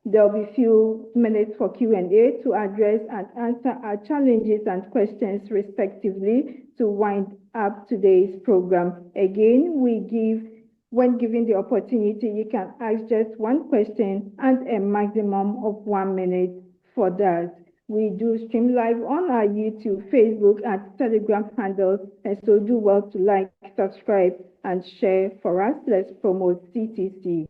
There'll be a few minutes for Q&A to address and answer our challenges and questions respectively to wind up today's program. Again, when given the opportunity, you can ask just one question and a maximum of 1 minute for that. We do stream live on our YouTube, Facebook, and Telegram handles, and so do well to like, subscribe, and share for us. Let's promote CTC.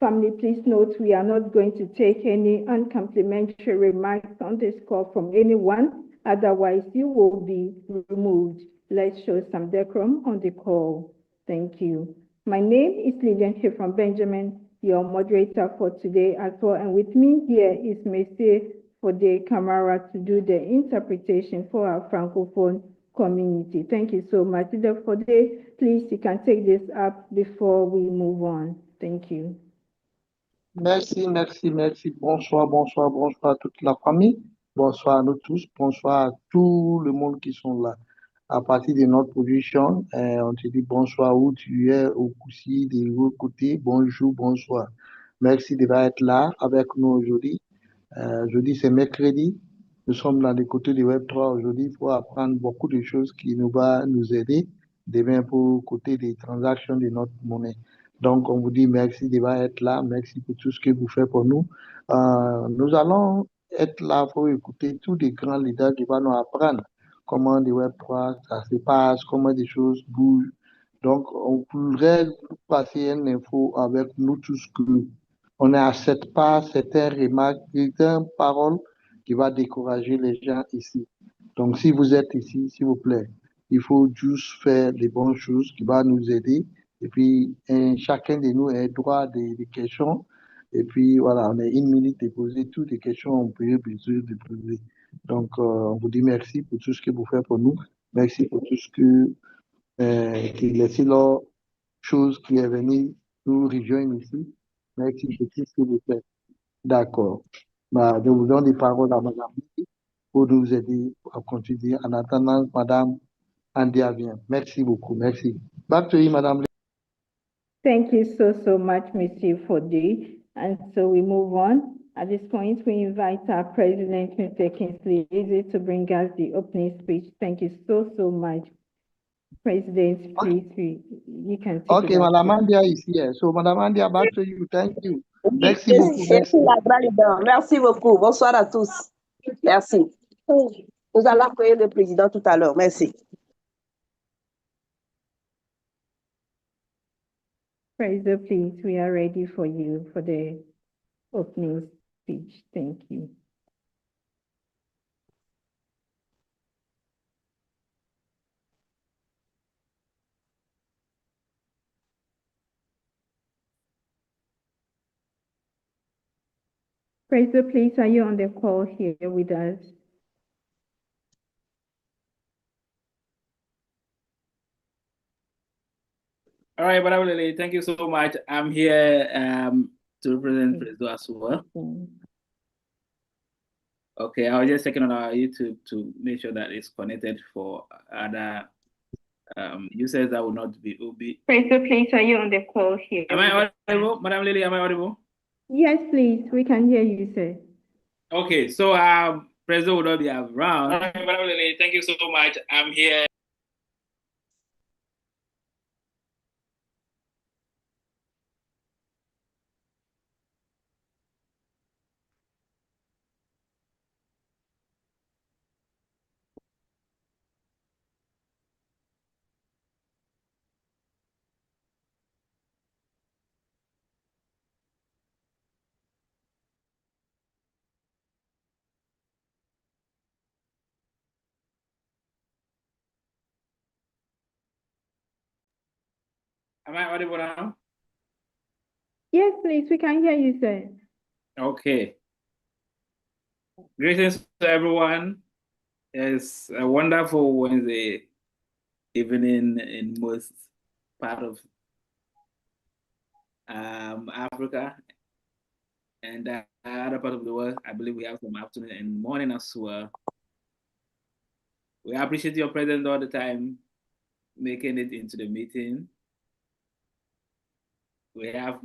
Family, please note we are not going to take any uncomplimentary remarks on this call from anyone. Otherwise, you will be removed. Let's show some decorum on the call. Thank you. My name is Lillian here from Benjamin, your moderator for today as well. And with me here is Monsieur Fode Camara to do the interpretation for our Francophone community. Thank you so much. Fode, please, you can take this up before we move on. Thank you. Merci. Bonsoir à toute la famille. Bonsoir à nous tous. Bonsoir à tout le monde qui sont là. À partir de notre position, on te dit bonsoir où tu es, au Koussi, de l'autre côté. Bonjour, bonsoir. Merci d'être là avec nous aujourd'hui. Aujourd'hui, c'est mercredi. Nous sommes dans les côtés du Web3 aujourd'hui. Il faut apprendre beaucoup de choses qui nous vont nous aider demain pour côté des transactions de notre monnaie. Donc, on vous dit merci d'être là. Merci pour tout ce que vous faites pour nous. Nous allons être là pour écouter tous les grands leaders qui vont nous apprendre comment le Web3, ça se passe, comment des choses bougent. Donc, on pourrait passer une info avec nous tous que on n'accepte pas certaines remarques, certaines paroles qui vont décourager les gens ici. Donc, si vous êtes ici, s'il vous plaît, il faut juste faire les bonnes choses qui vont nous aider. Et puis, chacun de nous a droit à des questions. Et puis, voilà, on a 1 minute de poser toutes les questions qu'on peut besoin de poser. Donc, on vous dit merci pour tout ce que vous faites pour nous. Merci pour tout ce qui laissez leur chose qui est venu nous rejoindre ici. Merci pour tout ce que vous faites. D'accord. Je vous donne des paroles à Madame pour nous aider à continuer. En attendant, Madame Andia vient. Merci beaucoup. Merci. Back to you, Madame. Thank you so much, Monsieur Fode. And so we move on. At this point, we invite our President, Mr. Kingsley Eze, to bring us the opening speech. Thank you so much. President, please, you can take Okay, Madame Andia is here. So, Madame Andia, back to you. Thank you. Merci beaucoup. Merci beaucoup. Bonsoir à tous. Merci. Nous allons accueillir le président tout à l'heure. Merci. President, please, we are ready for you for the opening speech. Thank you. President, please, are you on the call here with us? All right, Madam Lily, thank you so much. I'm here to represent President as well. Okay, I was just checking on our YouTube to make sure that it's connected for other users that will not be OB. President, please, are you on the call here? Am I audible? Madam Lily, am I audible? Yes, please. We can hear you, sir. Okay, so President will not be around. All right, Madam Lily, thank you so much. I'm here. Am I audible now? Yes, please. We can hear you, sir. Okay. Greetings to everyone. It's a wonderful Wednesday evening in most part of Africa and other part of the world. I believe we have some afternoon and morning as well. We appreciate your presence all the time, making it into the meeting. We have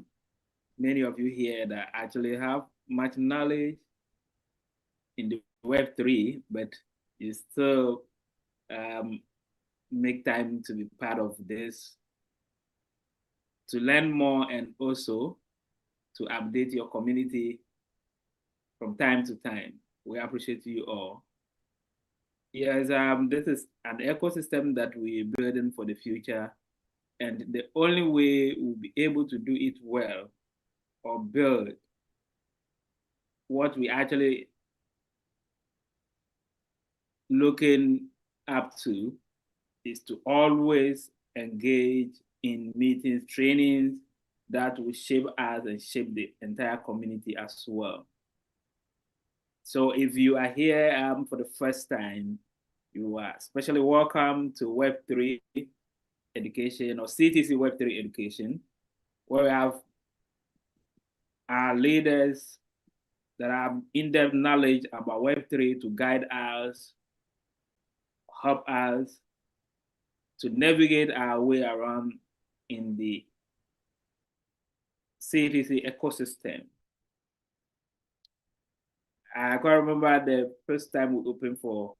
many of you here that actually have much knowledge in the Web3, but you still make time to be part of this, to learn more and also to update your community from time to time. We appreciate you all. Yes, this is an ecosystem that we're building for the future. And the only way we'll be able to do it well or build what we actually looking up to is to always engage in meetings, trainings that will shape us and shape the entire community as well. So if you are here for the first time, you are especially welcome to Web3 education or CTC Web3 education, where we have our leaders that have in-depth knowledge about Web3 to guide us, help us to navigate our way around in the CTC ecosystem. I can remember the first time we opened for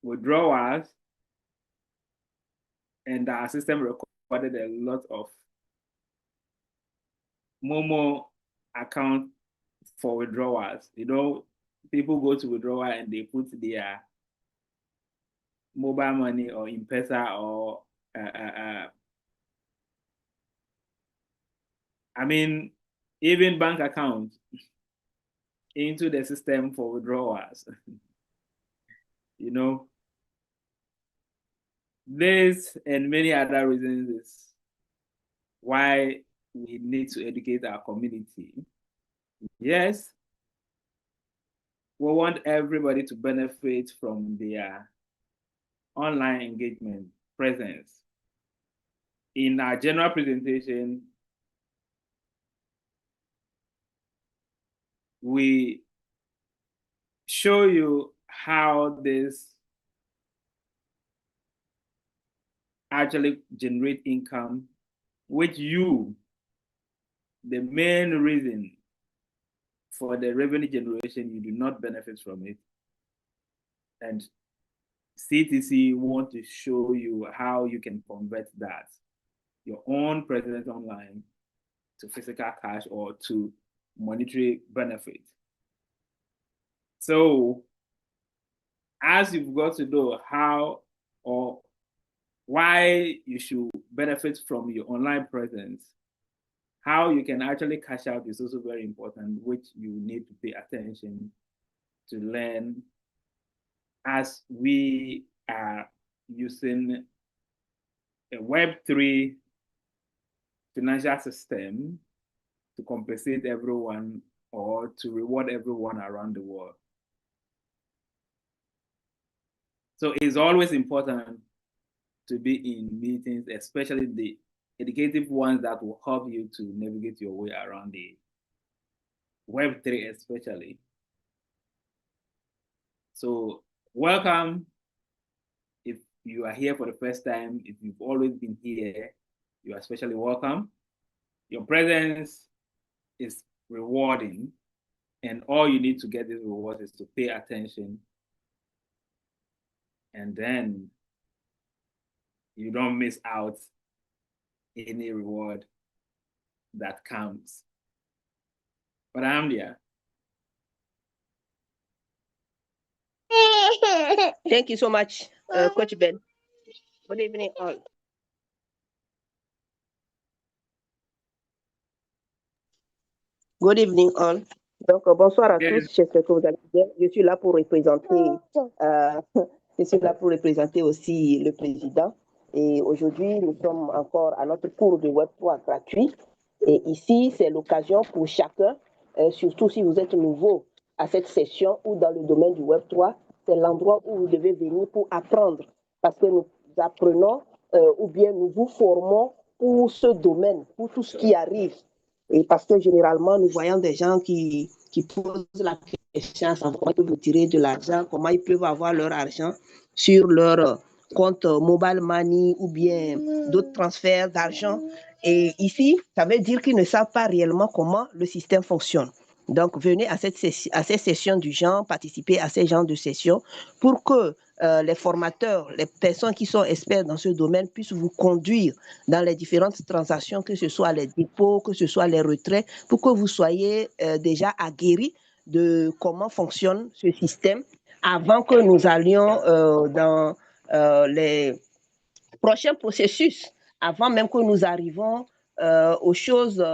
withdrawals, and our system recorded a lot of Momo account for withdrawals. You know, people go to withdrawal and they put their mobile money or M-Pesa or I mean, even bank account into the system for withdrawals. You know, this and many other reasons is why we need to educate our community. Yes, we want everybody to benefit from their online engagement presence. In our general presentation, we show you how this actually generate income, which you, the main reason for the revenue generation, you do not benefit from it. And CTC want to show you how you can convert that, your own presence online, to physical cash or to monetary benefit. So as you've got to know how or why you should benefit from your online presence, how you can actually cash out is also very important, which you need to pay attention to learn as we are using a Web3 financial system to compensate everyone or to reward everyone around the world. So it's always important to be in meetings, especially the educative ones that will help you to navigate your way around the Web3 especially. So welcome. If you are here for the first time, if you've always been here, you are especially welcome. Your presence is rewarding, and all you need to get this reward is to pay attention, and then you don't miss out any reward that comes. But I'm there. Thank you so much, Coach Ben. Good evening, all. Good evening, all. Donc, bonsoir à tous. J'espère que vous allez bien. Je suis là pour représenter, je suis là pour représenter aussi le président. Et aujourd'hui, nous sommes encore à notre cours de Web3 gratuit. Et ici, c'est l'occasion pour chacun, surtout si vous êtes nouveau à cette session ou dans le domaine du Web3, c'est l'endroit où vous devez venir pour apprendre. Parce que nous apprenons ou bien nous vous formons pour ce domaine, pour tout ce qui arrive. Et parce que généralement, nous voyons des gens qui posent la question à savoir comment ils peuvent tirer de l'argent, comment ils peuvent avoir leur argent sur leur compte mobile money ou bien d'autres transferts d'argent. Et ici, ça veut dire qu'ils ne savent pas réellement comment le système fonctionne. Donc, venez à ces sessions du genre, participez à ces genres de sessions pour que les formateurs, les personnes qui sont experts dans ce domaine puissent vous conduire dans les différentes transactions, que ce soit les dépôts, que ce soit les retraits, pour que vous soyez déjà aguerris de comment fonctionne ce système avant que nous allions dans les prochains processus, avant même que nous arrivions aux choses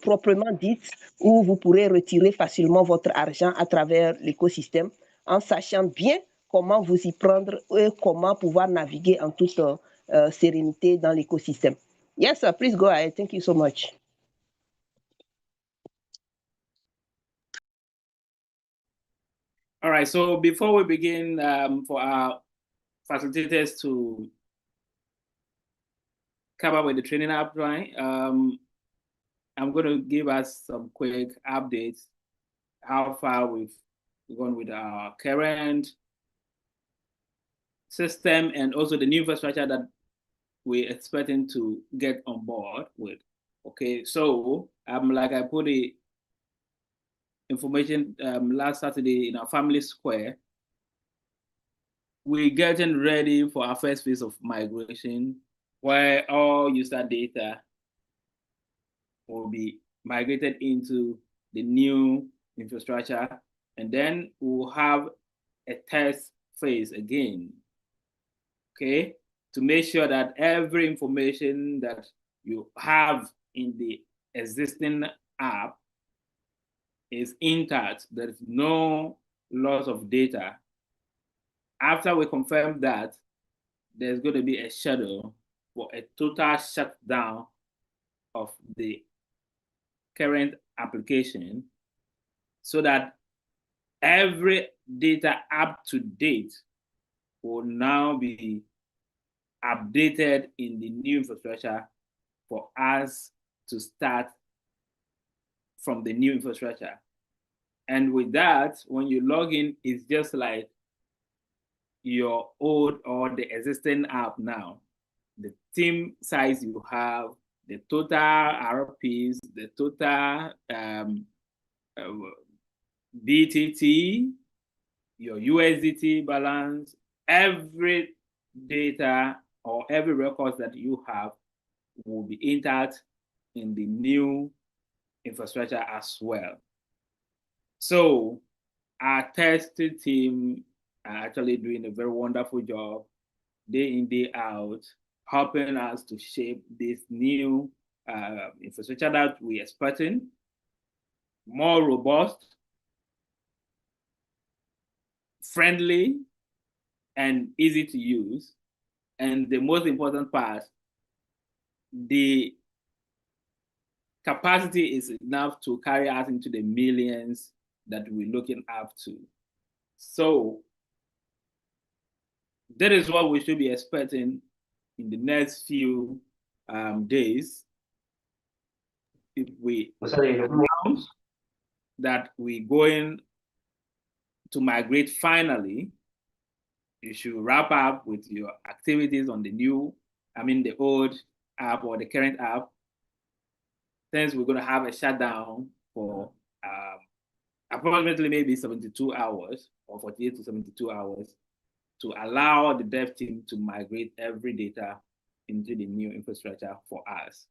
proprement dites, où vous pourrez retirer facilement votre argent à travers l'écosystème, en sachant bien comment vous y prendre et comment pouvoir naviguer en toute sérénité dans l'écosystème. Yes, sir, please go ahead. Thank you so much. All right, so before we begin, for our facilitators to come up with the training outline, I'm going to give us some quick updates, how far we've gone with our current system and also the new infrastructure that we're expecting to get on board with. Okay, so like I put the information last Saturday in our family square, we're getting ready for our first phase of migration, where all user data will be migrated into the new infrastructure, and then we'll have a test phase again, okay, to make sure that every information that you have in the existing app is intact. There is no loss of data. After we confirm that, there's going to be a schedule for a total shutdown of the current application so that every data up to date will now be updated in the new infrastructure for us to start from the new infrastructure. And with that, when you log in, it's just like your old or the existing app now. The team size you have, the total RPs, the total BTT, your USDT balance, every data or every record that you have will be intact in the new infrastructure as well. So our test team are actually doing a very wonderful job, day in, day out, helping us to shape this new infrastructure that we're expecting, more robust, friendly, and easy to use. And the most important part, the capacity is enough to carry us into the millions that we're looking up to. So that is what we should be expecting in the next few days. If we announce that we're going to migrate finally, you should wrap up with your activities on the new, the old app or the current app. Since we're going to have a shutdown for approximately maybe 72 hours or 48 to 72 hours to allow the dev team to migrate every data into the new infrastructure for us.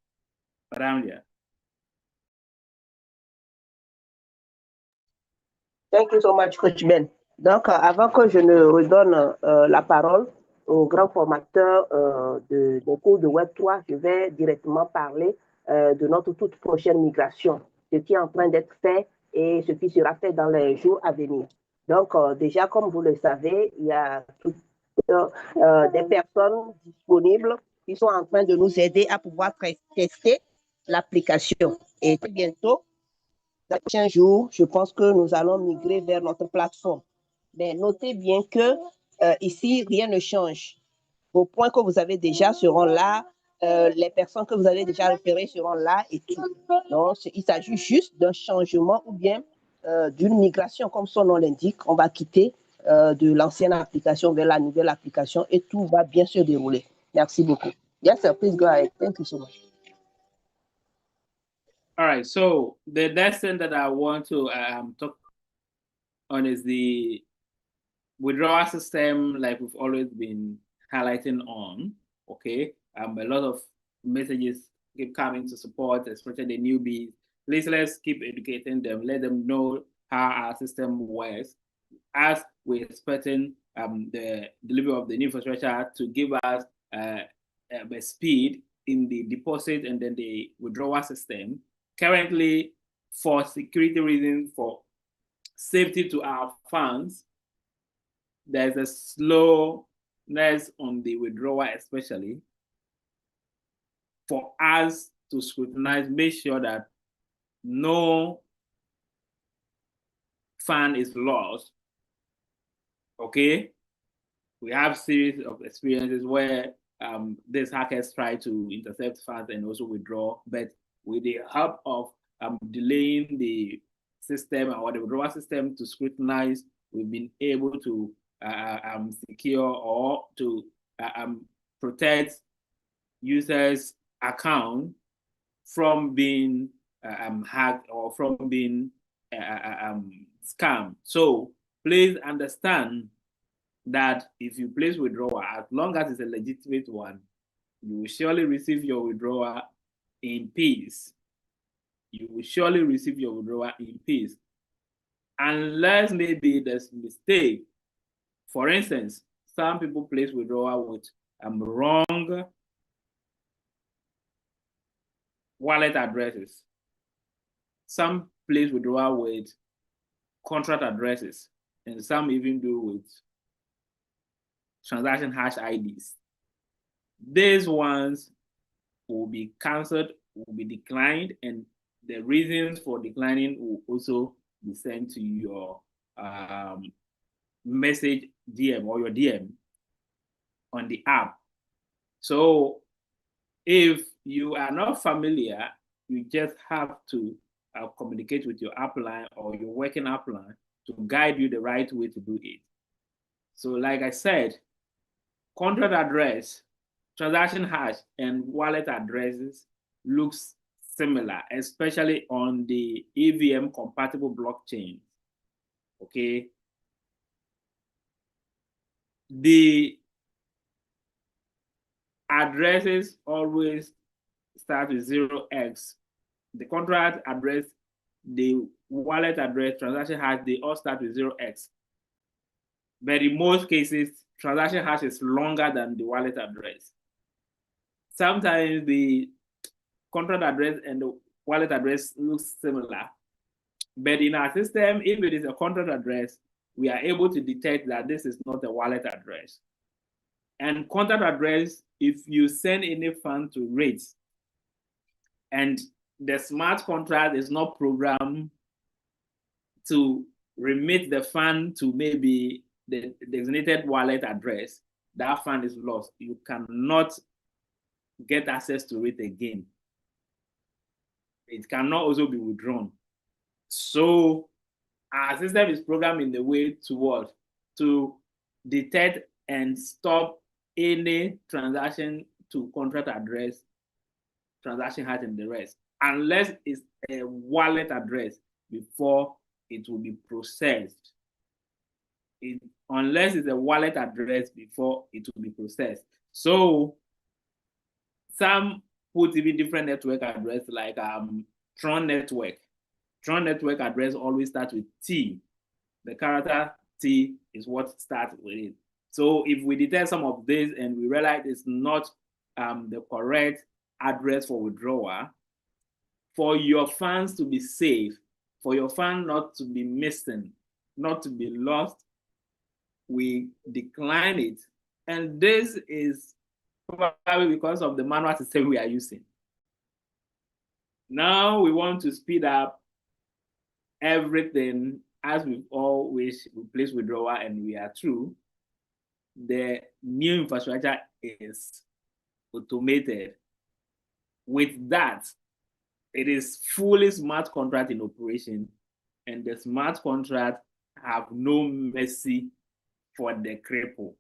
Madame Lia. Thank you so much, Coach Ben. Donc, avant que je ne redonne la parole au grand formateur des cours de Web 3, je vais directement parler de notre toute prochaine migration, ce qui est en train d'être fait et ce qui sera fait dans les jours à venir. Donc, déjà, comme vous le savez, il y a toutes des personnes disponibles qui sont en train de nous aider à pouvoir tester l'application. Et très bientôt, dans les prochains jours, je pense que nous allons migrer vers notre plateforme. Mais notez bien que ici, rien ne change. Vos points que vous avez déjà seront là, les personnes que vous avez déjà repérées seront là et tout. Donc, il s'agit juste d'un changement ou bien d'une migration, comme son nom l'indique. On va quitter de l'ancienne application vers la nouvelle application et tout va bien se dérouler. Merci beaucoup. Yes, sir, please go ahead. Thank you so much. All right, so the next thing that I want to talk on is the withdrawal system, like we've always been highlighting on, okay? A lot of messages keep coming to support, especially the newbies. Please, let's keep educating them, let them know how our system works, as we're expecting the delivery of the new infrastructure to give us a speed in the deposit and then the withdrawal system. Currently, for security reasons, for safety to our funds, there's a slowness on the withdrawal, especially for us to scrutinize, make sure that no fund is lost. Okay, we have series of experiences where these hackers try to intercept funds and also withdraw, but with the help of delaying the system or the withdrawal system to scrutinize, we've been able to secure or to protect users' account from being hacked or from being scammed. So please understand that if you place withdrawal, as long as it's a legitimate one, you will surely receive your withdrawal in peace. You will surely receive your withdrawal in peace. Unless maybe there's a mistake. For instance, some people place withdrawal with wrong wallet addresses. Some place withdrawal with contract addresses, and some even do with transaction hash IDs. These ones will be cancelled, will be declined, and the reasons for declining will also be sent to your message DM or your DM on the app. So if you are not familiar, you just have to communicate with your upline or your working upline to guide you the right way to do it. So like I said, contract address, transaction hash, and wallet addresses looks similar, especially on the EVM compatible blockchain. Okay. The addresses always start with 0x. The contract address, the wallet address, transaction hash, they all start with 0x. But in most cases, transaction hash is longer than the wallet address. Sometimes the contract address and the wallet address looks similar. But in our system, if it is a contract address, we are able to detect that this is not a wallet address. And contract address, if you send any fund to rates and the smart contract is not programmed to remit the fund to maybe the designated wallet address, that fund is lost. You cannot get access to it again. It cannot also be withdrawn. So our system is programmed in the way to detect and stop any transaction to contract address, transaction hash, and the rest, unless it's a wallet address before it will be processed. Unless it's a wallet address before it will be processed. So some put even different network address like Tron network. Tron network address always starts with T. The character T is what starts with it. So if we detect some of this and we realize it's not the correct address for withdrawal, for your funds to be safe, for your fund not to be missing, not to be lost, we decline it. And this is probably because of the manual system we are using. Now we want to speed up everything, as we all wish we place withdrawal and we are true. The new infrastructure is automated. With that, it is fully smart contract in operation, and the smart contract have no mercy for the cripple.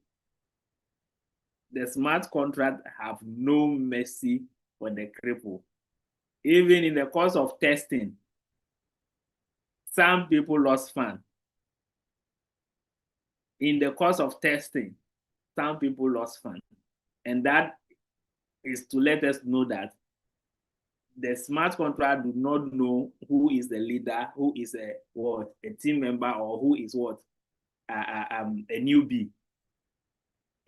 The smart contract have no mercy for the cripple. Even in the course of testing, some people lost funds. In the course of testing, some people lost funds. And that is to let us know that the smart contract do not know who is the leader, who is a team member, or who is a newbie.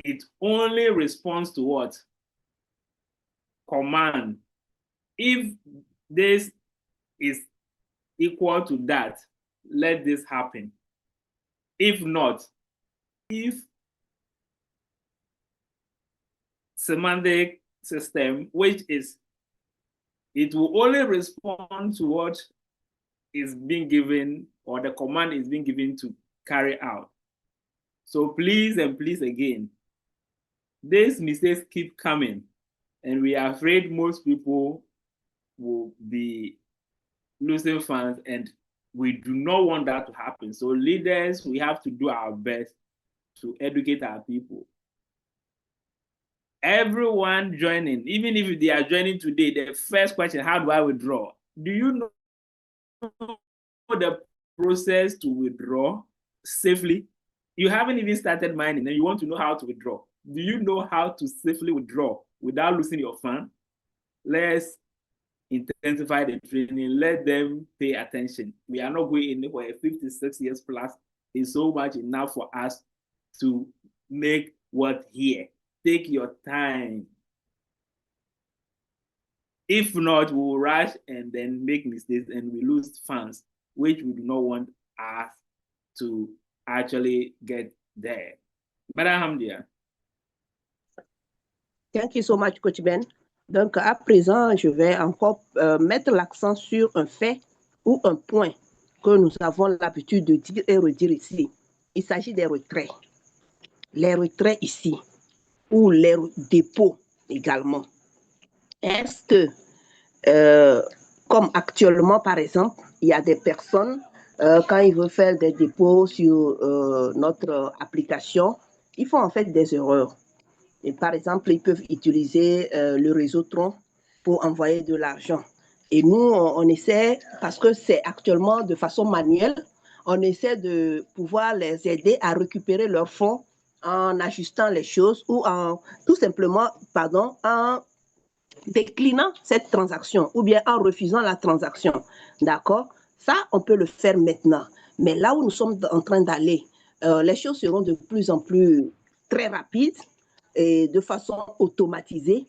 It only responds to what? Command. If this is equal to that, let this happen. If not, if semantic system, which is, it will only respond to what is being given, or the command is being given to carry out. So please and please again, these mistakes keep coming, and we are afraid most people will be losing funds, and we do not want that to happen. So leaders, we have to do our best to educate our people. Everyone joining, even if they are joining today, the first question, how do I withdraw? Do you know the process to withdraw safely? You haven't even started mining and you want to know how to withdraw. Do you know how to safely withdraw without losing your fund? Let's intensify the training. Let them pay attention. We are not going anywhere. 56 years plus is so much enough for us to make what here. Take your time. If not, we will rush and then make mistakes and we lose funds, which we do not want us to actually get there. Madame Hamdia. Thank you so much, Coach Ben. Donc, à présent, je vais encore mettre l'accent sur un fait ou un point que nous avons l'habitude de dire et redire ici. Il s'agit des retraits. Les retraits ici, ou les dépôts également. Est-ce que, comme actuellement, par exemple, il y a des personnes, quand ils veulent faire des dépôts sur notre application, ils font en fait des erreurs. Et par exemple, ils peuvent utiliser le réseau Tron pour envoyer de l'argent. Et nous, on essaie, parce que c'est actuellement de façon manuelle, on essaie de pouvoir les aider à récupérer leurs fonds en ajustant les choses ou en tout simplement, pardon, en déclinant cette transaction ou bien en refusant la transaction. D'accord? Ça, on peut le faire maintenant. Mais là où nous sommes en train d'aller, les choses seront de plus en plus très rapides et de façon automatisée.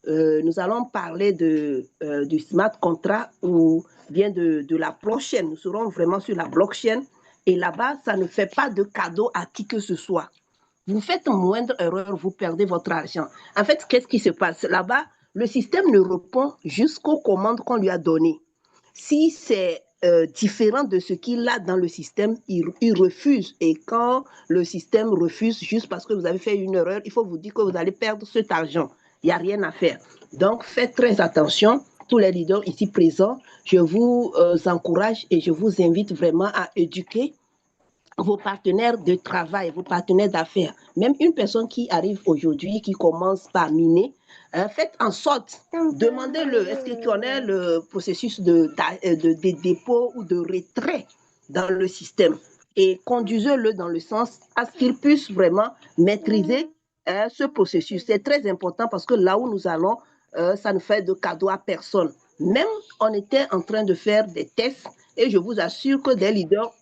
Nous allons parler du smart contract ou bien de la blockchain. Nous serons vraiment sur la blockchain. Et là-bas, ça ne fait pas de cadeau à qui que ce soit. Vous faites une moindre erreur, vous perdez votre argent. En fait, qu'est-ce qui se passe? Là-bas, le système ne répond jusqu'aux commandes qu'on lui a données. Si c'est différent de ce qu'il a dans le système, il refuse. Et quand le système refuse, juste parce que vous avez fait une erreur, il faut vous dire que vous allez perdre cet argent. Il n'y a rien à faire. Donc, faites très attention. Tous les leaders ici présents, je vous encourage et je vous invite vraiment à éduquer vos partenaires de travail, vos partenaires d'affaires. Même une personne qui arrive aujourd'hui, qui commence par miner, faites en sorte, demandez-le, est-ce qu'il connaît le processus de dépôt ou de retrait dans le système et conduisez-le dans le sens à ce qu'il puisse vraiment maîtriser ce processus. C'est très important parce que là où nous allons, ça ne fait de cadeau à personne. Même on était en train de faire des tests et je vous assure que des leaders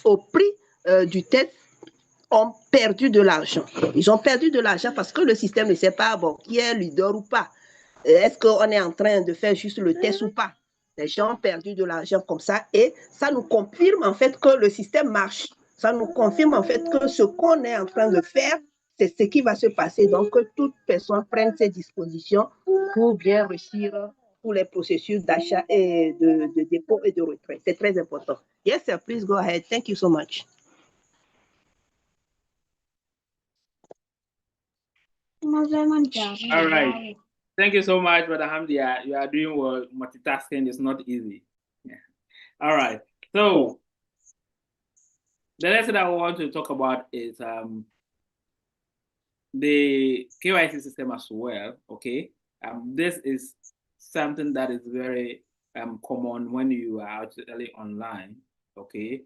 au prix du test ont perdu de l'argent. Ils ont perdu de l'argent parce que le système ne sait pas bon, qui est leader ou pas. Est-ce qu'on est en train de faire juste le test ou pas? Les gens ont perdu de l'argent comme ça et ça nous confirme en fait que le système marche. Ça nous confirme en fait que ce qu'on est en train de faire, c'est ce qui va se passer. Donc, que toute personne prenne ses dispositions pour bien réussir tous les processus d'achat et de dépôt et de retrait. C'est très important. Yes, sir. Please go ahead. Thank you so much. All right. Thank you so much, Brother Hamdia. You are doing well. Multitasking is not easy. Yeah. All right. So the lesson I want to talk about is the KYC system as well. Okay. This is something that is very common when you are actually online, okay?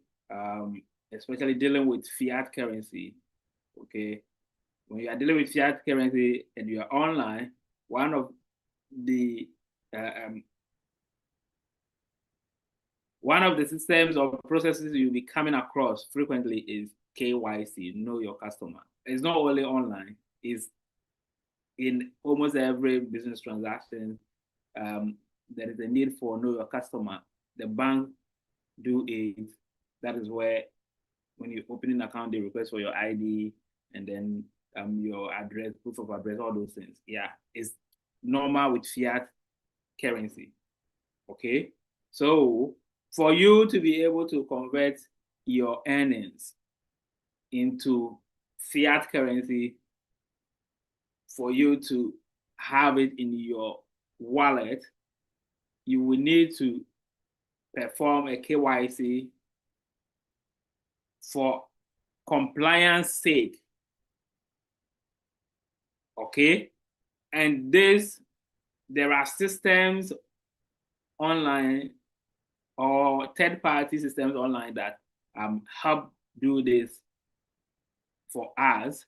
Especially dealing with fiat currency, okay? When you are dealing with fiat currency and you are online, one of the systems or processes you'll be coming across frequently is KYC, know your customer. It's not only online, it's in almost every business transaction. There is a need for know your customer. The bank do it. That is where when you open an account, they request for your ID and then your address, proof of address, all those things. Yeah, it's normal with fiat currency. Okay, so for you to be able to convert your earnings into fiat currency, for you to have it in your wallet, you will need to perform a KYC for compliance sake. Okay, and there are systems online or third-party systems online that help do this for us,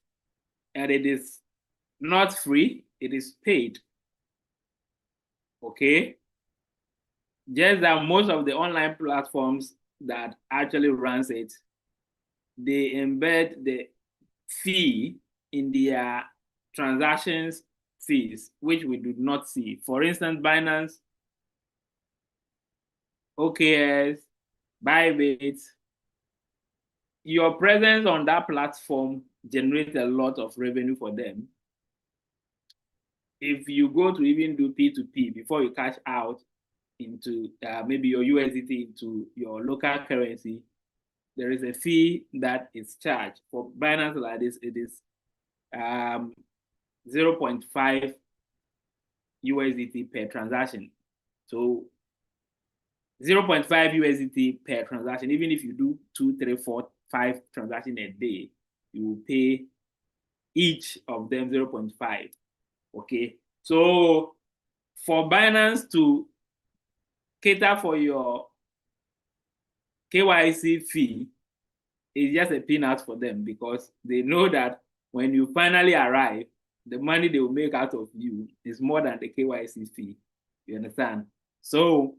and it is not free, it is paid. Okay, just that most of the online platforms that actually runs it, they embed the fee in their transactions fees, which we do not see. For instance, Binance, OKS, Bybit, your presence on that platform generates a lot of revenue for them. If you go to even do P2P before you cash out into maybe your USDT into your local currency, there is a fee that is charged. For Binance like this, it is 0.5 USDT per transaction. So 0.5 USDT per transaction. Even if you do 2, 3, 4, 5 transactions a day, you will pay each of them 0.5. Okay, so for Binance to cater for your KYC fee, is just a peanut for them, because they know that when you finally arrive, the money they will make out of you is more than the KYC fee. You understand? So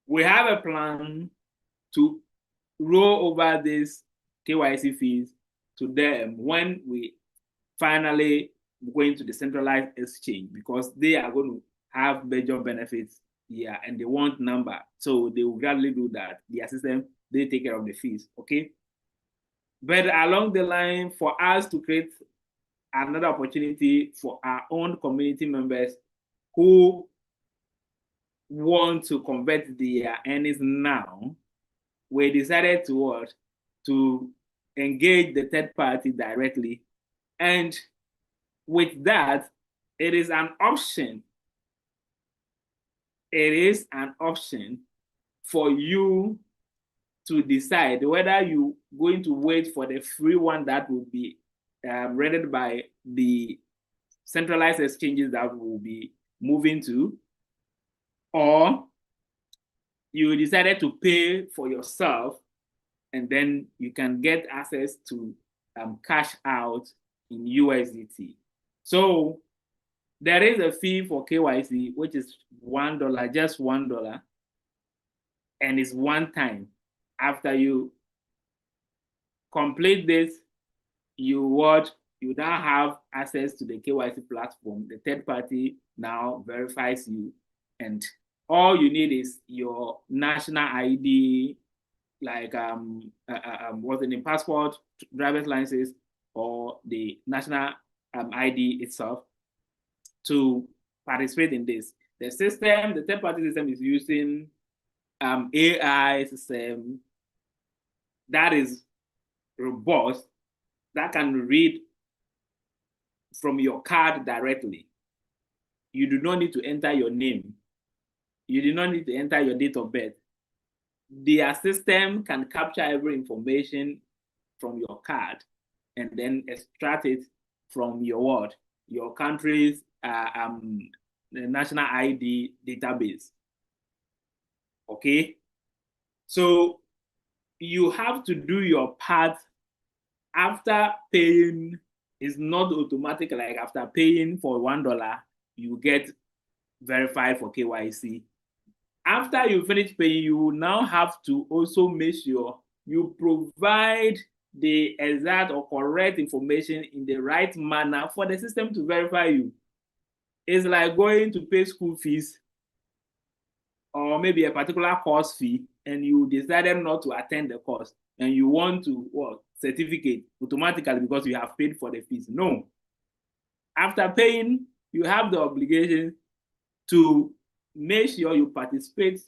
we have a plan to roll over these KYC fees to them when we finally go into the centralized exchange, because they are going to have major benefits here and they want number. So they will gladly do that. Their system, they take care of the fees, okay? But along the line, for us to create another opportunity for our own community members who want to convert their earnings now, we decided to engage the third party directly. And with that, it is an option. It is an option for you to decide whether you're going to wait for the free one that will be rendered by the centralized exchanges that will be moving to, or you decided to pay for yourself, and then you can get access to cash out in USDT. So there is a fee for KYC, which is $1, just $1, and it's one time. After you complete this, you now have access to the KYC platform. The third party now verifies you, and all you need is your national ID, like what's the name, passport, driver's license, or the national ID itself to participate in this. The system, the third party system, is using AI system that is robust, that can read from your card directly. You do not need to enter your name. You do not need to enter your date of birth. Their system can capture every information from your card and then extract it from your country's the national ID database. Okay? So you have to do your part after paying. It's not automatic, like after paying for $1, you get verified for KYC. After you finish paying, you will now have to also make sure you provide the exact or correct information in the right manner for the system to verify you. It's like going to pay school fees or maybe a particular course fee, and you decided not to attend the course, and you want to certificate automatically because you have paid for the fees. No. After paying, you have the obligation to make sure you participate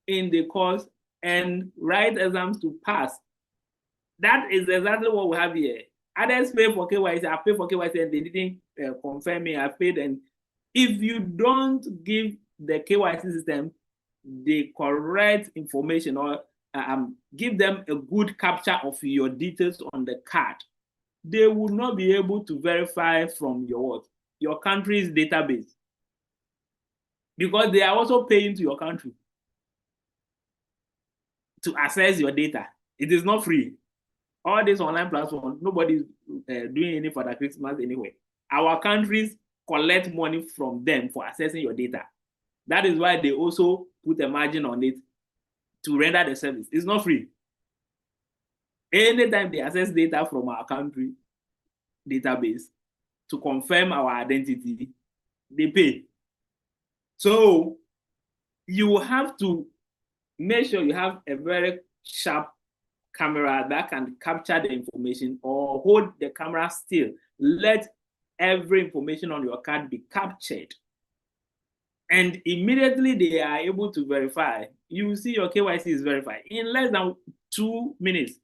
in the course and write exams to pass. That is exactly what we have here. Others pay for KYC, I pay for KYC and they didn't confirm me, I paid. And if you don't give the KYC system the correct information or give them a good capture of your details on the card, they will not be able to verify from your country's database, because they are also paying to your country to access your data. It is not free. All these online platforms, nobody's doing any for the Christmas anyway. Our countries collect money from them for accessing your data. That is why they also put a margin on it to render the service. It's not free. Anytime they access data from our country database to confirm our identity, they pay. So you have to make sure you have a very sharp camera that can capture the information, or hold the camera still. Let every information on your card be captured. And immediately they are able to verify. You will see your KYC is verified. In less than 2 minutes,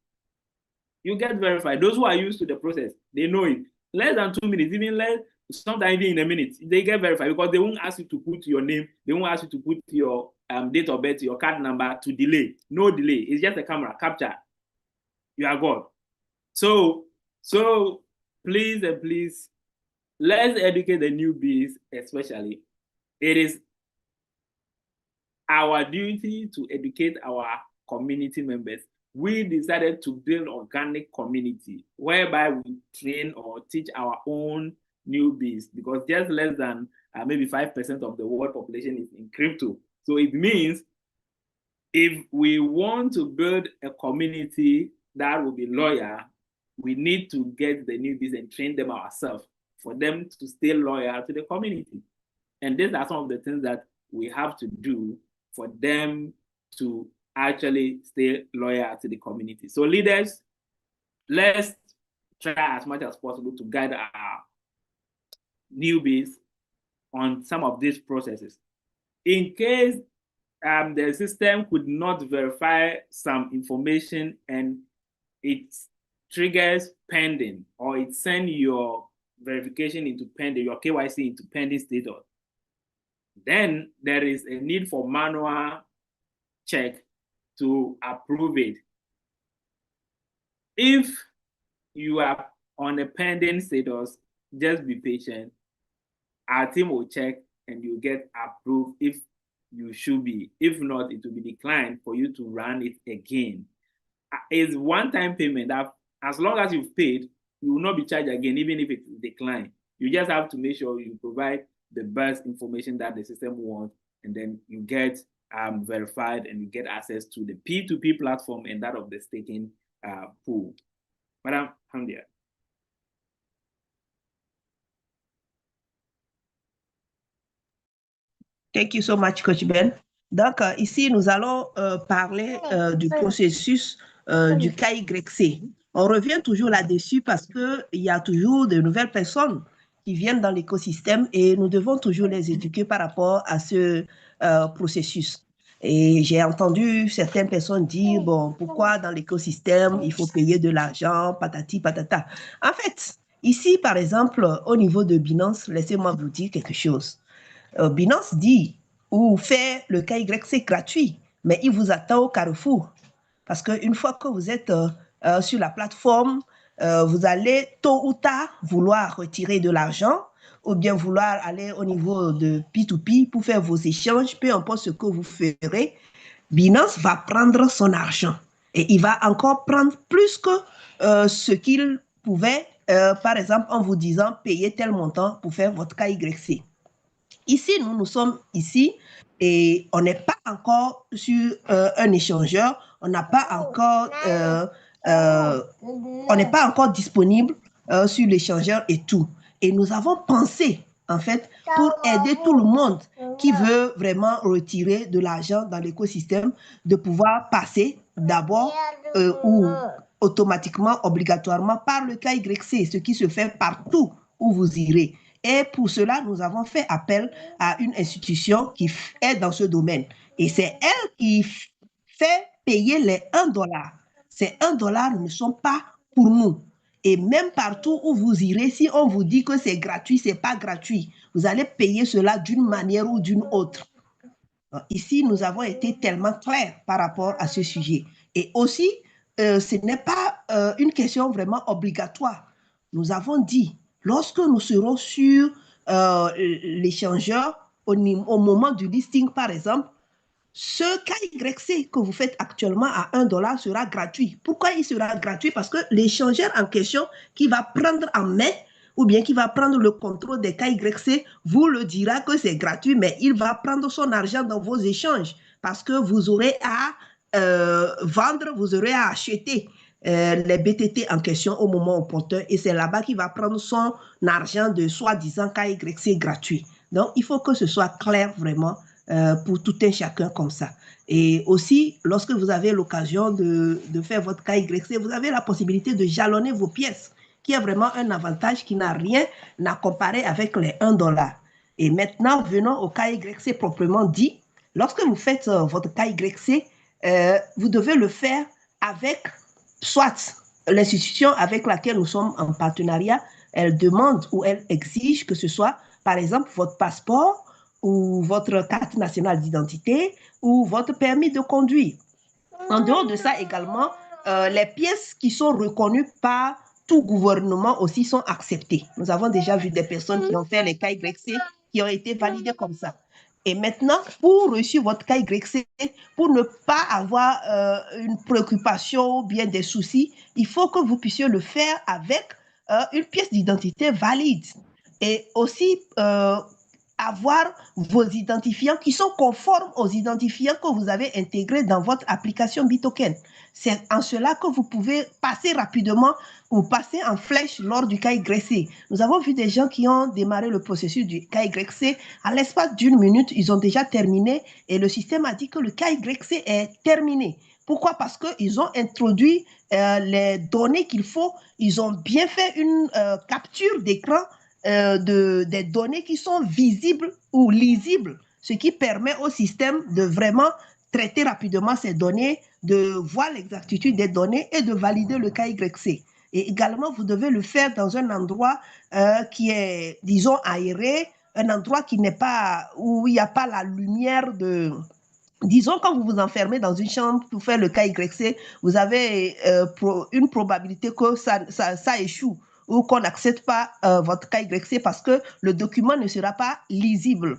you get verified. Those who are used to the process, they know it. Less than 2 minutes, even less, sometimes even in a minute, they get verified, because they won't ask you to put your name, they won't ask you to put your date of birth, your card number to delay. No delay. It's just a camera capture. You are God. So please and please, let's educate the newbies, especially. It is our duty to educate our community members. We decided to build organic community whereby we train or teach our own newbies, because just less than maybe 5% of the world population is in crypto. So it means if we want to build a community that will be loyal, we need to get the newbies and train them ourselves for them to stay loyal to the community. And these are some of the things that we have to do for them to actually stay loyal to the community. So leaders, let's try as much as possible to guide our newbies on some of these processes. In case the system could not verify some information and it triggers pending, or it sends your verification into pending, your KYC into pending status, then there is a need for manual check to approve it. If you are on a pending status, just be patient. Our team will check and you get approved if you should be. If not, it will be declined for you to run it again. It's one-time payment that as long as you've paid, you will not be charged again, even if it is declined. You just have to make sure you provide the best information that the system wants, and then you get verified and you get access to the P2P platform and that of the staking pool. Madam Hamdia. Thank you so much, Coach Ben. Donc, ici, nous allons parler du processus du KYC. On revient toujours là-dessus parce qu'il y a toujours de nouvelles personnes qui viennent dans l'écosystème et nous devons toujours les éduquer par rapport à ce processus. Et j'ai entendu certaines personnes dire, bon, pourquoi dans l'écosystème, il faut payer de l'argent, patati, patata. En fait, ici, par exemple, au niveau de Binance, laissez-moi vous dire quelque chose. Binance dit ou fait le KYC gratuit, mais il vous attend au carrefour. Parce qu'une fois que vous êtes sur la plateforme, vous allez tôt ou tard vouloir retirer de l'argent. ou bien vouloir aller au niveau de P2P pour faire vos échanges, peu importe ce que vous ferez, Binance va prendre son argent et il va encore prendre plus que ce qu'il pouvait, par exemple, en vous disant payer tel montant pour faire votre KYC. Ici, nous sommes ici et on n'est pas encore sur un échangeur, on n'est pas encore disponible sur l'échangeur et tout. Et nous avons pensé, en fait, pour aider tout le monde qui veut vraiment retirer de l'argent dans l'écosystème, de pouvoir passer d'abord ou automatiquement, obligatoirement par le KYC, ce qui se fait partout où vous irez. Et pour cela, nous avons fait appel à une institution qui est dans ce domaine. Et c'est elle qui fait payer les 1 $. Ces 1 $ ne sont pas pour nous. Et même partout où vous irez, si on vous dit que c'est gratuit, ce n'est pas gratuit. Vous allez payer cela d'une manière ou d'une autre. Ici, nous avons été tellement clairs par rapport à ce sujet. Et aussi, ce n'est pas une question vraiment obligatoire. Nous avons dit, lorsque nous serons sur l'échangeur, au moment du listing, par exemple, ce KYC que vous faites actuellement à 1 $ sera gratuit. Pourquoi il sera gratuit? Parce que l'échangeur en question qui va prendre en main ou bien qui va prendre le contrôle des KYC vous le dira que c'est gratuit, mais il va prendre son argent dans vos échanges parce que vous aurez à vendre, vous aurez à acheter les BTT en question au moment opportun et c'est là-bas qu'il va prendre son argent de soi-disant KYC gratuit. Donc, il faut que ce soit clair vraiment pour tout un chacun comme ça. Et aussi, lorsque vous avez l'occasion de faire votre KYC, vous avez la possibilité de jalonner vos pièces, qui est vraiment un avantage qui n'a rien à comparer avec les 1 $. Et maintenant, venons au KYC proprement dit. Lorsque vous faites votre KYC, vous devez le faire avec soit l'institution avec laquelle nous sommes en partenariat, elle demande ou elle exige que ce soit, par exemple, votre passeport ou votre carte nationale d'identité ou votre permis de conduire. En dehors de ça également, les pièces qui sont reconnues par tout gouvernement aussi sont acceptées. Nous avons déjà vu des personnes qui ont fait les KYC qui ont été validées comme ça. Et maintenant, pour reçu votre KYC, pour ne pas avoir une préoccupation ou bien des soucis, il faut que vous puissiez le faire avec une pièce d'identité valide. Et aussi, avoir vos identifiants qui sont conformes aux identifiants que vous avez intégrés dans votre application Bitoken. C'est en cela que vous pouvez passer rapidement ou passer en flèche lors du KYC. Nous avons vu des gens qui ont démarré le processus du KYC. À l'espace d'une minute, ils ont déjà terminé et le système a dit que le KYC est terminé. Pourquoi? Parce qu'ils ont introduit les données qu'il faut. Ils ont bien fait une capture d'écran des données qui sont visibles ou lisibles, ce qui permet au système de vraiment traiter rapidement ces données, de voir l'exactitude des données et de valider le KYC. Et également, vous devez le faire dans un endroit qui est, disons, aéré, un endroit qui n'est pas, où il n'y a pas la lumière de... Disons, quand vous vous enfermez dans une chambre pour faire le KYC, vous avez une probabilité que ça échoue ou qu'on n'accepte pas votre KYC parce que le document ne sera pas lisible.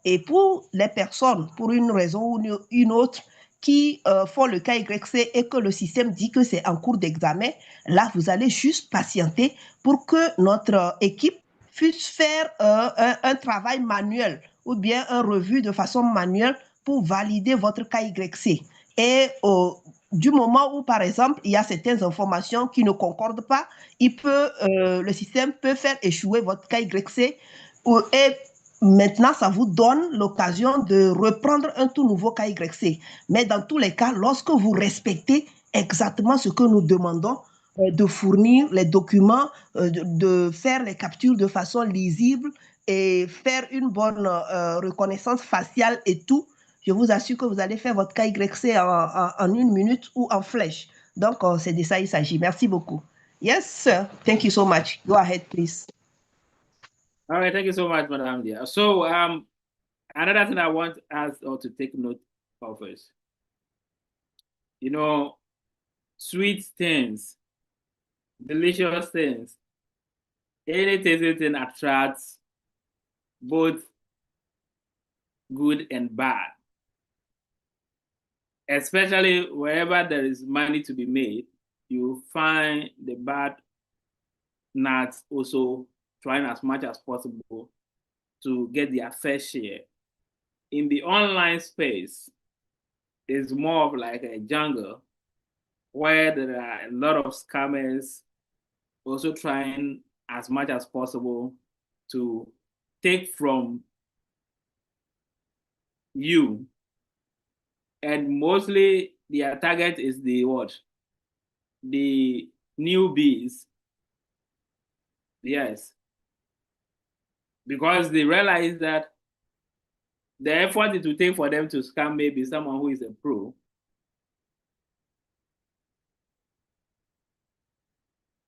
Et pour les personnes, pour une raison ou une autre, qui font le KYC et que le système dit que c'est en cours d'examen, là, vous allez juste patienter pour que notre équipe puisse faire un travail manuel ou bien un revue de façon manuelle pour valider votre KYC. Et du moment où, par exemple, il y a certaines informations qui ne concordent pas, le système peut faire échouer votre KYC et maintenant, ça vous donne l'occasion de reprendre un tout nouveau KYC. Mais dans tous les cas, lorsque vous respectez exactement ce que nous demandons, de fournir les documents, de faire les captures de façon lisible et faire une bonne reconnaissance faciale et tout, je vous assure que vous allez faire votre KYC en une minute ou en flèche. Donc, c'est de ça il s'agit. Merci beaucoup. Yes, sir. Thank you so much. Go ahead, please. All right, thank you so much, Madam Dia. So, another thing I want us all to take note of is, you know, sweet things, delicious things, anything attracts both good and bad. Especially wherever there is money to be made, you find the bad nuts also trying as much as possible to get their fair share. In the online space, it's more of like a jungle where there are a lot of scammers also trying as much as possible to take from you. And mostly their target is the what? The newbies. Yes. Because they realize that the effort it will take for them to scam maybe someone who is a pro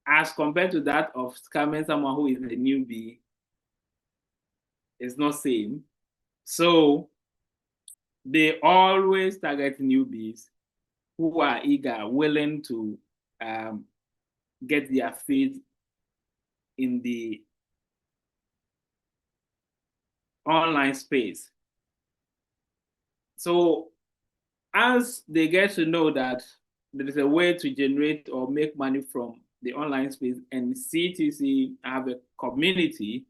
as compared to that of scamming someone who is a newbie is not same. So they always target newbies who are eager, willing to get their feet in the online space. So as they get to know that there is a way to generate or make money from the online space, and CTC have a community,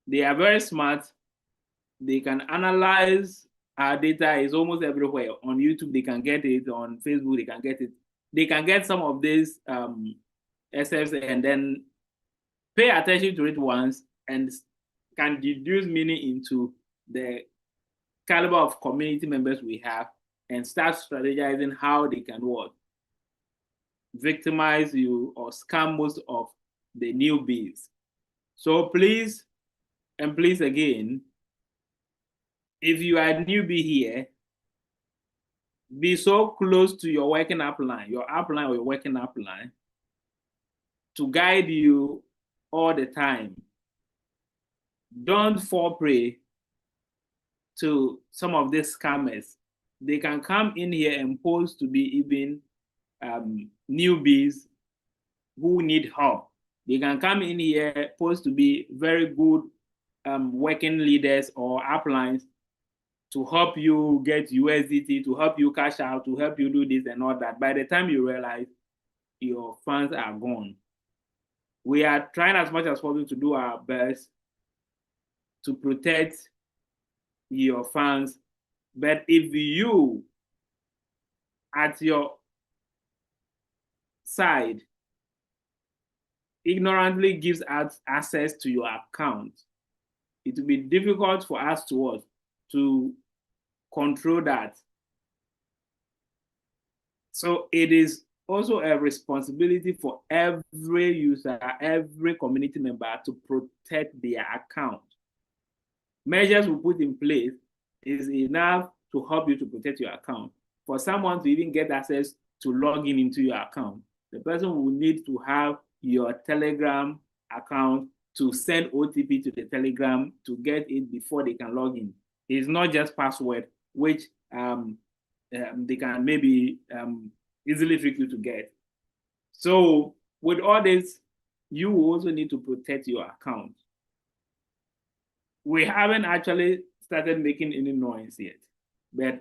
they are very smart. They can analyze our data. Is almost everywhere. On YouTube, they can get it. On Facebook, they can get it. They can get some of these SFs and then pay attention to it once and can deduce meaning into the caliber of community members we have and start strategizing how they can what? Victimize you or scam most of the newbies. So please, and please again, if you are a newbie here, be so close to your working upline, or your working upline, to guide you all the time. Don't fall prey to some of these scammers. They can come in here and pose to be even newbies who need help. They can come in here, pose to be very good working leaders or uplines to help you get USDT, to help you cash out, to help you do this and all that. By the time you realize, your funds are gone. We are trying as much as possible to do our best to protect your funds. But if you, at your side, ignorantly gives us access to your account, it will be difficult for us to control that. So it is also a responsibility for every user, every community member to protect their account. Measures we put in place is enough to help you to protect your account. For someone to even get access to log in into your account, the person will need to have your Telegram account to send OTP to the Telegram to get it before they can log in. It's not just password, which they can maybe easily trick you to get. So with all this, you also need to protect your account. We haven't actually started making any noise yet, but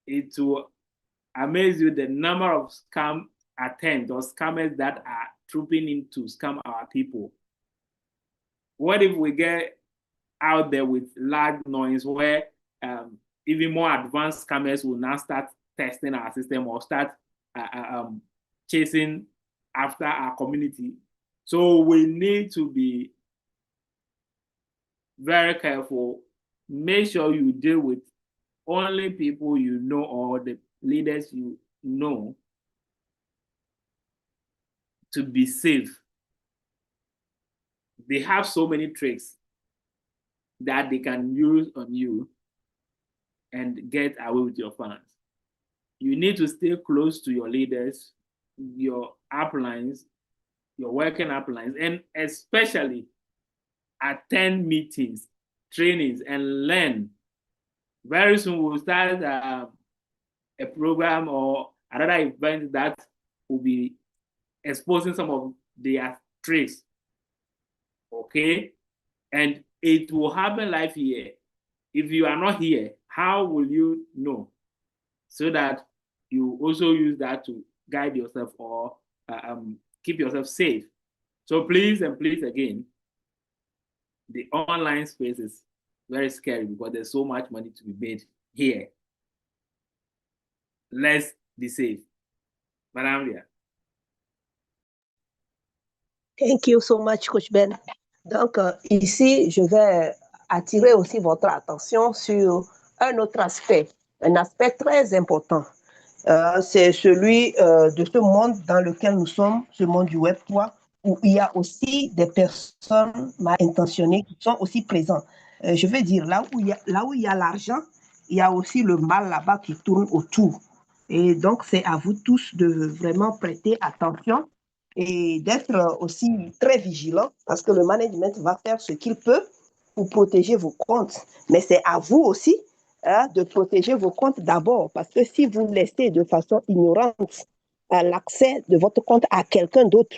it will amaze you the number of scam attempts or scammers that are trooping in to scam our people. What if we get out there with large noise where even more advanced scammers will now start testing our system or start chasing after our community? So we need to be very careful. Make sure you deal with only people you know or the leaders you know to be safe. They have so many tricks that they can use on you and get away with your funds. You need to stay close to your leaders, your uplines, your working uplines, and especially attend meetings, trainings, and learn. Very soon we'll start a program or another event that will be exposing some of their tricks. Okay? And it will happen live here. If you are not here, how will you know? So that you also use that to guide yourself or keep yourself safe. So please and please again, the online space is very scary because there's so much money to be made here. Let's be safe. Madame Lia. Thank you so much, Coach Ben. Donc, ici, je vais attirer aussi votre attention sur un autre aspect, un aspect très important. C'est celui de ce monde dans lequel nous sommes, ce monde du Web 3, où il y a aussi des personnes mal intentionnées qui sont aussi présentes. Je veux dire, là où il y a l'argent, il y a aussi le mal là-bas qui tourne autour. Et donc, c'est à vous tous de vraiment prêter attention et d'être aussi très vigilant parce que le management va faire ce qu'il peut pour protéger vos comptes. Mais c'est à vous aussi de protéger vos comptes d'abord parce que si vous laissez de façon ignorante l'accès de votre compte à quelqu'un d'autre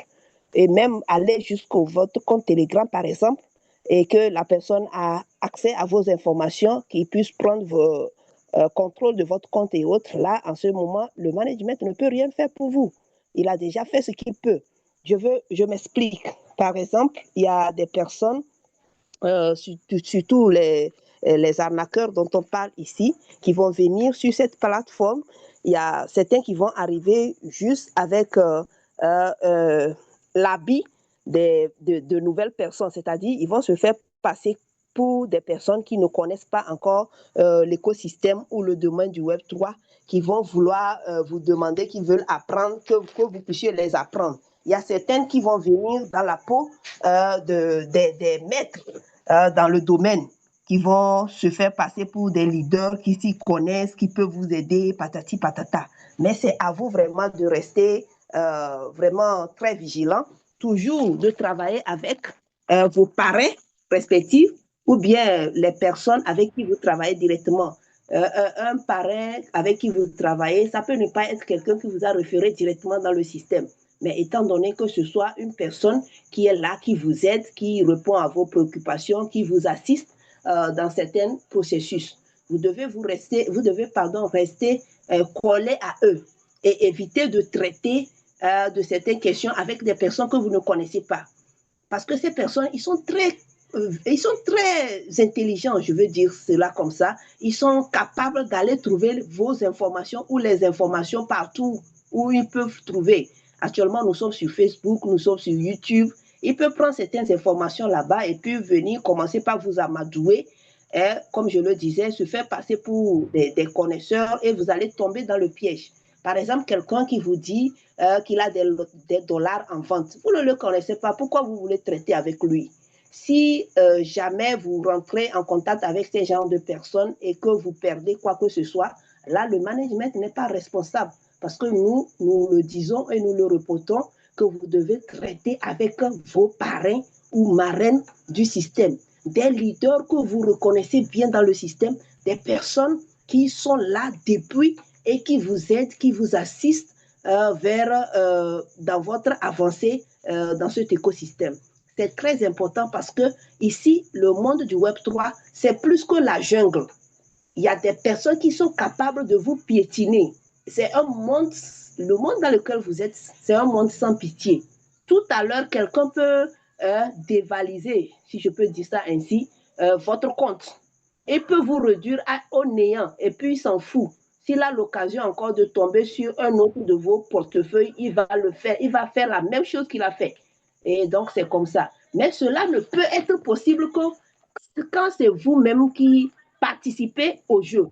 et même aller jusqu'au votre compte Telegram par exemple et que la personne a accès à vos informations, qu'il puisse prendre vos contrôle de votre compte et autres, là en ce moment le management ne peut rien faire pour vous. Il a déjà fait ce qu'il peut. Je m'explique. Par exemple, il y a des personnes, surtout les arnaqueurs dont on parle ici, qui vont venir sur cette plateforme. Il y a certains qui vont arriver juste avec l'habit de nouvelles personnes, c'est-à-dire ils vont se faire passer pour des personnes qui ne connaissent pas encore l'écosystème ou le domaine du Web 3, qui vont vouloir vous demander, qui veulent apprendre, que vous puissiez les apprendre. Il y a certaines qui vont venir dans la peau des maîtres dans le domaine, qui vont se faire passer pour des leaders qui s'y connaissent, qui peuvent vous aider, patati patata. Mais c'est à vous vraiment de rester vraiment très vigilant, toujours de travailler avec vos parrains respectifs ou bien les personnes avec qui vous travaillez directement. Un parrain avec qui vous travaillez, ça peut ne pas être quelqu'un qui vous a référé directement dans le système. Mais étant donné que ce soit une personne qui est là, qui vous aide, qui répond à vos préoccupations, qui vous assiste dans certains processus, vous devez rester collé à eux et éviter de traiter de certaines questions avec des personnes que vous ne connaissez pas. Parce que ces personnes, ils sont très intelligents, je veux dire cela comme ça. Ils sont capables d'aller trouver vos informations ou les informations partout où ils peuvent trouver. Actuellement, nous sommes sur Facebook, nous sommes sur YouTube. Ils peuvent prendre certaines informations là-bas et puis venir commencer par vous amadouer. Et, comme je le disais, se faire passer pour des connaisseurs et vous allez tomber dans le piège. Par exemple, quelqu'un qui vous dit qu'il a des dollars en vente. Vous ne le connaissez pas. Pourquoi vous voulez traiter avec lui? Si jamais vous rentrez en contact avec ces genres de personnes et que vous perdez quoi que ce soit, là, le management n'est pas responsable. Parce que nous le disons et nous le répétons, que vous devez traiter avec vos parrains ou marraines du système. Des leaders que vous reconnaissez bien dans le système, des personnes qui sont là depuis et qui vous aident, qui vous assistent dans votre avancée dans cet écosystème. C'est très important parce que ici, le monde du Web 3, c'est plus que la jungle. Il y a des personnes qui sont capables de vous piétiner. C'est un monde, le monde dans lequel vous êtes, c'est un monde sans pitié. Tout à l'heure, quelqu'un peut dévaliser, si je peux dire ça ainsi, votre compte. Il peut vous réduire au néant et puis il s'en fout. S'il a l'occasion encore de tomber sur un autre de vos portefeuilles, il va le faire. Il va faire la même chose qu'il a fait. Et donc, c'est comme ça. Mais cela ne peut être possible que quand c'est vous-même qui participez au jeu.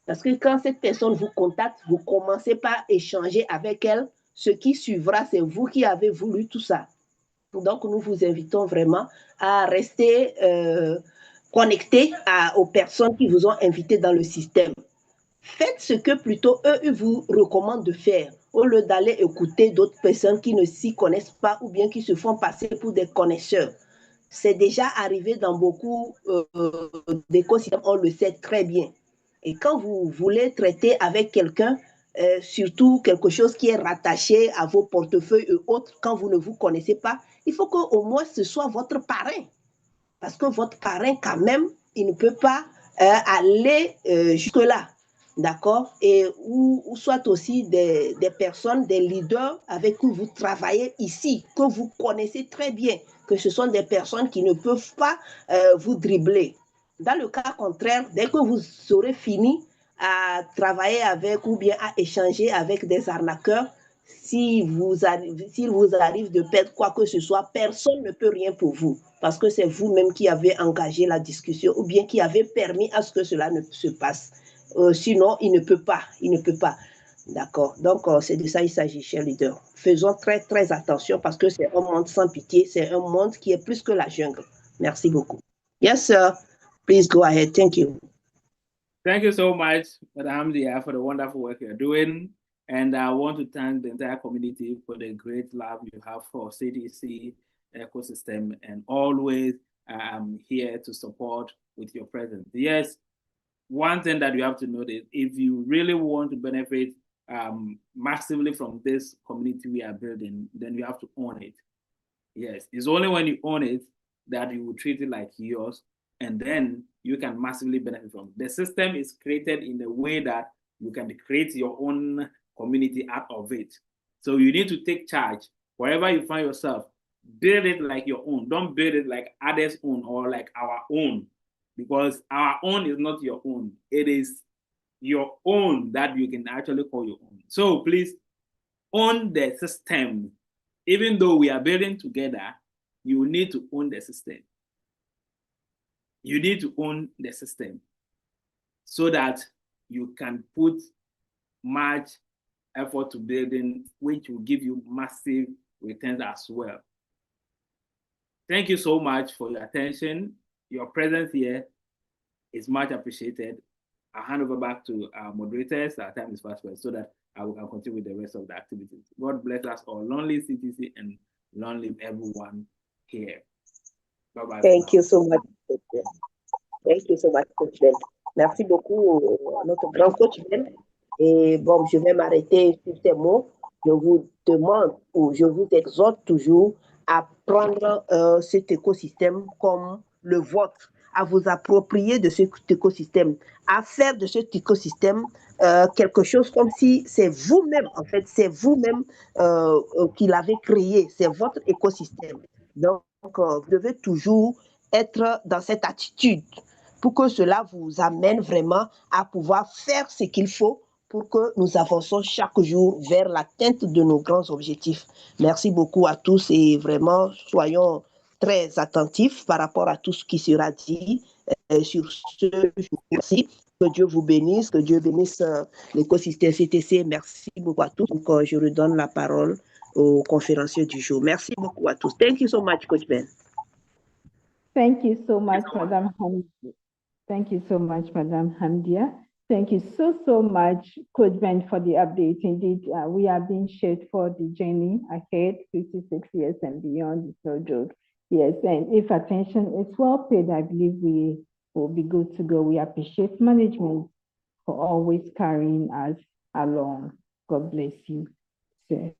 Parce que quand cette personne vous contacte, vous commencez par échanger avec elle. Ce qui suivra, c'est vous qui avez voulu tout ça. Donc, nous vous invitons vraiment à rester connectés aux personnes qui vous ont invité dans le système. Faites ce que plutôt eux, ils vous recommandent de faire, au lieu d'aller écouter d'autres personnes qui ne s'y connaissent pas ou bien qui se font passer pour des connaisseurs. C'est déjà arrivé dans beaucoup d'écosystèmes, on le sait très bien. Et quand vous voulez traiter avec quelqu'un, surtout quelque chose qui est rattaché à vos portefeuilles et autres, quand vous ne vous connaissez pas, il faut qu'au moins ce soit votre parrain. parce que votre parrain, quand même, il ne peut pas aller jusque-là. D'accord? Et ou soit aussi des personnes, des leaders avec qui vous travaillez ici, que vous connaissez très bien, que ce sont des personnes qui ne peuvent pas vous dribbler. Dans le cas contraire, dès que vous aurez fini à travailler avec ou bien à échanger avec des arnaqueurs, s'il vous arrive de perdre quoi que ce soit, personne ne peut rien pour vous, parce que c'est vous-même qui avez engagé la discussion ou bien qui avez permis à ce que cela ne se passe. Sinon, il ne peut pas. D'accord. Donc, c'est de ça il s'agit, chers leaders. Faisons très, très attention parce que c'est un monde sans pitié. C'est un monde qui est plus que la jungle. Merci beaucoup. Yes, sir. Please go ahead. Thank you. Thank you so much, Madam Dia, for the wonderful work you're doing. And I want to thank the entire community for the great love you have for CDC ecosystem, and always here to support with your presence. Yes, one thing that you have to notice, if you really want to benefit massively from this community we are building, then you have to own it. Yes, it's only when you own it that you will treat it like yours, and then you can massively benefit from it. The system is created in a way that you can create your own community out of it. So you need to take charge. Wherever you find yourself, build it like your own. Don't build it like others' own or like our own, because our own is not your own. It is your own that you can actually call your own. So please own the system. Even though we are building together, you need to own the system. You need to own the system so that you can put much effort to building, which will give you massive returns as well. Thank you so much for your attention. Your presence here is much appreciated. I'll hand over back to our moderators. Our time is fast, so that I will continue with the rest of the activities. God bless us all. Long live CTC and long live everyone here. Bye-bye. Thank you so much. Thank you so much, Coach Ben. Merci beaucoup à notre grand Coach Ben. Et bon, je vais m'arrêter sur ces mots. Je vous demande ou je vous exhorte toujours à prendre cet écosystème comme le vôtre, à vous approprier de cet écosystème, à faire de cet écosystème quelque chose comme si c'est vous-même, en fait, c'est vous-même qui l'avez créé, c'est votre écosystème. Donc, vous devez toujours être dans cette attitude pour que cela vous amène vraiment à pouvoir faire ce qu'il faut pour que nous avancions chaque jour vers l'atteinte de nos grands objectifs. Merci beaucoup à tous et vraiment, soyons très attentifs par rapport à tout ce qui sera dit. Sur ce, je vous remercie. Que Dieu vous bénisse, que Dieu bénisse l'écosystème CTC. Merci beaucoup à tous. Donc, je redonne la parole au conférencier du jour. Merci beaucoup à tous. Thank you so much, Coach Ben. Thank you so much, Madam Hamdia. Thank you so much, Madam Hamdia. Thank you so much, Coach Ben, for the update. Indeed, we are being shaped for the journey ahead, 56 years and beyond. It's no joke. Yes, and if attention is well paid, I believe we will be good to go. We appreciate management for always carrying us along. God bless you, sir.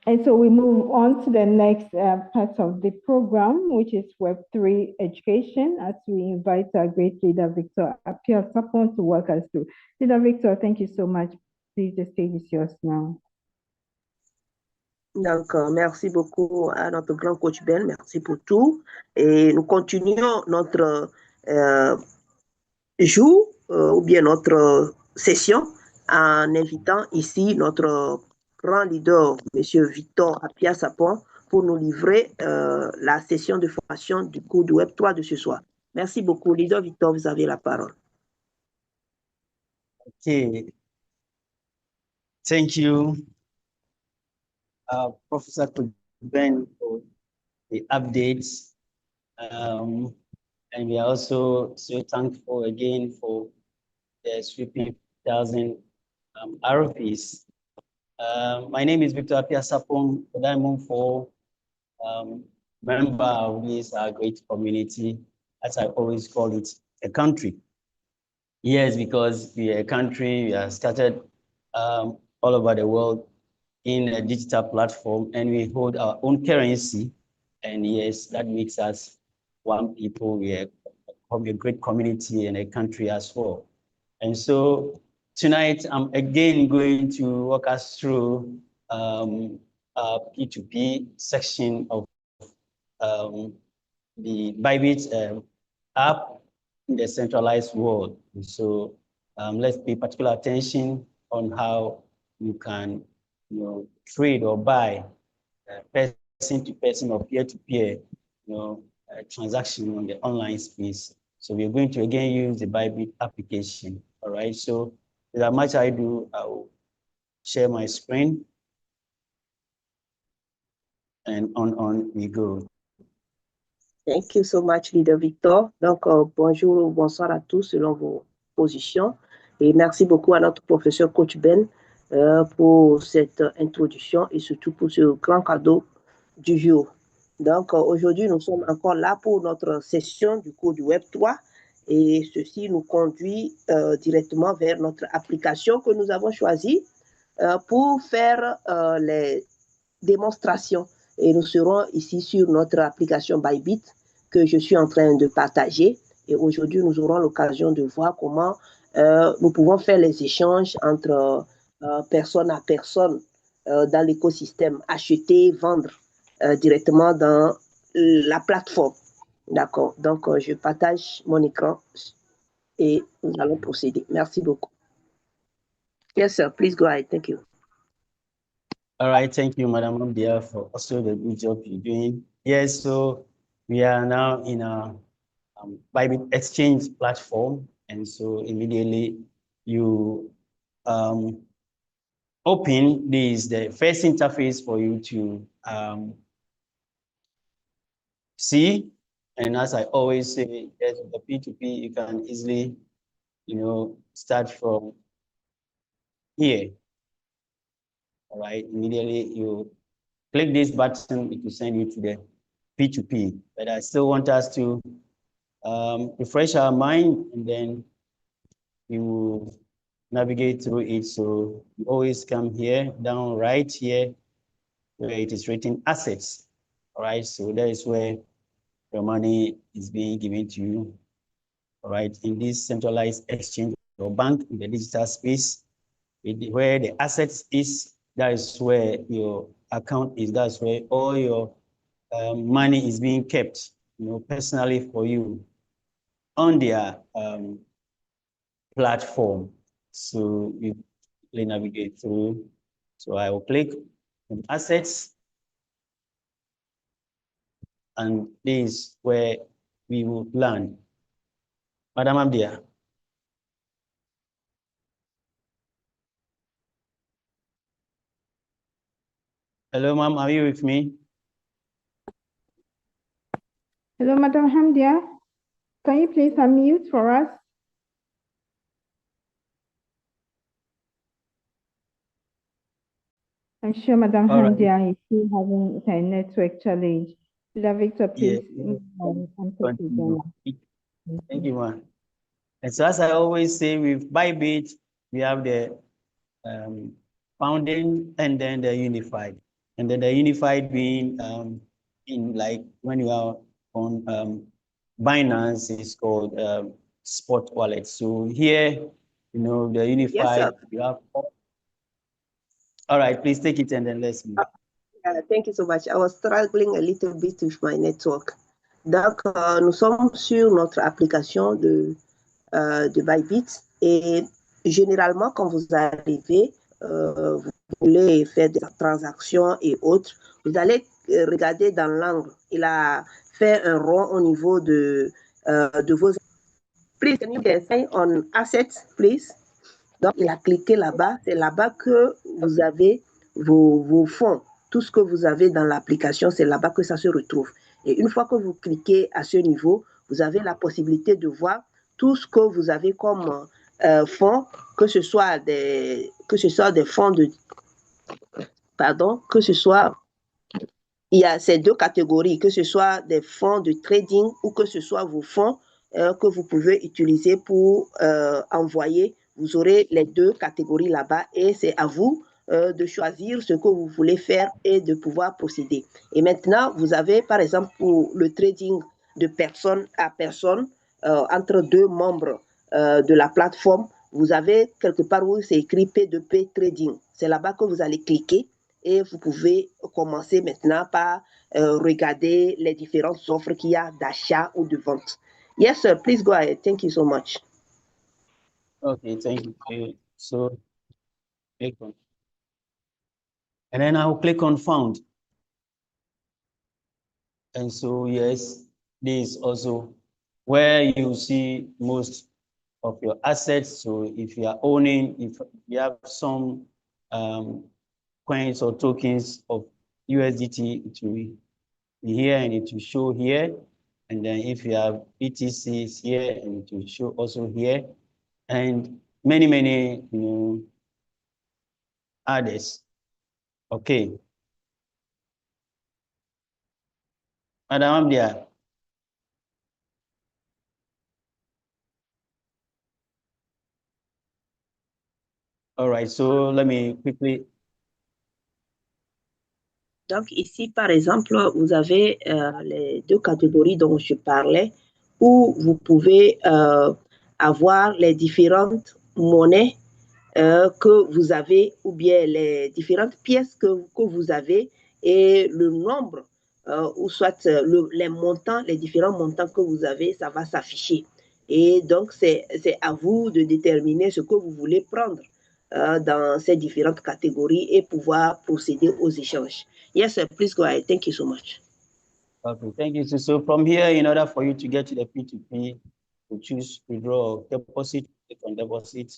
And so we move on to the next part of the program, which is Web3 education, as we invite our great leader, Victor Appiah-Sapon, to walk us through. Leader Victor, thank you so much. Please, the stage is yours now. Donc, merci beaucoup à notre grand coach Ben, merci pour tout. Et nous continuons notre jour ou bien notre session en invitant ici notre grand leader, M. Victor Appiah-Sapon, pour nous livrer la session de formation du cours de Web 3 de ce soir. Merci beaucoup. Leader Victor, vous avez la parole. Okay. Thank you, Professor Ben, for the updates. And we are also so thankful again for the sweeping 1,000 RFPs. My name is Victor Appiah-Sapon, Diamond 4, member of this great community, as I always call it, a country. Yes, because we are a country, we are started all over the world in a digital platform, and we hold our own currency, And yes, that makes us one people. We are a great community and a country as well. And so tonight, I'm again going to walk us through P2P section of the Bybit app in the centralized world. And so let's pay particular attention on how you can, trade or buy person to person or peer to peer, transaction on the online space. So we're going to again use the Bybit application. All right. So without much ado, I will share my screen, and on we go. Thank you so much, Leader Victor. Donc, bonjour ou bonsoir à tous selon vos positions. Et merci beaucoup à notre professeur Coach Ben pour cette introduction et surtout pour ce grand cadeau du jour. Donc, aujourd'hui, nous sommes encore là pour notre session du cours du Web 3 et ceci nous conduit directement vers notre application que nous avons choisie pour faire les démonstrations. Et nous serons ici sur notre application Bybit que je suis en train de partager. Et aujourd'hui, nous aurons l'occasion de voir comment nous pouvons faire les échanges entre personne à personne dans l'écosystème, acheter, vendre directement dans la plateforme. D'accord. Donc, je partage mon écran et nous allons procéder. Merci beaucoup. Yes, sir. Please go ahead. Thank you. All right. Thank you, Madam Ambia, for also the good job you're doing. Yes. So we are now in a Bybit exchange platform. And so immediately you open this, the first interface for you to see. And as I always say, yes, the P2P, you can easily, start from here. All right, immediately you click this button, it will send you to the P2P. But I still want us to refresh our mind, and then you will navigate through it. So you always come here, down right here, where it is written assets. All right, so that is where your money is being given to you. All right, in this centralized exchange or bank in the digital space, where the assets is, that is where your account is. That's where all your money is being kept, personally for you on their platform. So you navigate through. So I will click on assets, and this is where we will land. Madam Amdia. Hello, ma'am, are you with me? Hello, Madam Hamdia. Can you please unmute for us? I'm sure Madam Hamdia is still having a network challenge. Victor, please. Thank you, ma'am. And so as I always say, with Bybit, we have the founding and then the unified. And then the unified being in like when you are on Binance, is called spot wallet. So here, the unified, Yes, you have. All right, please take it and then let's move. Thank you so much. I was struggling a little bit with my network. Donc, nous sommes sur notre application de Bybit et généralement, quand vous arrivez, vous voulez faire des transactions et autres, vous allez regarder dans l'angle. Il a fait un rond au niveau de vos... Please, can you say on assets, please? Donc, il a cliqué là-bas. C'est là-bas que vous avez vos fonds. Tout ce que vous avez dans l'application, c'est là-bas que ça se retrouve. Et une fois que vous cliquez à ce niveau, vous avez la possibilité de voir tout ce que vous avez comme fonds, que ce soit des fonds de... Pardon, que ce soit... Il y a ces deux catégories, que ce soit des fonds de trading ou que ce soit vos fonds que vous pouvez utiliser pour envoyer. Vous aurez les deux catégories là-bas et c'est à vous de choisir ce que vous voulez faire et de pouvoir procéder. Et maintenant, vous avez, par exemple, pour le trading de personne à personne, entre deux membres de la plateforme, vous avez quelque part où c'est écrit P2P Trading. C'est là-bas que vous allez cliquer et vous pouvez commencer maintenant par regarder les différentes offres qu'il y a d'achat ou de vente. Yes, sir, please go ahead. Thank you so much. Okay, thank you. So click on, and then I'll click on found. And so, yes, this is also where you see most of your assets. So if you are owning, if you have some coins or tokens of USDT, it will be here and it will show here. And then if you have BTCs here, and it will show also here. And many, others. Okay. Madam Amdia. All right, so let me quickly. Donc ici, par exemple, vous avez les deux catégories dont je parlais, où vous pouvez avoir les différentes monnaies que vous avez, ou bien les différentes pièces que vous avez, et le nombre, ou soit les montants, les différents montants que vous avez, ça va s'afficher. Et donc, c'est à vous de déterminer ce que vous voulez prendre dans ces différentes catégories et pouvoir procéder aux échanges. Yes, sir, please go ahead. Thank you so much. Okay, thank you. So from here, in order for you to get to the P2P, you choose withdraw or deposit, click on deposit.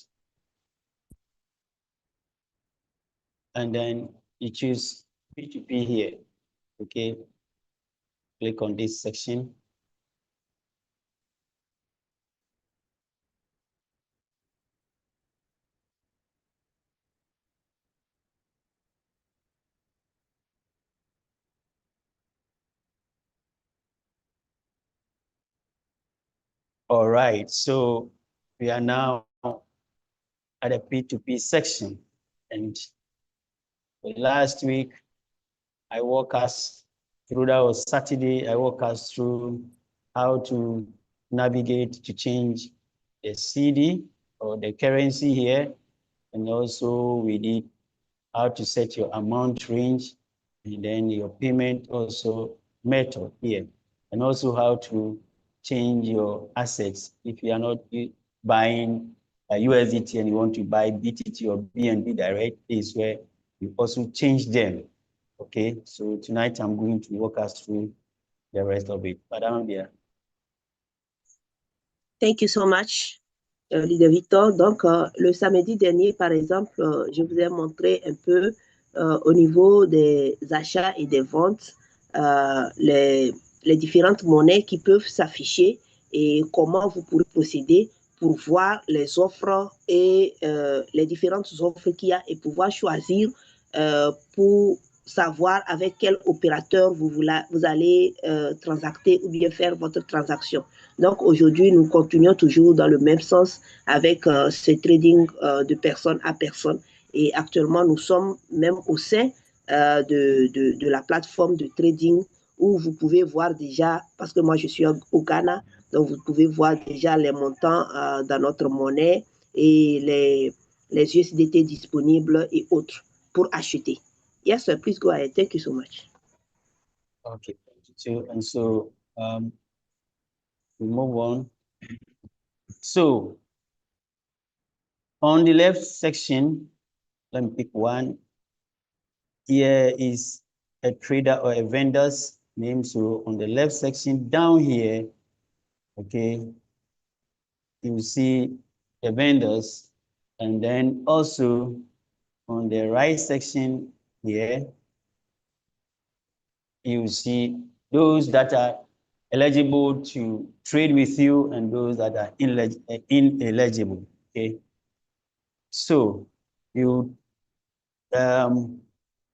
And then you choose P2P here, okay? Click on this section. All right, so we are now at the P2P section. And last week, I walked us through, that was Saturday, I walked us through how to navigate to change the CD or the currency here. And also we did how to set your amount range and then your payment also method here. And also how to change your assets. If you are not buying a USDT and you want to buy BTT or BNB direct, is where you also change them. Okay, so tonight I'm going to walk us through the rest of it. Madame Bia. Thank you so much, Leader Victor. Donc, le samedi dernier, par exemple, je vous ai montré un peu au niveau des achats et des ventes, les différentes monnaies qui peuvent s'afficher et comment vous pourrez procéder pour voir les offres et les différentes offres qu'il y a et pouvoir choisir pour savoir avec quel opérateur vous allez transacter ou bien faire votre transaction. Donc aujourd'hui, nous continuons toujours dans le même sens avec ce trading de personne à personne. Et actuellement, nous sommes même au sein de la plateforme de trading où vous pouvez voir déjà, parce que moi je suis au Ghana, donc vous pouvez voir déjà les montants dans notre monnaie et les USDT disponibles et autres pour acheter. Yes, sir, please go ahead. Thank you so much. Okay, thank you too. And so we move on. So on the left section, let me pick one. Here is a trader or a vendor's name. So on the left section down here, okay, you will see the vendors. And then also on the right section here, you see those that are eligible to trade with you and those that are ineligible, okay? So you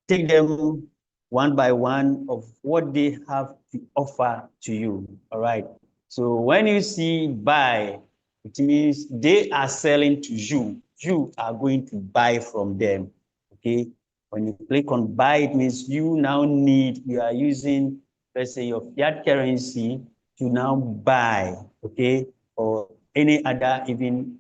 take them one by one of what they have to offer to you, all right? So when you see buy, it means they are selling to you. You are going to buy from them, Okay, when you click on buy, it means you are using, let's say, your fiat currency to now buy, okay, or any other even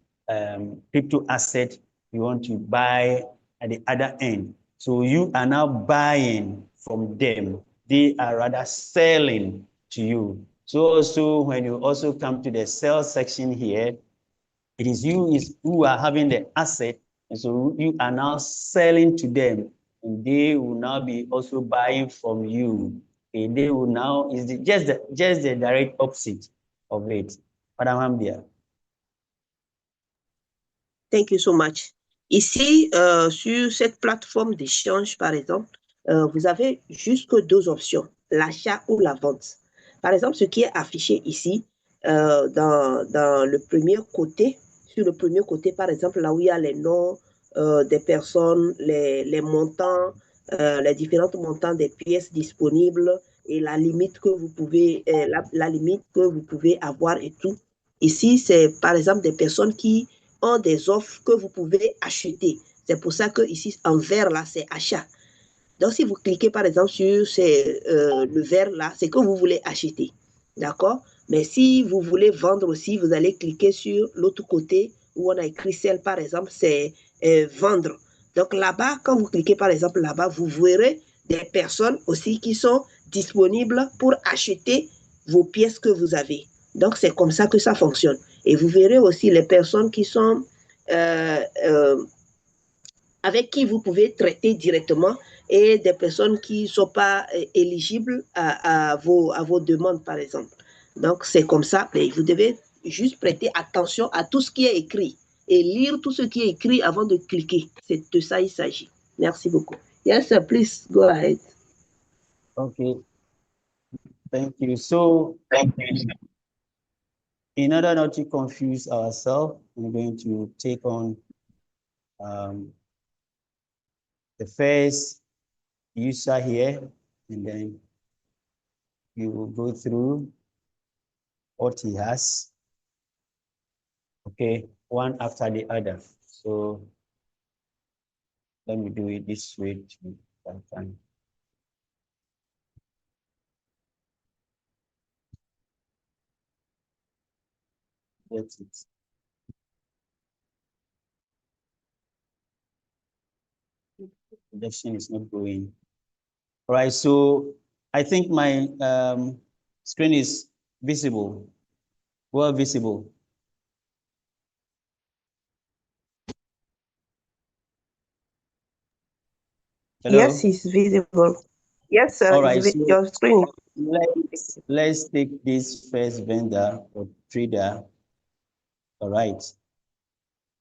crypto asset you want to buy at the other end. So you are now buying from them. They are rather selling to you. So also when you also come to the sell section here, it is you who are having the asset, and so you are now selling to them, and they will now be also buying from you. Okay, they will now just the direct opposite of it. Madam Hambia. Thank you so much. Ici, sur cette plateforme d'échange, par exemple, vous avez jusque deux options, l'achat ou la vente. Par exemple, ce qui est affiché ici, dans le premier côté, sur le premier côté, par exemple, là où il y a les noms des personnes, les montants, les différents montants des pièces disponibles et la limite que vous pouvez, la limite que vous pouvez avoir et tout. Ici, c'est par exemple des personnes qui ont des offres que vous pouvez acheter. C'est pour ça que ici, en vert, là, c'est achat. Donc, si vous cliquez, par exemple, sur le vert, là, c'est que vous voulez acheter. D'accord? Mais si vous voulez vendre aussi, vous allez cliquer sur l'autre côté où on a écrit sell, par exemple, c'est vendre. Donc, là-bas, quand vous cliquez, par exemple, là-bas, vous verrez des personnes aussi qui sont disponibles pour acheter vos pièces que vous avez. Donc, c'est comme ça que ça fonctionne. Et vous verrez aussi les personnes qui sont avec qui vous pouvez traiter directement et des personnes qui ne sont pas éligibles à vos demandes, par exemple. Donc, c'est comme ça. Mais vous devez juste prêter attention à tout ce qui est écrit et lire tout ce qui est écrit avant de cliquer. C'est de ça il s'agit. Merci beaucoup. Yes, sir, please go ahead. Okay. Thank you. So, in order not to confuse ourselves, I'm going to take on the first user here, and then you will go through what he has. Okay, one after the other. So let me do it this way to time. That's it. Projection is not going. All right, so I think my screen is visible, well visible. Hello? Yes, it's visible. Yes, sir. All right, so your screen. let's take this first vendor or trader. All right.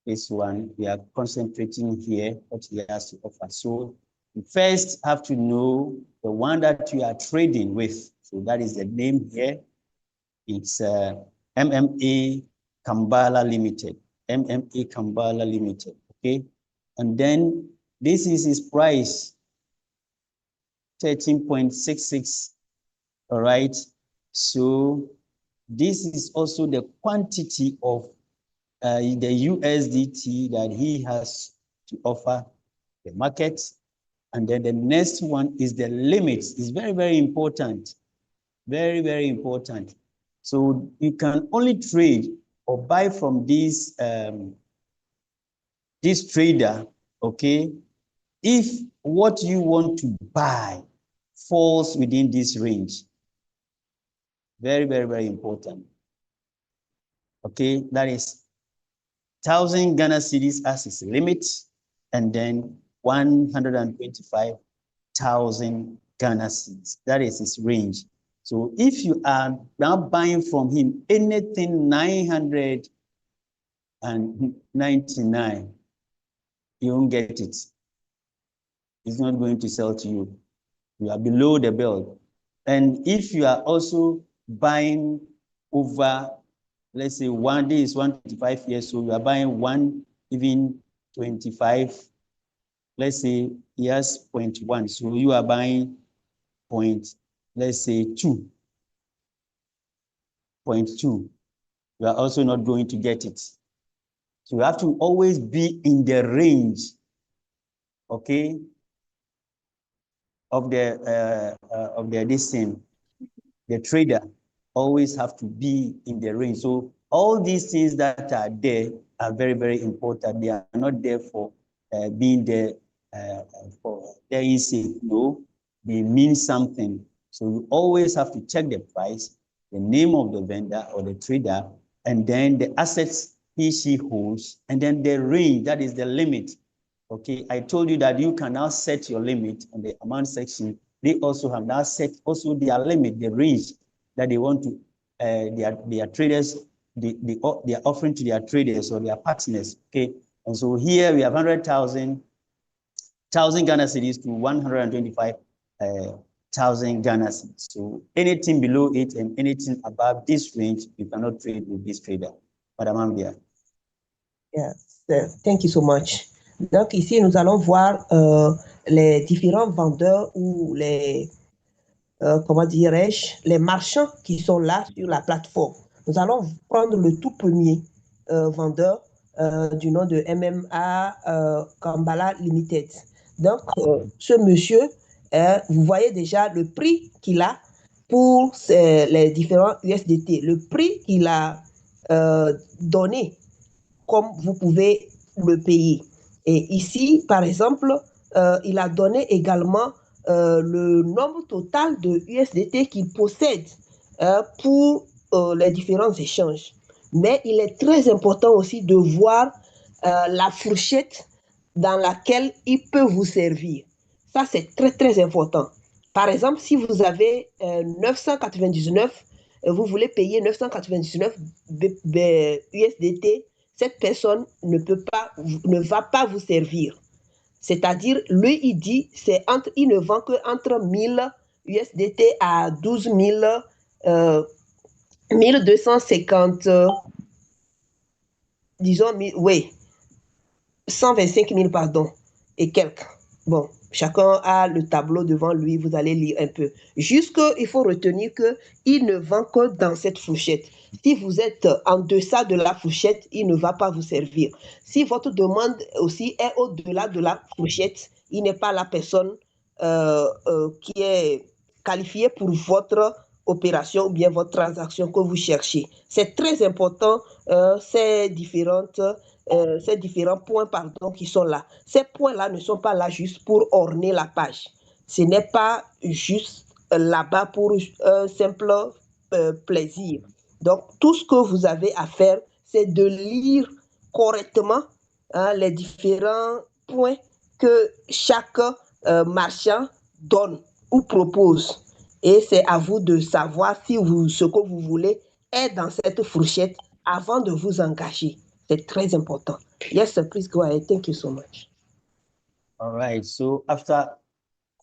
This one, we are concentrating here, what he has to offer. So you first have to know the one that you are trading with. So that is the name here. It's MMA Kambala Limited. MMA Kambala Limited, okay? And then this is his price, 13.66, all right? So this is also the quantity of the USDT that he has to offer the market. And then the next one is the limits. It's very, very important. Very, very important. So you can only trade or buy from this trader, okay, if what you want to buy falls within this range. Very, very, very important. Okay, that is 1,000 Ghana cedis as its limit, and then 125,000 Ghana cedis. That is its range. So if you are now buying from him anything 999, you won't get it. It's not going to sell to you. You are below the belt. And if you are also buying over, let's say one day is 125 years, so you are buying one, even 25, let's say he has 0.1, so you are buying let's say 2.2. You are also not going to get it. So you have to always be in the range okay, of this thing, the trader always have to be in the range. So all these things that are there are very, very important. They are not there for being there for their sake. No, they mean something. So you always have to check the price, the name of the vendor or the trader, and then the assets she holds, and then the range, that is the limit. Okay, I told you that you can now set your limit on the amount section. They also have now set also their limit, the range that they want to, their traders, they are offering to their traders or their partners. Okay, and so here we have 100,000 Ghana cedis to 125,000 Ghana cedis. So anything below it and anything above this range, you cannot trade with this trader. Madame Ambia. Yes, thank you so much. Donc ici, nous allons voir les différents vendeurs ou les, comment dirais-je, les marchands qui sont là sur la plateforme. Nous allons prendre le tout premier vendeur du nom de MMA Kambala Limited. Donc, ce monsieur, vous voyez déjà le prix qu'il a pour les différents USDT, le prix qu'il a donné comme vous pouvez le payer. Et ici, par exemple, il a donné également le nombre total de USDT qu'il possède pour les différents échanges. Mais il est très important aussi de voir la fourchette dans laquelle il peut vous servir. Ça, c'est très, très important. Par exemple, si vous avez 999, vous voulez payer 999 USDT, cette personne ne va pas vous servir. C'est-à-dire, lui, il dit, il ne vend qu'entre 1000 USDT à 12 1250, disons, oui, 125 000, pardon, et quelques. Bon, chacun a le tableau devant lui, vous allez lire un peu. Juste qu'il faut retenir qu'il ne vend que dans cette fourchette. Si vous êtes en deçà de la fourchette, il ne va pas vous servir. Si votre demande aussi est au-delà de la fourchette, il n'est pas la personne qui est qualifiée pour votre opération ou bien votre transaction que vous cherchez. C'est très important, ces différents points qui sont là. Ces points-là ne sont pas là juste pour orner la page. Ce n'est pas juste là-bas pour un simple plaisir. Donc, tout ce que vous avez à faire, c'est de lire correctement les différents points que chaque marchand donne ou propose. Et c'est à vous de savoir si ce que vous voulez est dans cette fourchette avant de vous engager. C'est très important. Yes, sir, please go ahead. Thank you so much. All right. So after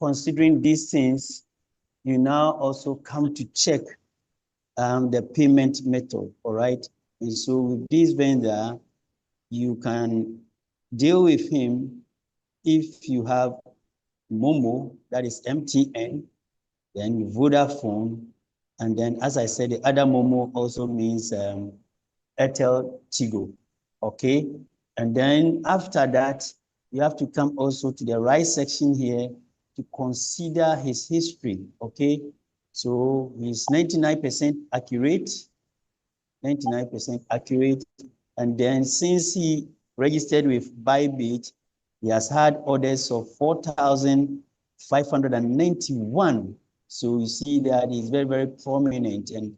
considering these things, you now also come to check the payment method. All right. And so with this vendor, you can deal with him if you have Momo, that is MTN, then Vodafone, and then, as I said, the other Momo also means Airtel Tigo, okay? And then after that, you have to come also to the right section here to consider his history, okay? So he's 99% accurate, 99% accurate. And then since he registered with Bybit, he has had orders of 4,591. So you see that he's very, very prominent, and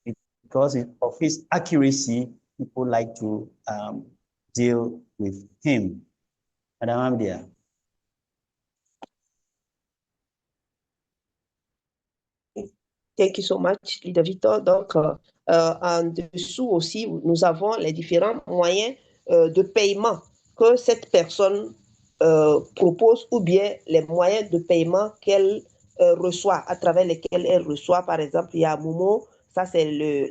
because of his accuracy, people like to deal with him. Madame Amdia. Thank you so much, Leader Victor. Donc, en dessous aussi, nous avons les différents moyens de paiement que cette personne propose, ou bien les moyens de paiement qu'elle reçoit, à travers lesquels elle reçoit. Par exemple, il y a Momo, ça c'est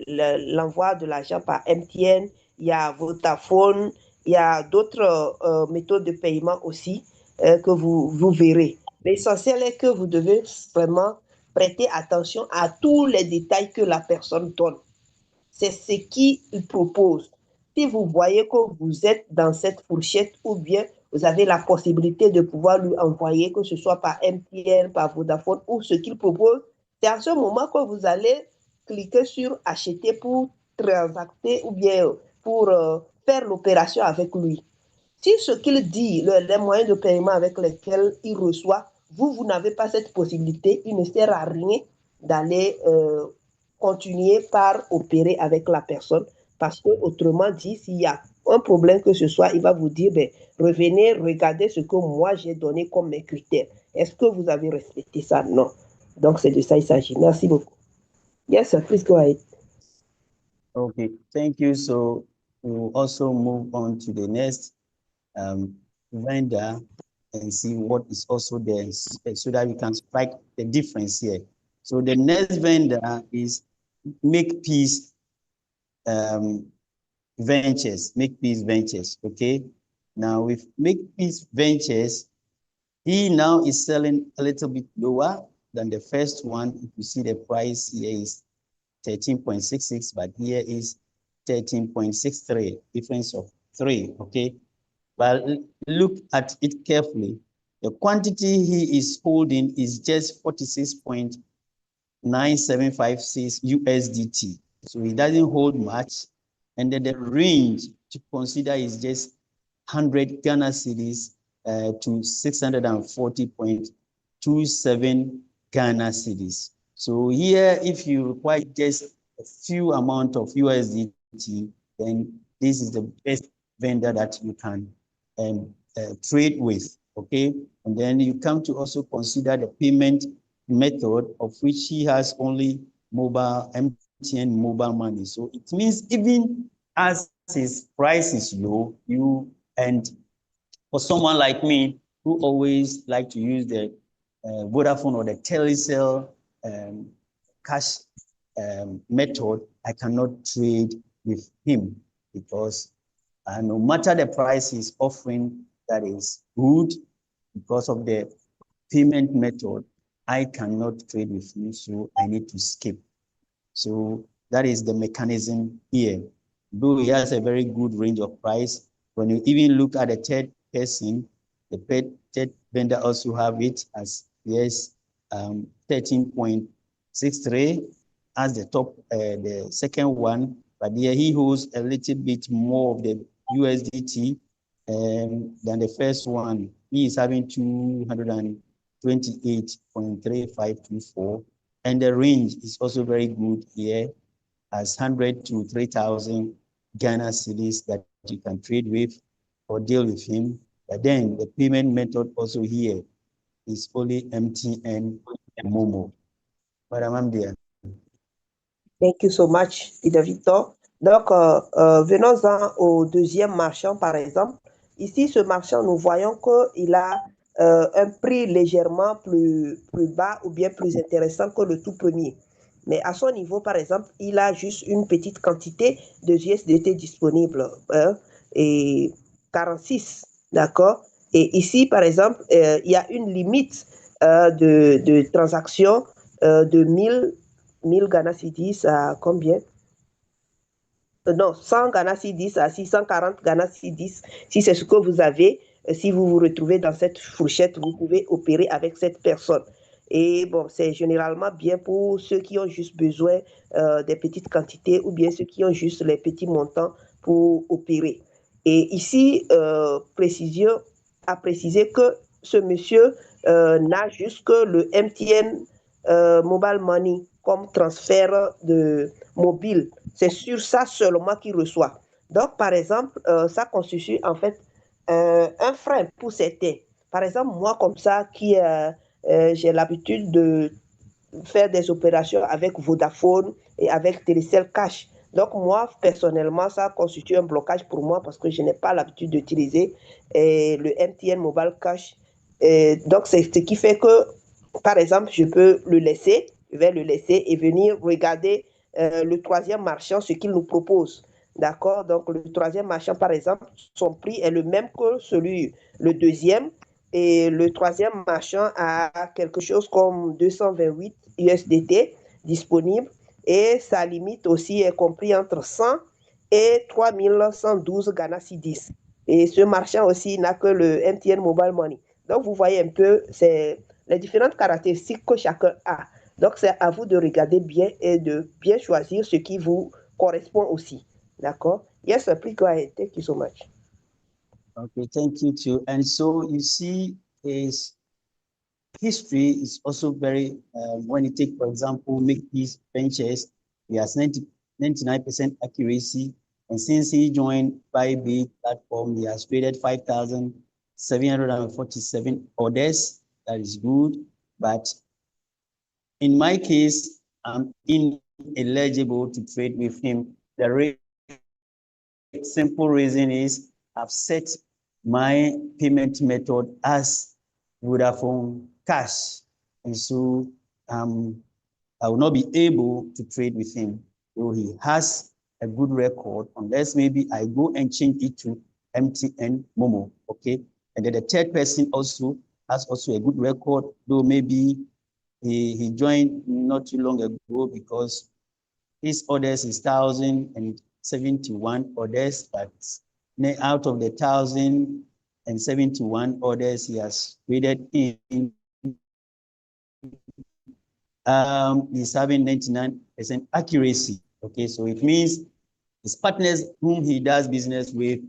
l'envoi de l'argent par MTN, il y a Vodafone, il y a d'autres méthodes de paiement aussi que vous verrez. L'essentiel est que vous devez vraiment prêter attention à tous les détails que la personne donne. C'est ce qu'il propose. Si vous voyez que vous êtes dans cette fourchette ou bien vous avez la possibilité de pouvoir lui envoyer, que ce soit par MTN, par Vodafone ou ce qu'il propose. C'est à ce moment que vous allez cliquer sur acheter pour transacter ou bien pour faire l'opération avec lui. Si ce qu'il dit, les moyens de paiement avec lesquels il reçoit, vous n'avez pas cette possibilité, il ne sert à rien d'aller continuer par opérer avec la personne, parce que autrement dit, s'il y a un problème que ce soit, il va vous dire, ben, revenez, regardez ce que moi j'ai donné comme mes critères. Est-ce que vous avez respecté ça? Non. Donc c'est de ça il s'agit. Merci beaucoup. Yes, sir, please go ahead. Okay, thank you. So we'll also move on to the next vendor and see what is also there so that we can strike the difference here. So the next vendor is Makepeace Ventures. Makepeace Ventures. Okay. Now with Makepeace Ventures, he now is selling a little bit lower than the first one. If you see the price here is 13.66, but here is 13.63, difference of 3. Okay. But look at it carefully. The quantity he is holding is just 46.9756 USDT. So he doesn't hold much. And then the range to consider is just 100 Ghana cedis to 640.27 Ghana cedis. So here, if you require just a few amount of USDT, then this is the best vendor that you can trade with, okay? And then you come to also consider the payment method, of which he has only mobile, MTN mobile money. So it means even as his price is low, and for someone like me who always like to use the Vodafone or the Telecel cash method, I cannot trade with him because no matter the price he's offering that is good, because of the payment method, I cannot trade with him, so I need to skip. So that is the mechanism here. Though he has a very good range of price, when you even look at the third person, the third vendor also have it as yes, 13.63 as the top, the second one, but here he holds a little bit more of the USDT than the first one. He is having 228.3524, and the range is also very good here as 100 to 3,000 Ghana cedis that you can trade with or deal with him. But then the payment method also here is only MTN Momo. Madam, I'm there. Thank you so much, Peter Victor. Donc, venons-en au deuxième marchand, par exemple. Ici, ce marchand, nous voyons qu'il a un prix légèrement plus bas ou bien plus intéressant que le tout premier. Mais à son niveau, par exemple, il a juste une petite quantité de USDT disponible, et 46, d'accord? Et ici, par exemple, il y a une limite de transaction de 1000 Ghana cedis à combien? Non, 100 Ghana cedis à 640 Ghana cedis. Si c'est ce que vous avez, si vous vous retrouvez dans cette fourchette, vous pouvez opérer avec cette personne. Et bon, c'est généralement bien pour ceux qui ont juste besoin des petites quantités ou bien ceux qui ont juste les petits montants pour opérer. Et ici, précision a précisé que ce monsieur n'a juste que le MTN Mobile Money comme transfert de mobile. C'est sur ça seulement qu'il reçoit. Donc, par exemple, ça constitue en fait un frein pour certains. Par exemple, moi, comme ça, qui j'ai l'habitude de faire des opérations avec Vodafone et avec Telecel Cash. Donc, moi, personnellement, ça constitue un blocage pour moi parce que je n'ai pas l'habitude d'utiliser le MTN Mobile Cash. Donc, c'est ce qui fait que, par exemple, je peux le laisser, je vais le laisser et venir regarder le troisième marchand, ce qu'il nous propose. D'accord? Donc, le troisième marchand, par exemple, son prix est le même que le deuxième. Et le troisième marchand a quelque chose comme 228 USDT disponible. Et sa limite aussi est comprise entre 100 et 3112 Ghana cedis. Et ce marchand aussi n'a que le MTN Mobile Money. Donc, vous voyez un peu, c'est les différentes caractéristiques que chacun a. Donc, c'est à vous de regarder bien et de bien choisir ce qui vous correspond aussi. D'accord? Yes, please go ahead. Thank you so much. Okay, thank you too. And so you see, is history is also very, when you take, for example, make these ventures, he has 99% accuracy. And since he joined Btt platform, he has traded 5,747 orders. That is good. But in my case, I'm ineligible to trade with him. The simple reason is I've set my payment method as Vodafone Cash. And so I will not be able to trade with him. So he has a good record, unless maybe I go and change it to MTN Momo, okay? And then the third person also has also a good record, though maybe he joined not too long ago because his orders is 1,071 orders, but out of the 1,071 orders he has traded in, he's having 99% accuracy. Okay, so it means his partners whom he does business with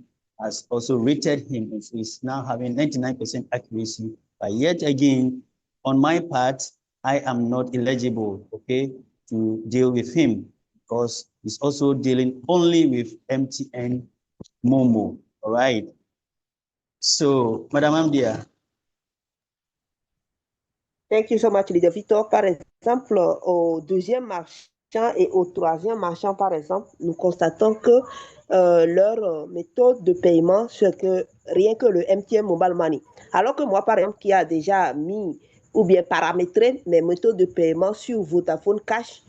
has also rated him, and so he's now having 99% accuracy. But yet again, on my part, I am not eligible, okay, to deal with him because he's also dealing only with MTN Momo. All right. So, Madam Amdia. Thank you so much, Leader Victor. Par exemple, au deuxième marchand et au troisième marchand, par exemple, nous constatons que leur méthode de paiement, c'est que rien que le MTN Mobile Money. Alors que moi, par exemple, qui a déjà mis ou bien paramétré mes méthodes de paiement sur Vodafone Cash,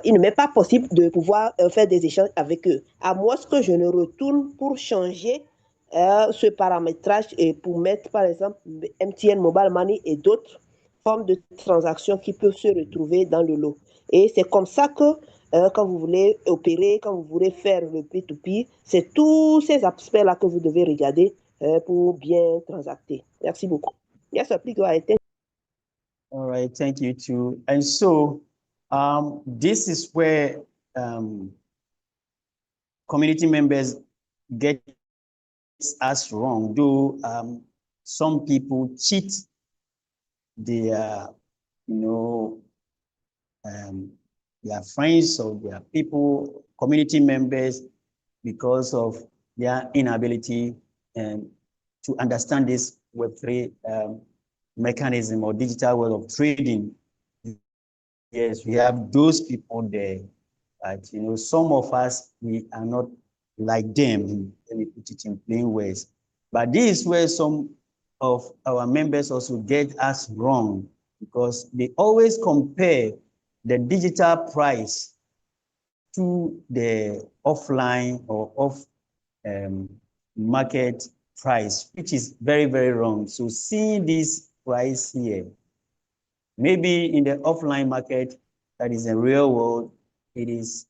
il ne m'est pas possible de pouvoir faire des échanges avec eux. À moins que je ne retourne pour changer ce paramétrage et pour mettre, par exemple, MTN Mobile Money et d'autres formes de transactions qui peuvent se retrouver dans le lot. Et c'est comme ça que quand vous voulez opérer, quand vous voulez faire le P2P, c'est tous ces aspects-là que vous devez regarder pour bien transacter. Merci beaucoup. Yes, please go ahead. All right, thank you too. And so this is where community members get us wrong, though some people cheat their, their friends or their people, community members, because of their inability to understand this Web3 mechanism or digital way of trading. Yes, we have those people there, but some of us, we are not like them. Let me put it in plain words. But this is where some of our members also get us wrong, because they always compare the digital price to the offline or off market price, which is very, very wrong. So seeing this price here, maybe in the offline market, that is the real world, it is,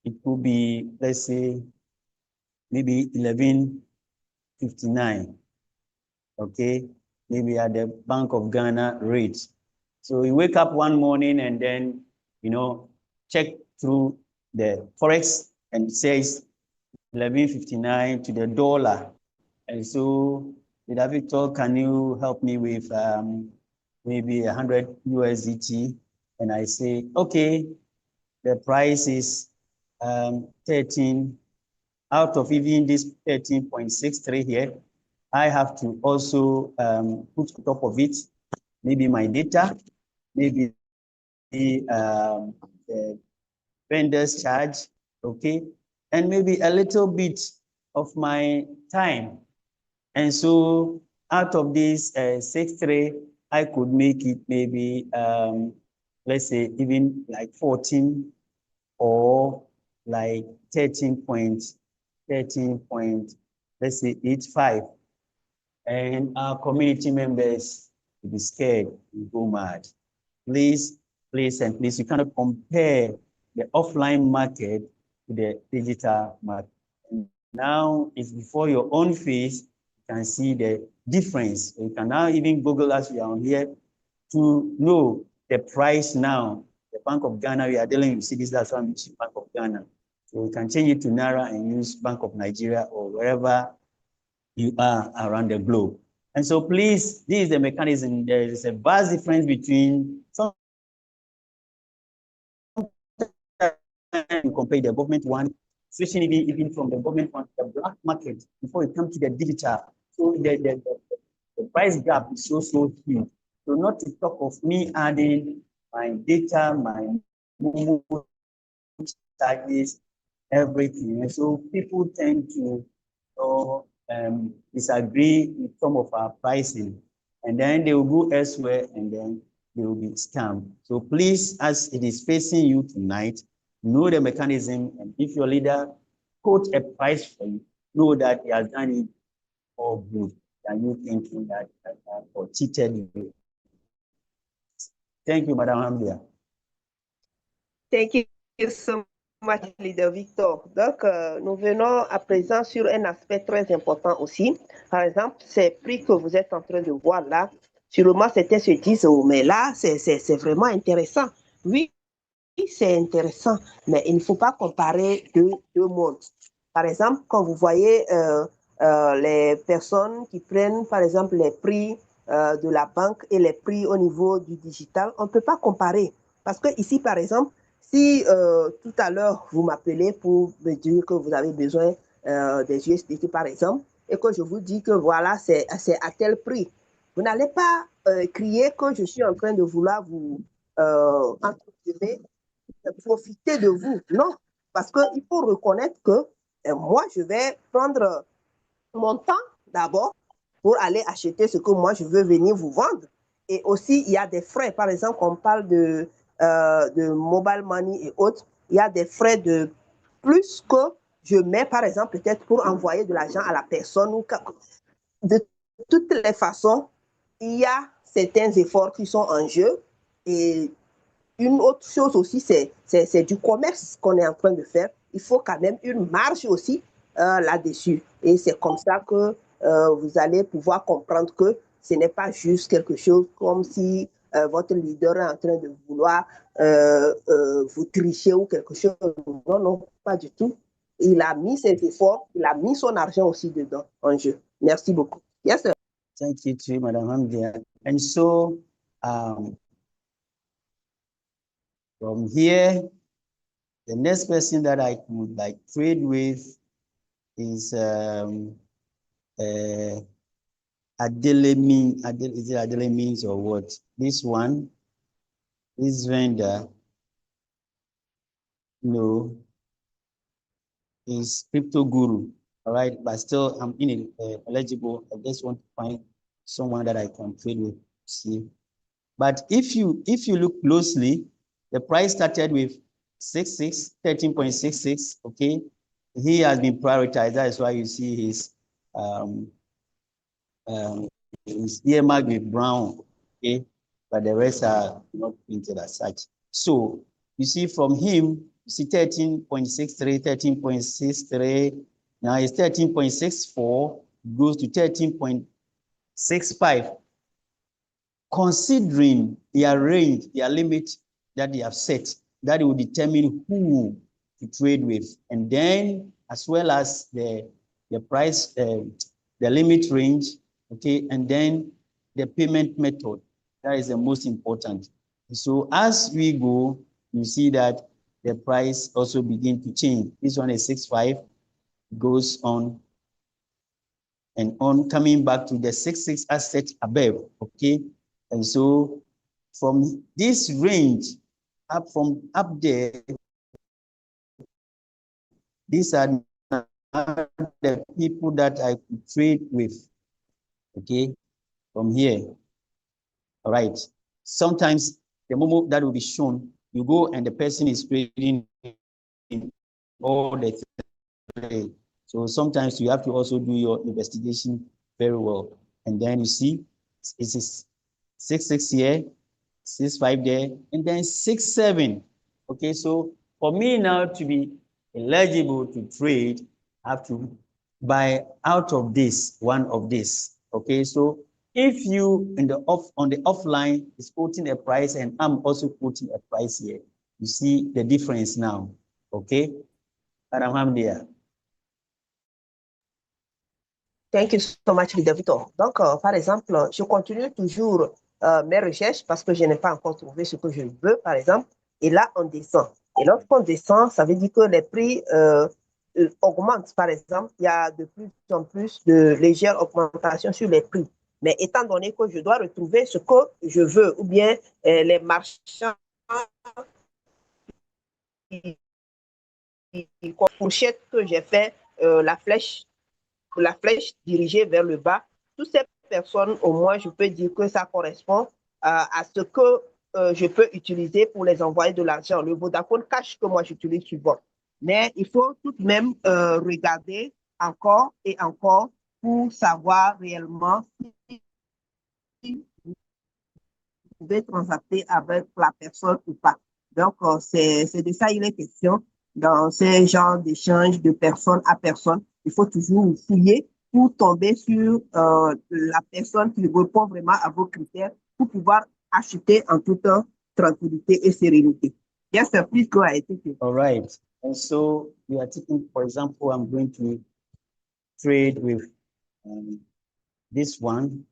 it could be, let's say, maybe 11.59, okay? Maybe at the Bank of Ghana rate. So you wake up one morning and then, check through the Forex and it says 11.59 to the dollar. And so, Victor, can you help me with maybe 100 USDT? And I say, okay, the price is 13. Out of even this 13.63 here, I have to also put on top of it maybe my data, maybe the vendor's charge, okay, and maybe a little bit of my time. And so out of this 63, I could make it maybe, let's say even like 14 or like 13 point, let's say 85. And our community members will be scared and go mad. Please, and please, you cannot compare the offline market to the digital market. Now it's before your own face, you can see the difference. You can now even Google as we are on here to know the price now. The Bank of Ghana, we are dealing with cities, that's why I'm using Bank of Ghana. So we can change it to Naira and use Bank of Nigeria or wherever you are around the globe. And so please, this is the mechanism. There is a vast difference between some you compare the government one, switching even from the government one to the black market before it comes to the digital. So the price gap is so huge. So not to talk of me adding my data, my charges, everything. And so people tend to disagree with some of our pricing. And then they will go elsewhere and then they will be scammed. So please, as it is facing you tonight, know the mechanism. And if your leader quote a price for you, know that he has done it for good than you thinking that or cheated you. Thank you, Madam Hambia. Thank you so much, Leader Victor. Donc, nous venons à présent sur un aspect très important aussi. Par exemple, ces prix que vous êtes en train de voir là, sûrement certains se disent, oh, mais là, c'est vraiment intéressant. Oui, c'est intéressant, mais il ne faut pas comparer deux mondes. Par exemple, quand vous voyez les personnes qui prennent, par exemple, les prix de la banque et les prix au niveau du digital, on ne peut pas comparer. Parce que ici, par exemple, si tout à l'heure, vous m'appelez pour me dire que vous avez besoin des USDT, par exemple, et que je vous dis que voilà, c'est à tel prix, vous n'allez pas crier que je suis en train de vouloir vous profiter de vous. Non, parce qu'il faut reconnaître que moi, je vais prendre mon temps d'abord pour aller acheter ce que moi, je veux venir vous vendre. Et aussi, il y a des frais. Par exemple, on parle de mobile money et autres. Il y a des frais de plus que je mets, par exemple, peut-être pour envoyer de l'argent à la personne. De toutes les façons, il y a certains efforts qui sont en jeu. Et une autre chose aussi, c'est du commerce qu'on est en train de faire. Il faut quand même une marge aussi là-dessus. Et c'est comme ça que vous allez pouvoir comprendre que ce n'est pas juste quelque chose comme si votre leader est en train de vouloir vous tricher ou quelque chose. Non, non, pas du tout. Il a mis ses efforts, il a mis son argent aussi dedans en jeu. Merci beaucoup. Yes, sir. Thank you to Madam Hamdia. And so, from here, the next person that I would like trade with is Adele, is it Adele Means or what? This one, this vendor, no, is Crypto Guru. All right, but still I'm eligible. I just want to find someone that I can trade with. See, but if you look closely, the price started with 13.66. Okay, he has been prioritized. That is why you see his earmarked with brown. Okay, but the rest are not printed as such. So you see from him, you see 13.63, 13.63. Now it's 13.64, goes to 13.65. Considering their range, their limit that they have set, that will determine who to trade with. And then as well as the price, the limit range, okay, and then the payment method. That is the most important. So as we go, you see that the price also begin to change. This one is 6.5, goes on and on, coming back to the 6.6 asset above, okay? And so from this range, up there, these are the people that I could trade with, okay, from here. All right. Sometimes the moment that will be shown, you go and the person is trading in all the three. So sometimes you have to also do your investigation very well. And then you see, it is 6.6 here, 6.5 there, and then 6.7. Okay, so for me now to be eligible to trade, I have to buy out of this, one of this. Okay, so if you on the offline is quoting a price and I'm also quoting a price here, you see the difference now. Okay, Madam Hamdia. Thank you so much, Leader Victor. Donc, par exemple, je continue toujours mes recherches parce que je n'ai pas encore trouvé ce que je veux, par exemple. Et là, on descend. Et lorsqu'on descend, ça veut dire que les prix augmentent. Par exemple, il y a de plus en plus de légères augmentations sur les prix. Mais étant donné que je dois retrouver ce que je veux, ou bien les marchands fourchette que j'ai fait, la flèche dirigée vers le bas, toutes ces personnes, au moins, je peux dire que ça correspond à ce que je peux utiliser pour les envoyer de l'argent. Le Vodafone Cash que moi j'utilise souvent. Mais il faut tout de même regarder encore et encore pour savoir réellement si vous pouvez transacter avec la personne ou pas. Donc, c'est de ça il est question. Dans ces genres d'échanges de personne à personne, il faut toujours fouiller pour tomber sur la personne qui répond vraiment à vos critères pour pouvoir acheter en toute tranquillité et sérénité. Yes, sir, please go ahead. All right. And so we are taking, for example, I'm going to trade with this one.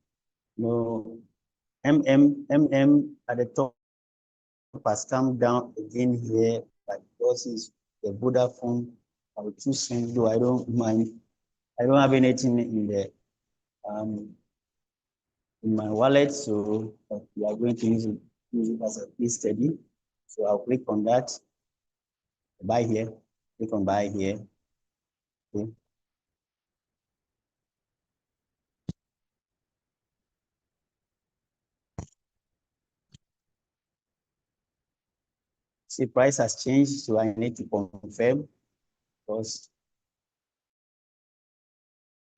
No, MM at the top has come down again here, but because it's the Vodafone, I will choose him, though I don't mind. I don't have anything in the in my wallet, so we are going to use it as a case study. So I'll click on that, buy here, click on buy here. Okay. See, price has changed, so I need to confirm because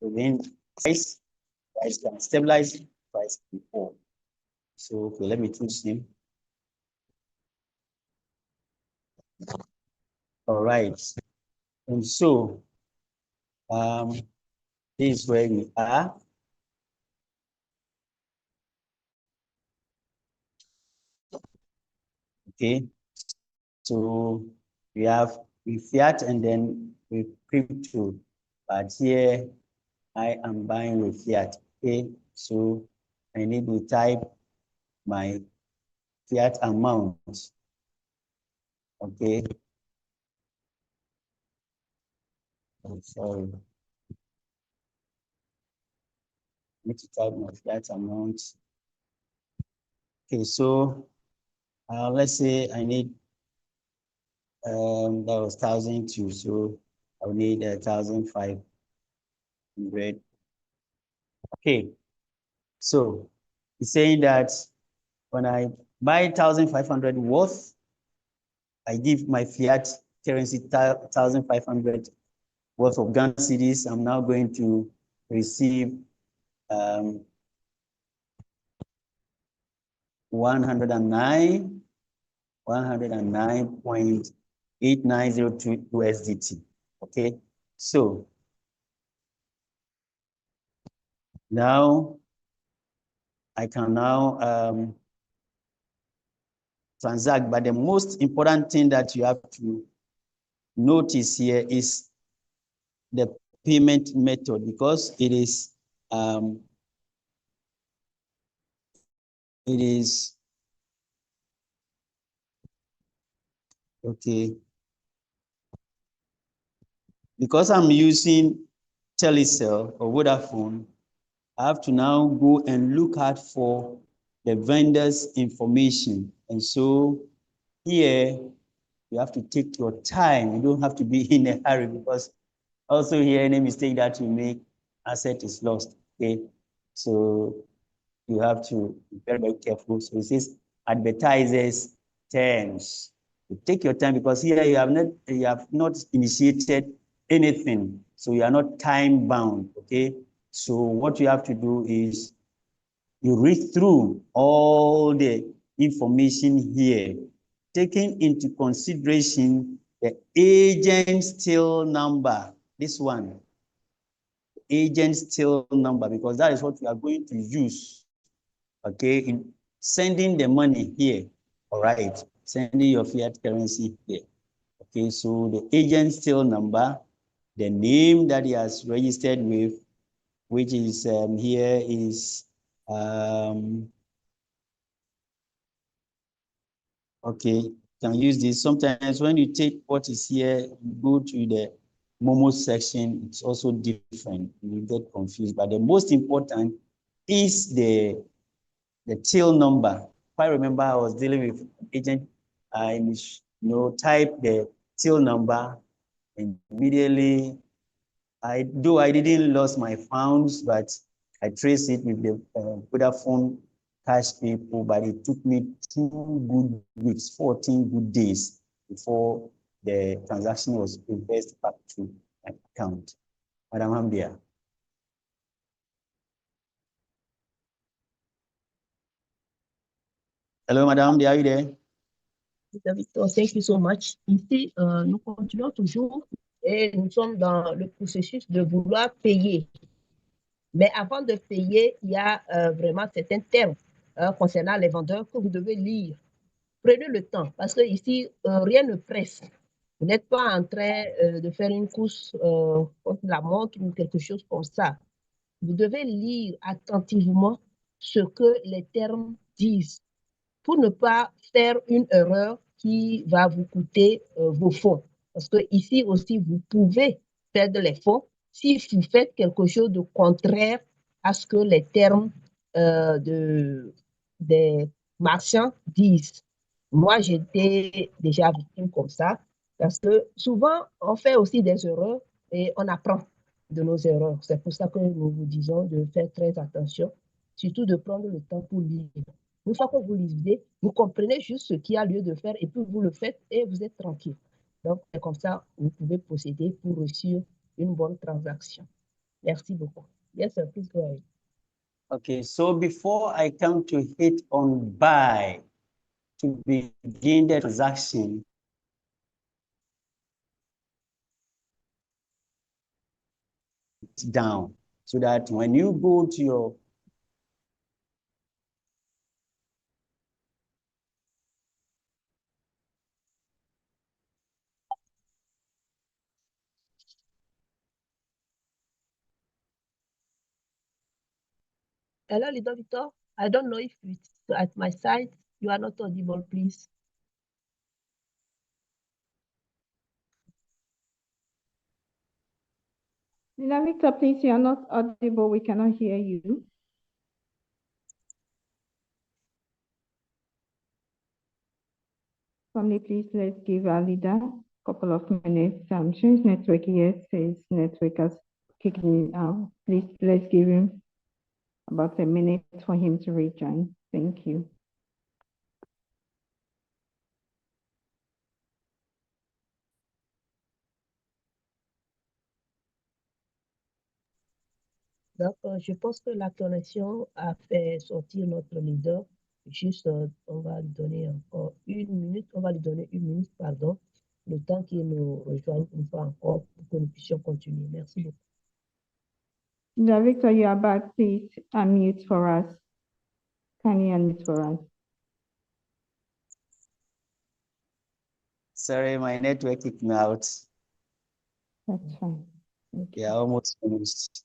within price can stabilize, price can fall. So okay, let me choose him. All right, and so this is where we are. Okay, so we have fiat and then with crypto, but here I am buying with fiat. Okay, so I need to type my fiat amount. Okay. Oh, sorry. I need to type my fiat amount. Okay, so let's say I need that was 1,002, so I'll need 1,500. Okay, so it's saying that when I buy 1,500 worth, I give my fiat currency 1,500 worth of Ghana cedis. I'm now going to receive 109.8902 USDT. Okay, so now I can now transact, but the most important thing that you have to notice here is the payment method, because it is okay, because I'm using Telecel or Vodafone, I have to now go and look out for the vendor's information. And so here you have to take your time. You don't have to be in a hurry, because also here any mistake that you make, asset is lost. Okay, so you have to be very, very careful. So it says advertisers terms. You take your time, because here you have not initiated anything, so you are not time bound. Okay, so what you have to do is you read through all the information here, taking into consideration the agent still number this one, agent's till number, because that is what we are going to use, okay, in sending the money here, all right, sending your fiat currency here. Okay, so the agent's till number, the name that he has registered with, which is here is, okay, can use this. Sometimes when you take what is here, you go to the Momo section, it's also different. You get confused. But the most important is the till number. If I remember, I was dealing with agent, and type the till number, and immediately, I didn't lose my funds, but I traced it with the Vodafone cash people, but it took me 2 good weeks, 14 good days before the transaction was reversed back to my account. Madam Hamdia. Hello, Madam Hamdia, are you there? Victor, thank you so much. Ici, nous continuons toujours et nous sommes dans le processus de vouloir payer. Mais avant de payer, il y a vraiment certains termes concernant les vendeurs que vous devez lire. Prenez le temps parce que ici, rien ne presse. Vous n'êtes pas en train de faire une course contre la montre ou quelque chose comme ça. Vous devez lire attentivement ce que les termes disent pour ne pas faire une erreur qui va vous coûter vos fonds. Parce que ici aussi, vous pouvez perdre les fonds si vous faites quelque chose de contraire à ce que les termes des marchands disent. Moi, j'étais déjà victime comme ça parce que souvent, on fait aussi des erreurs et on apprend de nos erreurs. C'est pour ça que nous vous disons de faire très attention, surtout de prendre le temps pour lire. Une fois que vous lisez, vous comprenez juste ce qu'il y a lieu de faire et puis vous le faites et vous êtes tranquille. Donc, c'est comme ça que vous pouvez procéder pour réussir une bonne transaction. Merci beaucoup. Yes, sir, please go ahead. Okay, so before I come to hit on buy to begin the transaction, down so that when you go to your Hello, little Victor. I don't know if it's at my side. You are not audible, please. Lila Victor, please, you are not audible. We cannot hear you. Family, please, let's give our leader a couple of minutes. I'm sure his network, yes, his network has kicked in out. Please, let's give him about a minute for him to rejoin. Thank you. Donc, je pense que la connexion a fait sortir notre leader. Juste, on va lui donner encore une minute. On va lui donner une minute, pardon, le temps qu'il nous rejoigne une fois encore pour que nous puissions continuer. Merci beaucoup. Victor, you are back. Please unmute for us. Can you unmute for us? sorry, my network kicked me out. That's fine. Okay. Yeah, almost finished.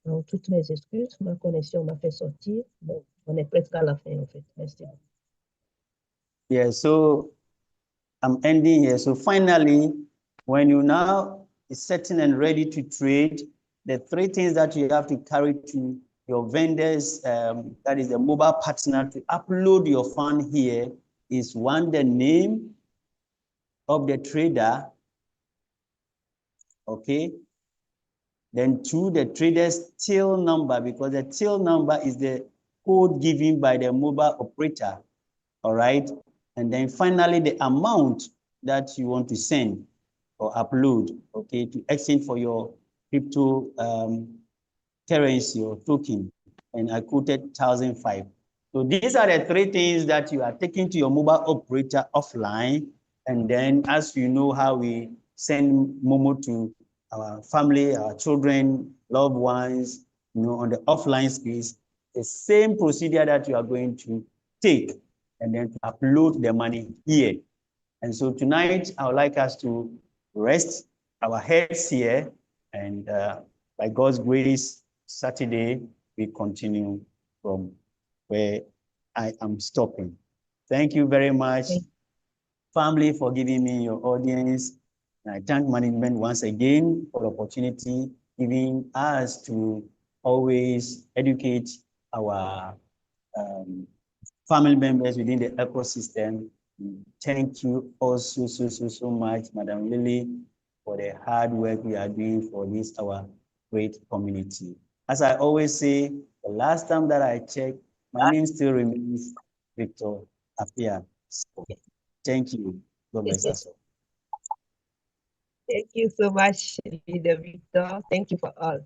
Donc, toutes mes excuses, ma connexion m'a fait sortir. Bon, on est presque à la fin, en fait. Merci. Yeah, so I'm ending here. So finally, when you now is setting and ready to trade, the 3 things that you have to carry to your vendors, that is the mobile partner, to upload your fund here is 1, the name of the trader, okay? Then 2, the trader's till number, because the till number is the code given by the mobile operator, all right? And then finally, the amount that you want to send or upload, okay, to exchange for your crypto currency or token. And I quoted 1,005. So these are the three things that you are taking to your mobile operator offline. And then as you know how we send Momo to our family, our children, loved ones, on the offline space, the same procedure that you are going to take and then to upload the money here. And so tonight, I would like us to rest our heads here, and by God's grace, Saturday, we continue from where I am stopping. Thank you very much, family, for giving me your audience. And I thank management once again for the opportunity giving us to always educate our family members within the ecosystem. Thank you also so much, Madam Lily, for the hard work we are doing for this, our great community. As I always say, the last time that I checked, my name still remains Victor Apia. Thank you. God bless us all. Thank you so much, leader Victor. Thank you for all.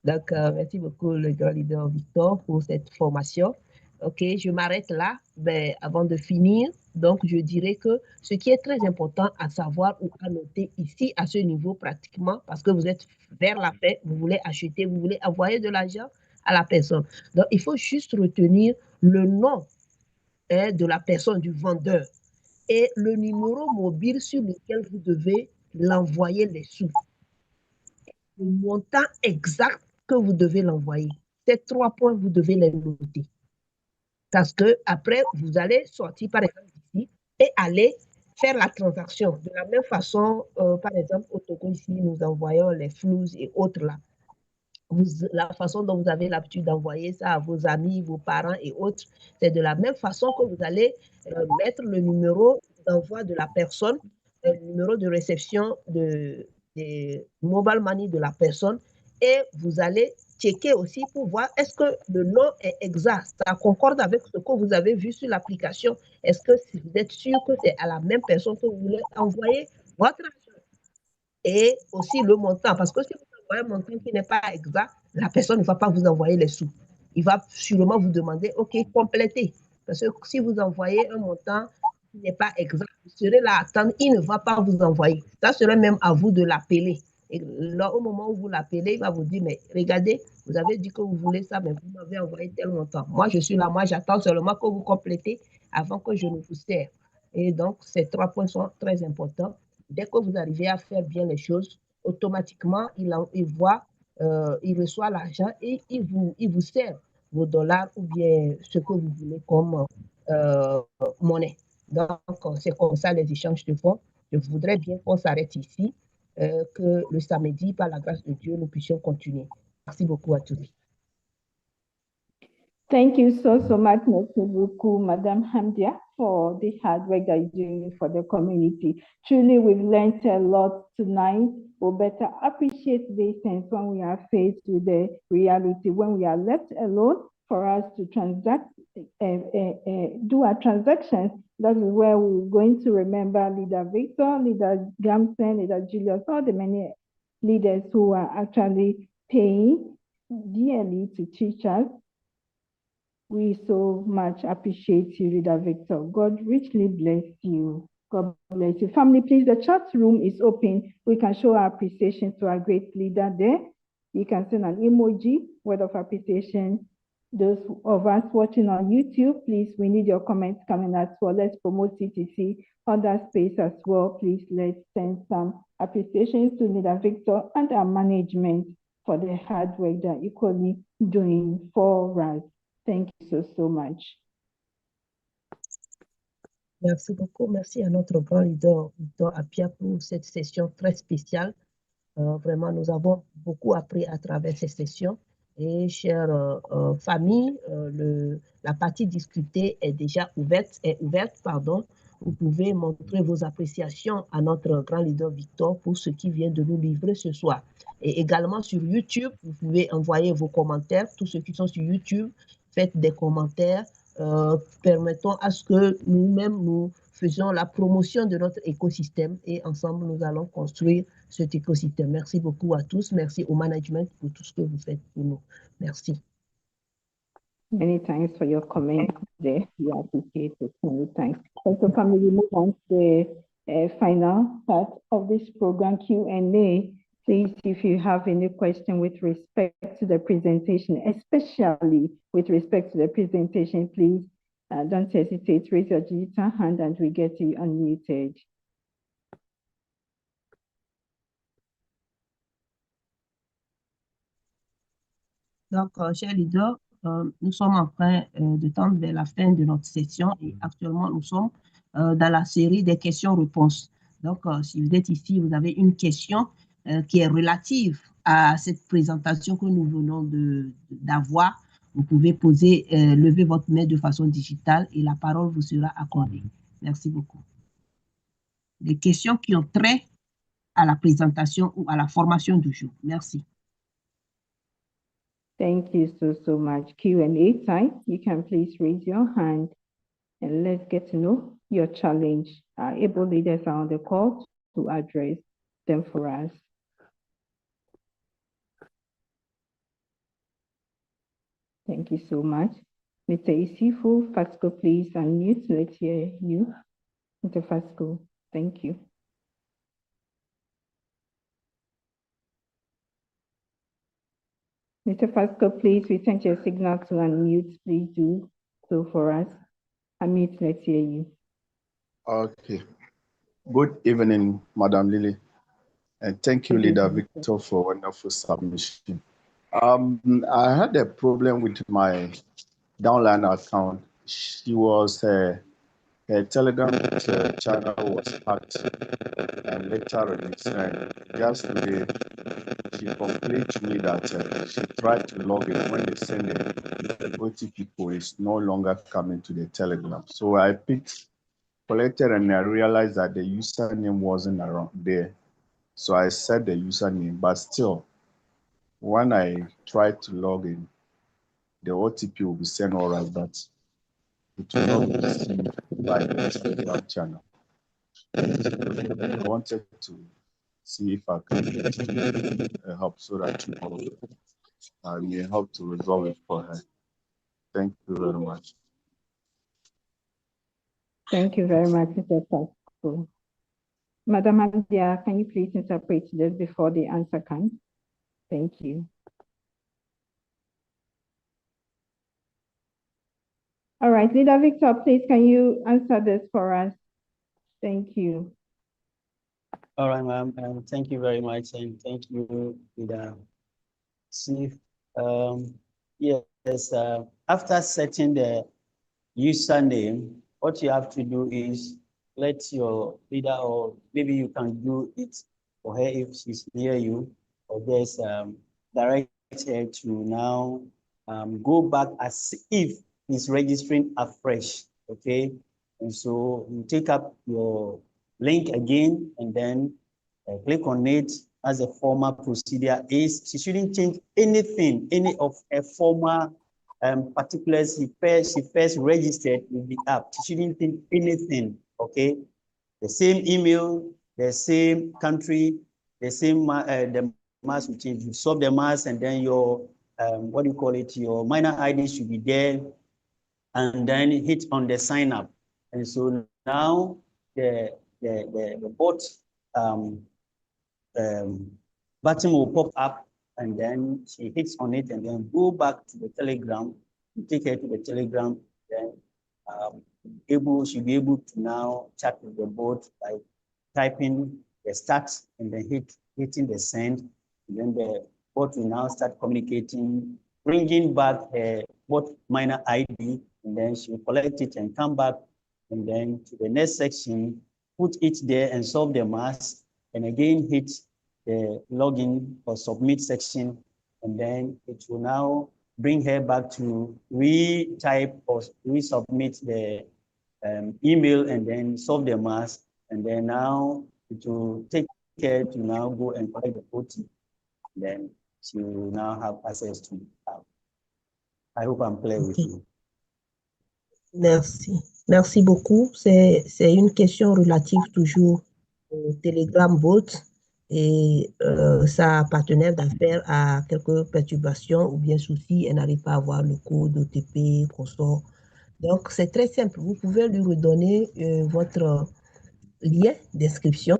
Donc, merci beaucoup, le grand leader Victor, pour cette formation. OK, je m'arrête là. Ben, avant de finir, donc, je dirais que ce qui est très important à savoir ou à noter ici, à ce niveau pratiquement, parce que vous êtes vers la fin, vous voulez acheter, vous voulez envoyer de l'argent à la personne. Donc, il faut juste retenir le nom de la personne, du vendeur, et le numéro mobile sur lequel vous devez l'envoyer les sous. Le montant exact que vous devez l'envoyer. Ces 3 points, vous devez les noter. Parce que après, vous allez sortir, par exemple, ici et aller faire la transaction. De la même façon, par exemple, au Togo, ici, nous envoyons les flous et autres là. La façon dont vous avez l'habitude d'envoyer ça à vos amis, vos parents et autres, c'est de la même façon que vous allez mettre le numéro d'envoi de la personne, le numéro de réception de mobile money de la personne, et vous allez checker aussi pour voir est-ce que le nom est exact, ça concorde avec ce que vous avez vu sur l'application. Est-ce que vous êtes sûr que c'est à la même personne que vous voulez envoyer votre argent? Et aussi le montant, parce que si vous envoyez un montant qui n'est pas exact, la personne ne va pas vous envoyer les sous. Il va sûrement vous demander, OK, complétez. Parce que si vous envoyez un montant qui n'est pas exact, vous serez là à attendre, il ne va pas vous envoyer. Ça serait même à vous de l'appeler. Et là, au moment où vous l'appelez, il va vous dire, mais regardez, vous avez dit que vous voulez ça, mais vous m'avez envoyé tel montant. Moi, je suis là, moi, j'attends seulement que vous complétez avant que je ne vous serve. Et donc, ces 3 points sont très importants. Dès que vous arrivez à faire bien les choses, automatiquement, il reçoit l'argent et il vous sert vos dollars ou bien ce que vous voulez comme monnaie. Donc, c'est comme ça les échanges se font. Je voudrais bien qu'on s'arrête ici, que le samedi, par la grâce de Dieu, nous puissions continuer. Merci beaucoup à tous. Thank you so much, Merci beaucoup, Madame Hamdia, for the hard work that you're doing for the community. Truly, we've learned a lot tonight. We'll better appreciate these things when we are faced with the reality, when we are left alone for us to transact, do our transactions. That is where we're going to remember Leader Victor, Leader Gamson, Leader Julius, all the many leaders who are actually paying dearly to teach us. We so much appreciate you, Leader Victor. God richly bless you. God bless you. Family, please, the chat room is open. We can show our appreciation to our great leader there. You can send an emoji, word of appreciation. Those of us watching on YouTube, please, we need your comments coming as well. Let's promote CTC on that space as well. Please, let's send some appreciations to Leader Victor and our management for the hard work they're equally doing for us. Thank you so much. Merci beaucoup. Merci à notre grand leader, Victor Apia, pour cette session très spéciale. Vraiment, nous avons beaucoup appris à travers ces sessions. Et chère famille, la partie discutée est déjà ouverte. Vous pouvez montrer vos appréciations à notre grand leader Victor pour ce qui vient de nous livrer ce soir. Et également sur YouTube, vous pouvez envoyer vos commentaires. Tous ceux qui sont sur YouTube, faites des commentaires. Permettons à ce que nous-mêmes, nous faisions la promotion de notre écosystème et ensemble, nous allons construire cet écosystème. Merci beaucoup à tous. Merci au management pour tout ce que vous faites pour nous. Merci. Many thanks for your comment there. We appreciate it. Many thanks. So, family, we move on to the final part of this program, Q&A. Please, if you have any question with respect to the presentation, especially with respect to the presentation, please don't hesitate. Raise your digital hand and we get you unmuted. Donc, chers leaders, nous sommes en train de tendre vers la fin de notre session et actuellement, nous sommes dans la série des questions-réponses. Donc, si vous êtes ici, vous avez une question qui est relative à cette présentation que nous venons d'avoir, vous pouvez poser, lever votre main de façon digitale et la parole vous sera accordée. Merci beaucoup. Des questions qui ont trait à la présentation ou à la formation du jour. Merci. Thank you so much. Q&A time. You can please raise your hand and let's get to know your challenge. Our able leaders are on the call to address them for us. Thank you so much. Mr. Isifu Fasco, please unmute. Let's hear you. Mr. Fasco, thank you. Mr. Fasco, please return to your signal to unmute. Please do so for us. Unmute, let's hear you. Okay. Good evening, Madam Lily. And thank you, Leader Victor, for wonderful submission. I had a problem with my downline account. She was her Telegram channel was hacked and later released. Just today, she complained to me that she tried to log in when they send the OTP code, it's no longer coming to the Telegram. So I collected and I realized that the username wasn't around there. So I set the username, but still, when I tried to log in, the OTP will be sent all right, but it will not be received by the Telegram channel. I wanted to see if I can get help so that I may help to resolve it for her. Thank you very much. Thank you very much, Mr. Pasco. Madam Andia, can you please interpret this before the answer comes? Thank you. All right, Leader Victor, please, can you answer this for us? Thank you. All right, ma'am. Thank you very much, and thank you, Leader Steve. Yes, after setting the username, what you have to do is let your leader, or maybe you can do it for her if she's near you, or just direct her to now go back as if he's registering afresh, okay? And so you take up your link again and then click on it as a former procedure is. She shouldn't change anything, any of her former particulars she first registered with the app. She shouldn't change anything, okay? The same email, the same country, the same the mask will change. You solve the mask and then your what do you call it? Your minor ID should be there, and then hit on the sign up. And so now the bot button will pop up, and then she hits on it and then go back to the Telegram, take her to the Telegram, then she'll be able to now chat with the bot by typing the start and then hitting the send. And then the bot will now start communicating, bringing back her bot minor ID, and then she'll collect it and come back, and then to the next section, put it there and solve the mask, and again hit the login or submit section, and then it will now bring her back to retype or resubmit the email and then solve the mask, and then now it will take care to now go and collect the OTP. Then she will now have access to it. I hope I'm clear with you. Merci. Merci beaucoup. C'est une question relative toujours au Telegram bot. et sa partenaire d'affaires a quelques perturbations ou bien soucis, elle n'arrive pas à avoir le code OTP, consort. Donc, c'est très simple. Vous pouvez lui redonner votre lien d'inscription.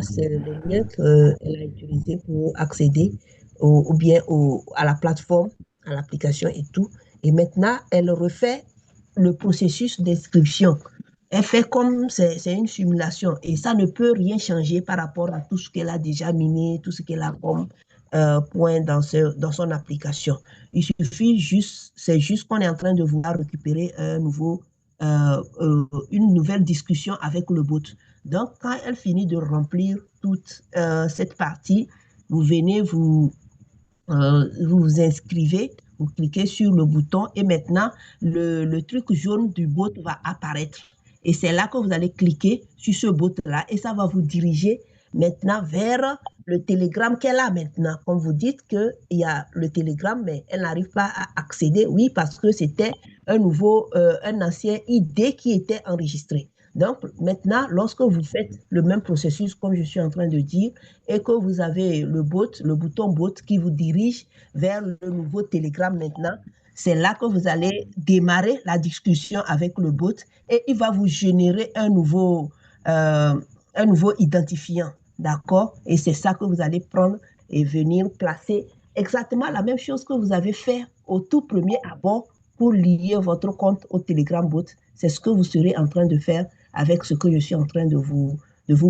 C'est le lien qu'elle a utilisé pour accéder ou bien à la plateforme, à l'application et tout. Et maintenant, elle refait le processus d'inscription. Elle fait comme c'est une simulation et ça ne peut rien changer par rapport à tout ce qu'elle a déjà miné, tout ce qu'elle a comme point dans son application. Il suffit juste, c'est juste qu'on est en train de vouloir récupérer une nouvelle discussion avec le bot. Donc, quand elle finit de remplir toute cette partie, vous venez vous vous inscrivez, vous cliquez sur le bouton et maintenant, le truc jaune du bot va apparaître. Et c'est là que vous allez cliquer sur ce bot-là et ça va vous diriger maintenant vers le Telegram qu'elle a maintenant. Comme vous dites qu'il y a le Telegram, mais elle n'arrive pas à accéder. Oui, parce que c'était un ancien ID qui était enregistré. Donc, maintenant, lorsque vous faites le même processus, comme je suis en train de dire, et que vous avez le bouton bot qui vous dirige vers le nouveau Telegram maintenant, c'est là que vous allez démarrer la discussion avec le bot et il va vous générer un nouveau identifiant, d'accord? Et c'est ça que vous allez prendre et venir placer exactement la même chose que vous avez fait au tout premier abord pour lier votre compte au Telegram bot. C'est ce que vous serez en train de faire avec ce que je suis en train de vous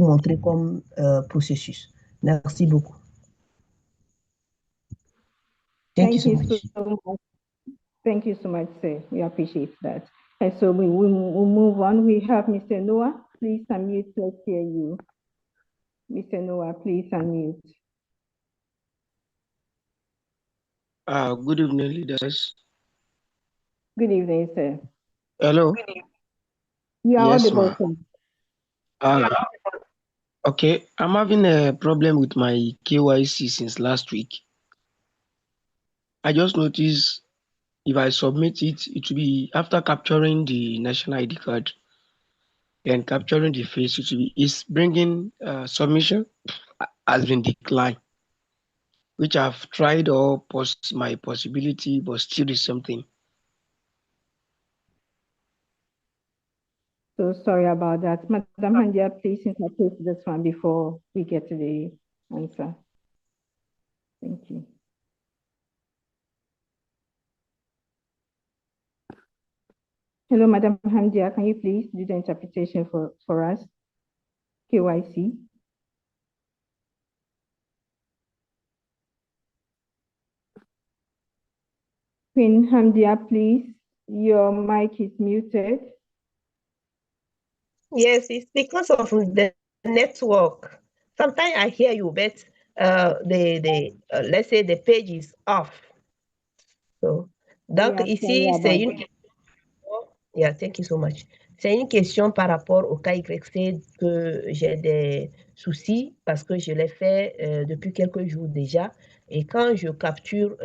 montrer comme processus. Merci beaucoup. Thank you so much. Thank you so much, sir. We appreciate that. And so we will move on. We have Mr. Noah. Please unmute. Let's hear you. Mr. Noah, please unmute. Good evening, leaders. Good evening, sir. Hello. You are Yes, audible. Okay, I'm having a problem with my KYC since last week. I just noticed if I submit it, it will be after capturing the national ID card and capturing the face, it will be, it's bringing submission has been declined, which I've tried all my possibility, but still the same thing. So sorry about that. Madam Handia, please interpret this one before we get to the answer. Thank you. Hello, Madam Hamdia, can you please do the interpretation for us? KYC. Queen Hamdia, please, your mic is muted. Yes, it's because of the network. Sometimes I hear you, but let's say the page is off. So, donc ici, c'est une question. Yeah, thank you so much. C'est une question par rapport au KYC que j'ai des soucis parce que je l'ai fait depuis quelques jours déjà. Et quand je capture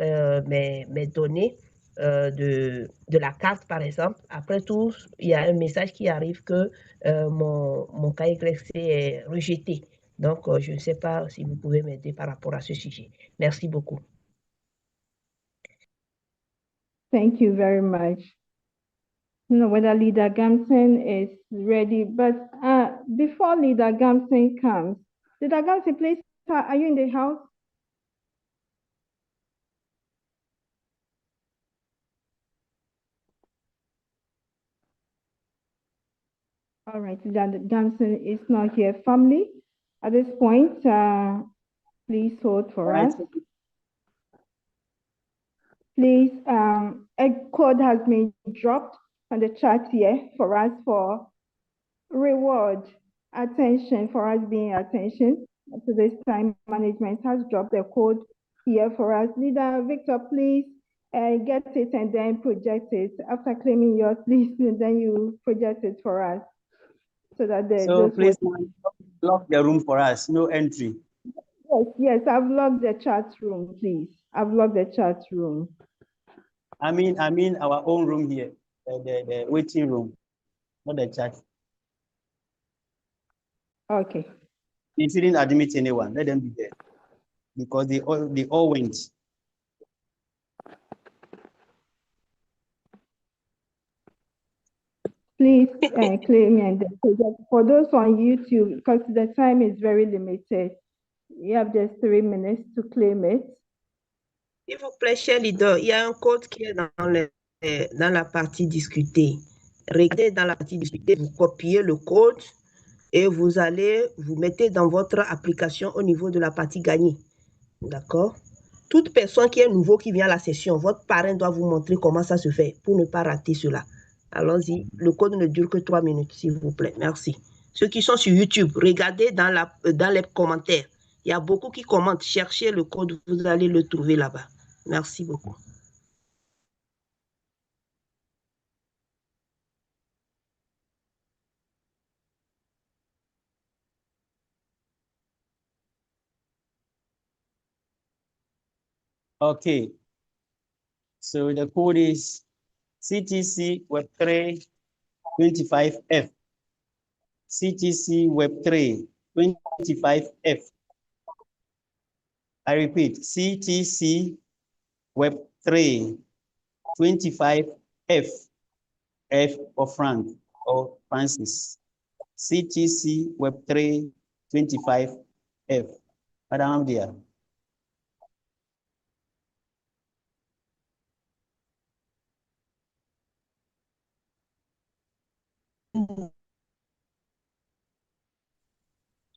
mes données de la carte, par exemple, après tout, il y a un message qui arrive que mon KYC est rejeté. Donc, je ne sais pas si vous pouvez m'aider par rapport à ce sujet. Merci beaucoup. Thank you very much. I don't know whether Leader Gamson is ready, but before Leader Gamson comes, Leader Gamson, please, are you in the house? All right, Leader Gamson is not here. Family, at this point, please hold for us. Please, a code has been dropped on the chat here for us for reward attention, for us being attention to this time. Management has dropped the code here for us. Leader Victor, please get it and then project it. After claiming yours, please, and then you project it for us. So that please lock the room for us, no entry. Yes, I've locked the chat room, please. I've locked the chat room. I mean our own room here, the waiting room, not the chat. Okay. It didn't admit anyone. Let them be there because they all went. Please claim and for those on YouTube, because the time is very limited, you have just 3 minutes to claim it. S'il vous plaît, cher leader, il y a un code qui est dans la partie discutée. Regardez dans la partie discutée, vous copiez le code et vous mettez dans votre application au niveau de la partie gagnée. D'accord? Toute personne qui est nouveau qui vient à la session, votre parrain doit vous montrer comment ça se fait pour ne pas rater cela. Allons-y. Le code ne dure que 3 minutes, s'il vous plaît. Merci. Ceux qui sont sur YouTube, regardez dans les commentaires. Il y a beaucoup qui commentent. Cherchez le code, vous allez le trouver là-bas. Merci beaucoup. Okay. So the code is CTC Web3 25F. CTC Web3 25F. I repeat, CTC Web3 25F. F for Frank or Francis. CTC Web3 25F. Madam dear.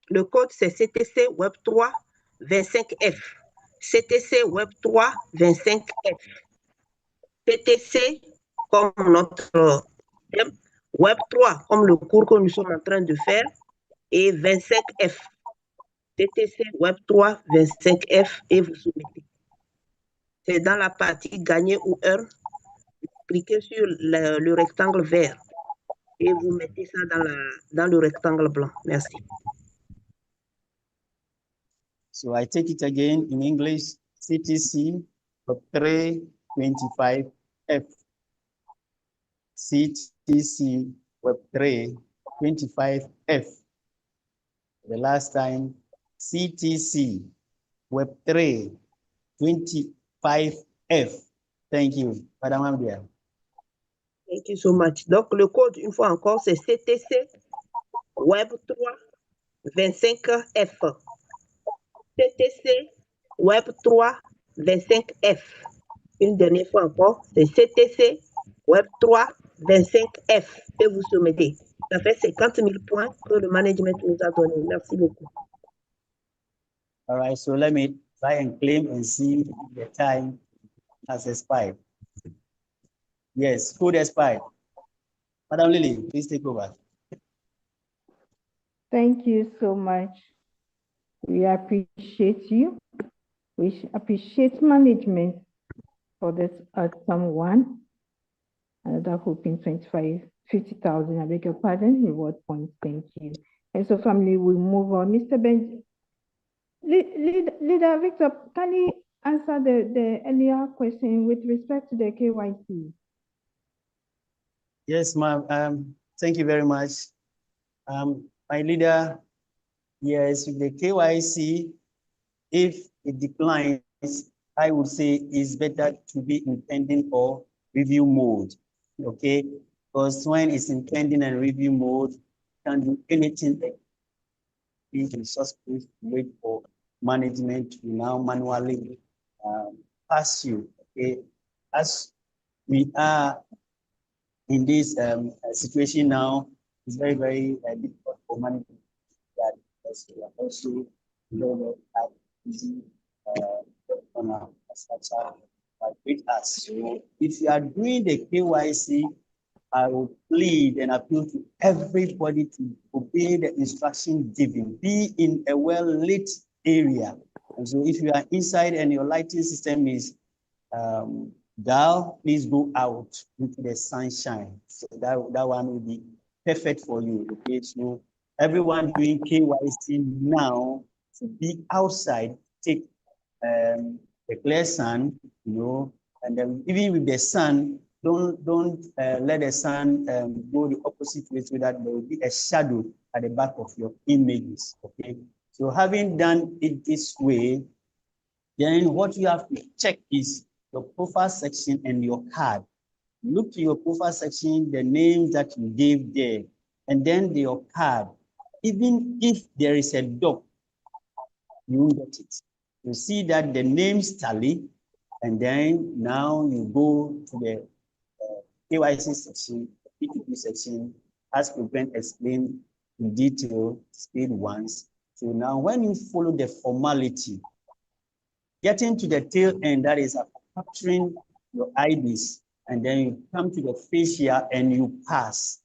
Le code, c'est CTC Web3 25F. CTC Web3 25F. CTC comme notre thème, Web3 comme le cours que nous sommes en train de faire et 25F. CTC Web3 25F et vous soumettez. C'est dans la partie gagner ou earn. Cliquez sur le rectangle vert et vous mettez ça dans le rectangle blanc. Merci. So I take it again in English, CTC Web3 25F. CTC Web3 25F. The last time, CTC Web3 25F. Thank you, Madame Ambia. Thank you so much. Donc, le code, une fois encore, c'est CTC Web3 25F. CTC Web3 25F. Une dernière fois encore, c'est CTC Web3 25F et vous soumettez. Ça fait 50 000 points que le management nous a donné. Merci beaucoup. All right, so let me try and claim and see if the time has expired. Yes, code expired. Madam Lily, please take over. Thank you so much. We appreciate you. We appreciate management for this awesome one. Another hoping 50,000, I beg your pardon, reward points. Thank you. And so family, we move on. Mr. Benj, Leader Victor, can you answer the earlier question with respect to the KYC? Yes, ma'am. Thank you very much. My leader, yes, with the KYC, if it declines, I would say it's better to be in pending or review mode, okay? Because when it's in pending and review mode, you can do anything that is resourceful to wait for management to now manually pass you, okay? As we are in this situation now, it's very, very difficult for management that we are also easy on such with us. So if you are doing the KYC, I will plead and appeal to everybody to obey the instruction given. Be in a well-lit area. And so if you are inside and your lighting system is dull, please go out into the sunshine. So that one will be perfect for you. Okay, so everyone doing KYC now should be outside, take the clear sun, you know, and then even with the sun, don't let the sun go the opposite way so that there will be a shadow at the back of your images. Okay, So having done it this way, then what you have to check is your profile section and your card. Look to your profile section, the names that you gave there, and then your card. Even if there is a dot, you will get it. You see that the names tally, and then now you go to the KYC section, P2P section, as Prevent explained in detail, speed once. So now when you follow the formality, getting to the tail end, that is capturing your IDs, and then you come to the facial and you pass.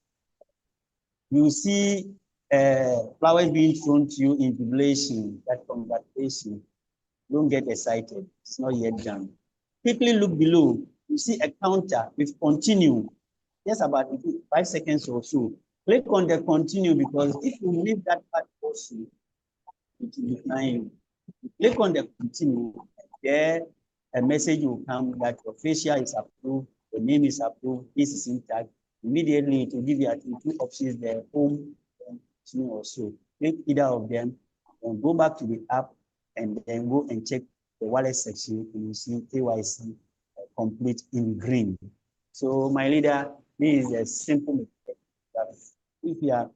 You see flowers being thrown to you in jubilation, that congratulations. Don't get excited, it's not yet done. Quickly look below, you see a counter with continue, just about 5 seconds or so. Click on the continue, because if you leave that part also, it will decline you. Click on the continue, there a message will come that your facial is approved, your name is approved, this is intact. Immediately it will give you two options there, home and continue also. Click either of them and go back to the app and then go and check the wallet section, and you see KYC complete in green. So my leader, this is a simple method that if you are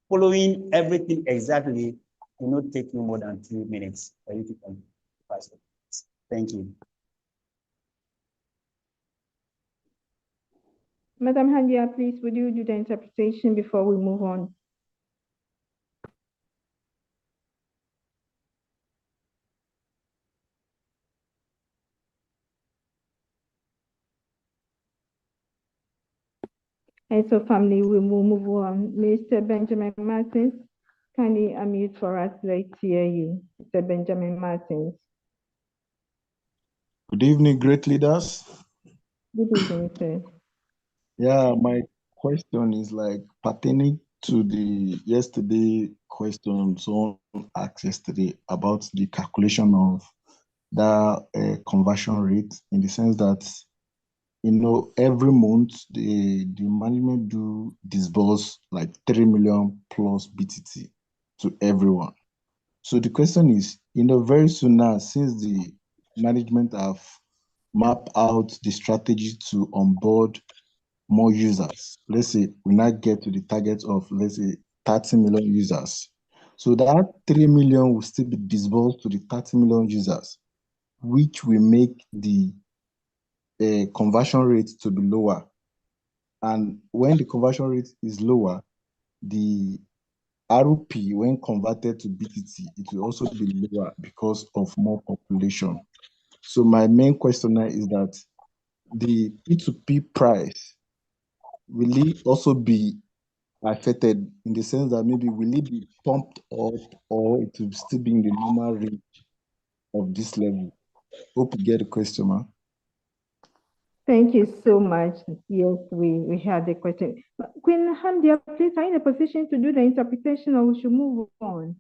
following everything exactly, it will not take you more than 2 minutes for you to pass it. Thank you. Madam Handia, please, would you do the interpretation before we move on? And so, family, we will move on. Mr. Benjamin Martins, kindly unmute for us. Let's hear you, Mr. Benjamin Martins. Good evening, great leaders. Good evening, sir. Yeah, my question is like pertaining to the yesterday question someone asked yesterday about the calculation of that conversion rate, in the sense that, you know, every month the management do disburse like 3 million plus BTT to everyone. So the question is, you know, very soon now, since the management have mapped out the strategy to onboard more users, let's say we now get to the target of, let's say, 30 million users. So that 3 million will still be disbursed to the 30 million users, which will make the conversion rate to be lower. And when the conversion rate is lower, the RP, when converted to BTT, it will also be lower because of more population. So my main question now is that the P2P price, will it also be affected, in the sense that maybe will it be pumped up, or it will still be in the normal range of this level? Hope you get the question, man. Thank you so much. Yes, we had the question. Queen Handia, please, are you in a position to do the interpretation, or we should move on?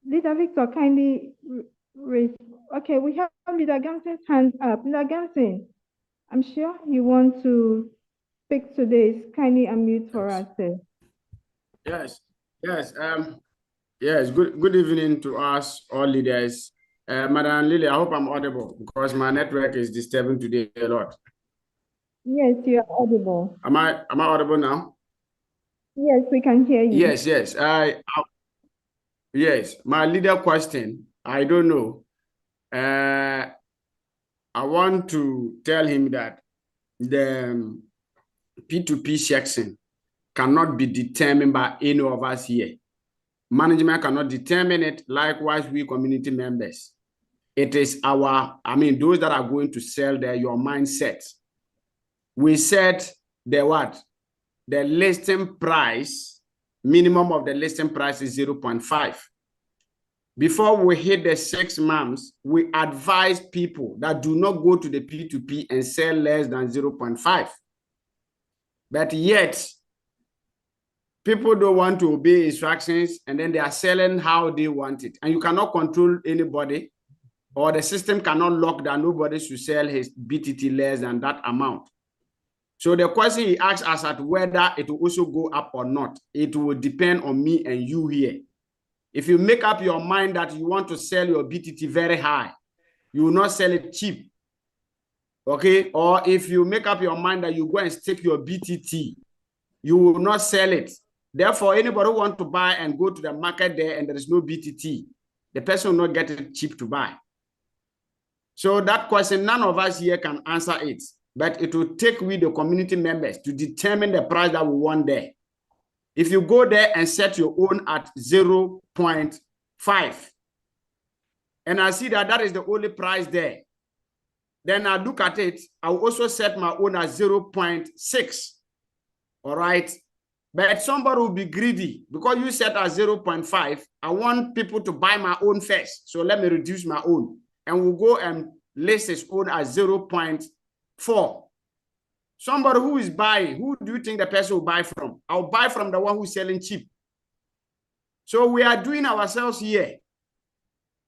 Leader Victor, kindly raise. Okay, we have Leader Gamson's hand up. Leader Gamson, I'm sure you want to speak to this. Kindly unmute for us. Yes, yes, yes. Good evening to us all leaders. Madam Lily, I hope I'm audible, because my network is disturbing today a lot. Yes, you are audible. Am I audible now? Yes, we can hear you. Yes, yes. Yes, my leader question, I don't know. I want to tell him that the P2P section cannot be determined by any of us here. Management cannot determine it. Likewise, we community members. It is those that are going to sell there, your mindset. We said the what? The listing price, minimum of the listing price is 0.5. Before we hit the 6 months, we advise people that do not go to the P2P and sell less than 0.5. But yet, people don't want to obey instructions, and then they are selling how they want it. And you cannot control anybody, or the system cannot lock that nobody should sell his BTT less than that amount. So the question he asks us at whether it will also go up or not, it will depend on me and you here. If you make up your mind that you want to sell your BTT very high, you will not sell it cheap. Okay? Or if you make up your mind that you go and stake your BTT, you will not sell it. Therefore, anybody who wants to buy and go to the market there and there is no BTT, the person will not get it cheap to buy. So that question, none of us here can answer it, but it will take we, the community members, to determine the price that we want there. If you go there and set your own at 0.5, and I see that that is the only price there, then I look at it, I will also set my own at 0.6. All right. But somebody will be greedy because you set at 0.5. I want people to buy my own first. So let me reduce my own. And we'll go and list his own at 0.4. Somebody who is buying, who do you think the person will buy from? I'll buy from the one who's selling cheap. So we are doing ourselves here.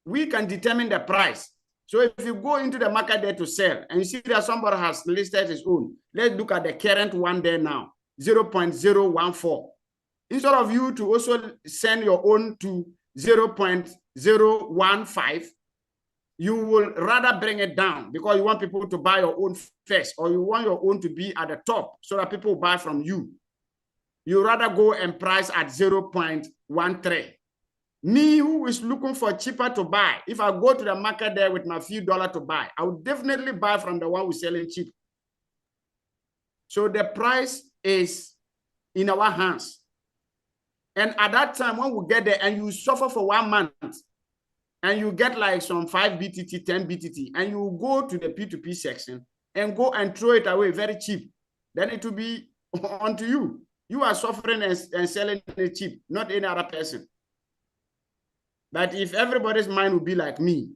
We can determine the price. So if you go into the market there to sell and you see that somebody has listed his own, let's look at the current one there now, 0.014. Instead of you to also send your own to 0.015, you will rather bring it down because you want people to buy your own first, or you want your own to be at the top so that people buy from you. You rather go and price at 0.13. Me, who is looking for cheaper to buy, if I go to the market there with my few dollars to buy, I would definitely buy from the one who's selling cheap. So the price is in our hands. And at that time, when we get there and you suffer for 1 month, and you get like some 5 BTT, 10 BTT, and you go to the P2P section and go and throw it away very cheap, then it will be onto you. You are suffering and selling it cheap, not any other person. But if everybody's mind will be like me,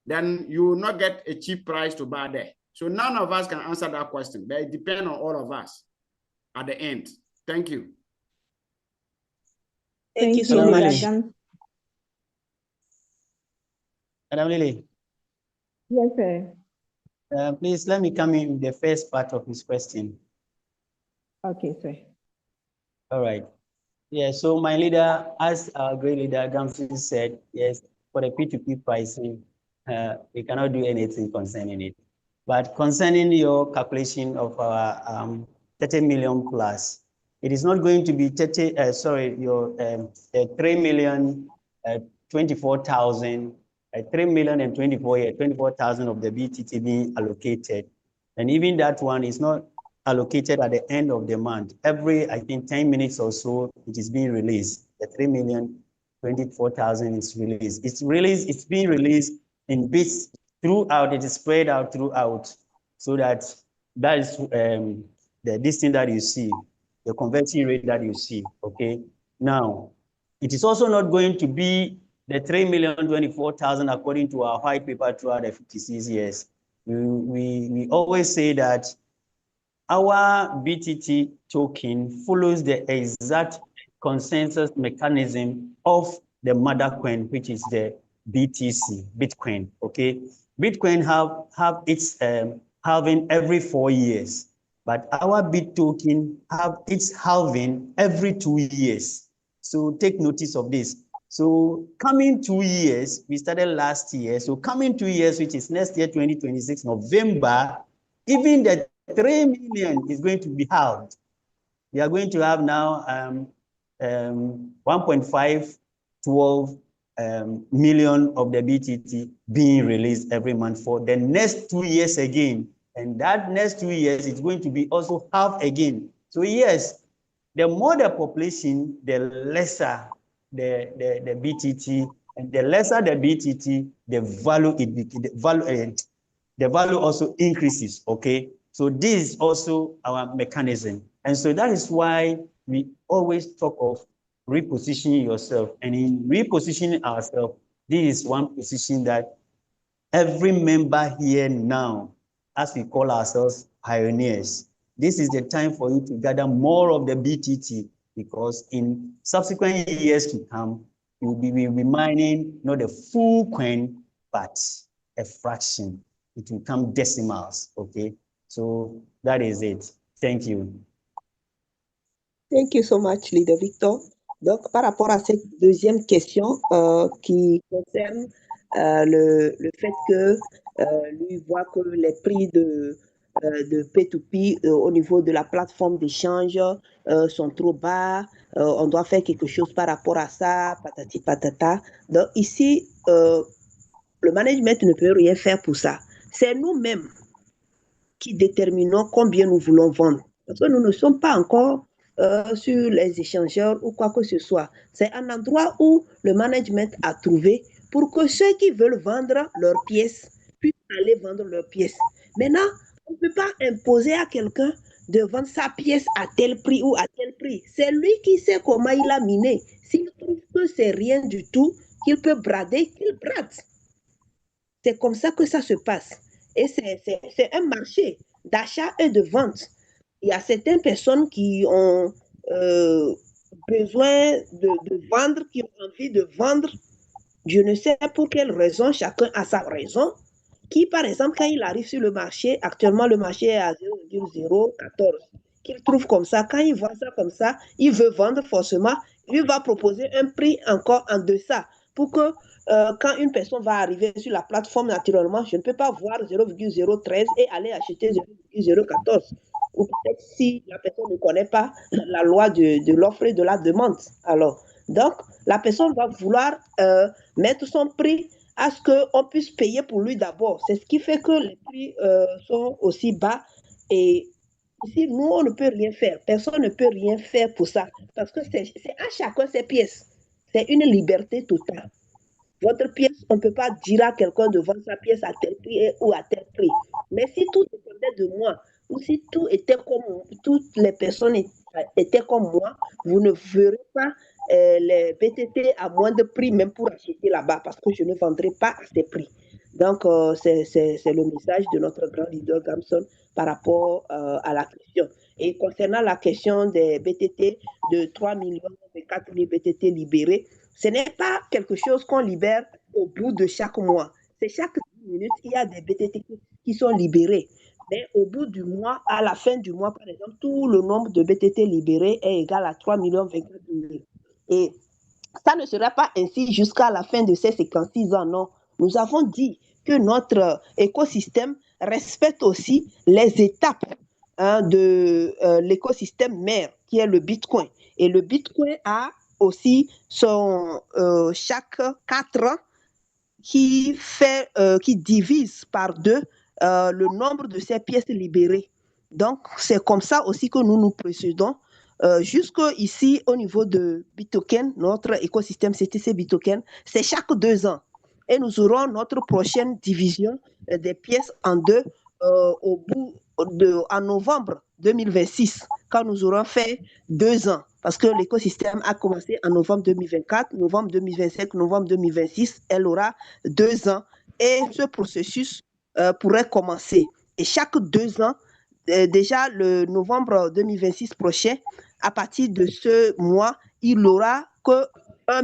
then you will not get a cheap price to buy there. So none of us can answer that question, but it depends on all of us at the end. Thank you. Thank you so much. Madam Lily. Yes, sir. Please let me come in with the first part of his question. Okay, sir. All right. Yeah, so my leader, as our great leader Gamsi said, yes, for the P2P pricing, we cannot do anything concerning it. But concerning your calculation of our 30 million plus, it is not going to be 3,024,000, 24,000 of the BTT being allocated. And even that one is not allocated at the end of the month. Every, I think, 10 minutes or so, it is being released. The 3,024,000 is released. It's being released in bits throughout. It is spread out throughout, so that is the distance that you see, the conversion rate that you see. Okay. Now, it is also not going to be the 3,024,000 according to our white paper throughout the 56 years. We always say that our BTT token follows the exact consensus mechanism of the mother coin, which is the BTC, Bitcoin. Okay, Bitcoin have its halving every 4 years, but our Bit token have its halving every 2 years. So take notice of this. So coming 2 years, we started last year. So coming 2 years, which is next year, 2026, November, even the 3 million is going to be halved. We are going to have now 1.512 million of the BTT being released every month for the next 2 years again. And that next 2 years is going to be also halved again. So yes, the more the population, the lesser the BTT, and the lesser the BTT, the value also increases. Okay. So this is also our mechanism. And so that is why we always talk of repositioning yourself. And in repositioning ourselves, this is one position that every member here now, as we call ourselves pioneers, this is the time for you to gather more of the BTT, because in subsequent years to come, you'll be mining not the full coin, but a fraction. It will come decimals. Okay. So that is it. Thank you. Thank you so much, Leader Victor. Donc, par rapport à cette deuxième question qui concerne le fait que lui voit que les prix de P2P au niveau de la plateforme d'échange sont trop bas, on doit faire quelque chose par rapport à ça, patati patata. Donc, ici, le management ne peut rien faire pour ça. C'est nous-mêmes qui déterminons combien nous voulons vendre. Parce que nous ne sommes pas encore sur les échangeurs ou quoi que ce soit. C'est un endroit où le management a trouvé pour que ceux qui veulent vendre leurs pièces puissent aller vendre leurs pièces. Maintenant, on ne peut pas imposer à quelqu'un de vendre sa pièce à tel prix ou à tel prix. C'est lui qui sait comment il a miné. S'il trouve que c'est rien du tout, qu'il peut brader, qu'il brade. C'est comme ça que ça se passe. Et c'est un marché d'achat et de vente. Il y a certaines personnes qui ont besoin de vendre, qui ont envie de vendre. Je ne sais pour quelle raison, chacun a sa raison. Qui, par exemple, quand il arrive sur le marché, actuellement le marché est à 0,014, qu'il trouve comme ça, quand il voit ça comme ça, il veut vendre forcément, il va proposer un prix encore en deçà pour que quand une personne va arriver sur la plateforme, naturellement, je ne peux pas voir 0,013 et aller acheter 0,014. Ou peut-être si la personne ne connaît pas la loi de l'offre et de la demande. Alors, donc, la personne va vouloir mettre son prix à ce qu'on puisse payer pour lui d'abord. C'est ce qui fait que les prix sont aussi bas. Et ici, nous, on ne peut rien faire. Personne ne peut rien faire pour ça. Parce que c'est à chacun ses pièces. C'est une liberté totale. Votre pièce, on ne peut pas dire à quelqu'un de vendre sa pièce à tel prix ou à tel prix. Mais si tout dépendait de moi, ou si tout était comme toutes les personnes étaient comme moi, vous ne verrez pas les BTT à moins de prix, même pour acheter là-bas, parce que je ne vendrai pas à ces prix. Donc, c'est le message de notre grand leader Gamson par rapport à la question. Et concernant la question des BTT, de 3 millions et 4 000 BTT libérés, ce n'est pas quelque chose qu'on libère au bout de chaque mois. C'est chaque 10 minutes, il y a des BTT qui sont libérés. Mais au bout du mois, à la fin du mois, par exemple, tout le nombre de BTT libérés est égal à 3 24 000. Et ça ne sera pas ainsi jusqu'à la fin de ces 56 ans, non. Nous avons dit que notre écosystème respecte aussi les étapes de l'écosystème mère, qui est le Bitcoin. Et le Bitcoin a aussi son chaque 4 ans qui divise par 2 le nombre de ces pièces libérées. Donc, c'est comme ça aussi que nous procédons. Jusqu'ici, au niveau de Bitoken, notre écosystème CTC Bitoken, c'est chaque 2 ans. Et nous aurons notre prochaine division des pièces en 2 en novembre 2026, quand nous aurons fait 2 ans. Parce que l'écosystème a commencé en novembre 2024, novembre 2025, novembre 2026. Elle aura 2 ans. Et ce processus pourrait commencer. Et chaque 2 ans, déjà le novembre 2026 prochain, à partir de ce mois, il n'aura que 1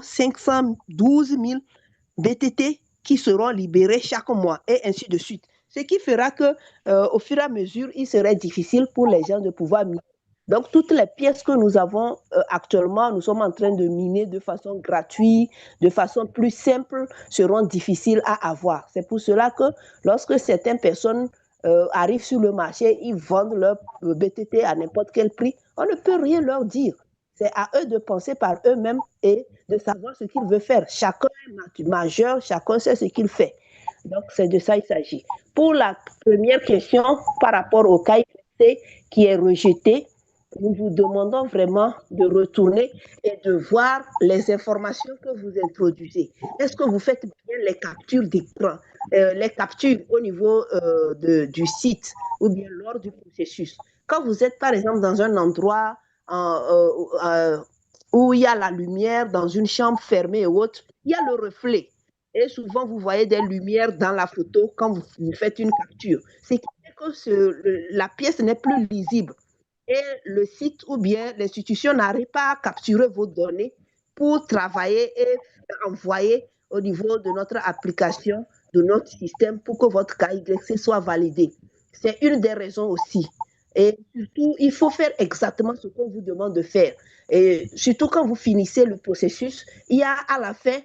512 000 BTT qui seront libérés chaque mois, et ainsi de suite. Ce qui fera que, au fur et à mesure, il serait difficile pour les gens de pouvoir miner. Donc, toutes les pièces que nous avons actuellement, nous sommes en train de miner de façon gratuite, de façon plus simple, seront difficiles à avoir. C'est pour cela que lorsque certaines personnes arrivent sur le marché, ils vendent leur BTT à n'importe quel prix, on ne peut rien leur dire. C'est à eux de penser par eux-mêmes et de savoir ce qu'ils veulent faire. Chacun est majeur, chacun sait ce qu'il fait. Donc, c'est de ça qu'il s'agit. Pour la première question, par rapport au KIC qui est rejeté, nous vous demandons vraiment de retourner et de voir les informations que vous introduisez. Est-ce que vous faites bien les captures d'écran, les captures au niveau du site ou bien lors du processus? Quand vous êtes, par exemple, dans un endroit où il y a la lumière, dans une chambre fermée et autres, il y a le reflet. Et souvent, vous voyez des lumières dans la photo quand vous faites une capture. C'est que la pièce n'est plus lisible. Et le site ou bien l'institution n'arrive pas à capturer vos données pour travailler et envoyer au niveau de notre application, de notre système, pour que votre KYC soit validé. C'est une des raisons aussi. Et surtout, il faut faire exactement ce qu'on vous demande de faire. Et surtout quand vous finissez le processus, il y a à la fin,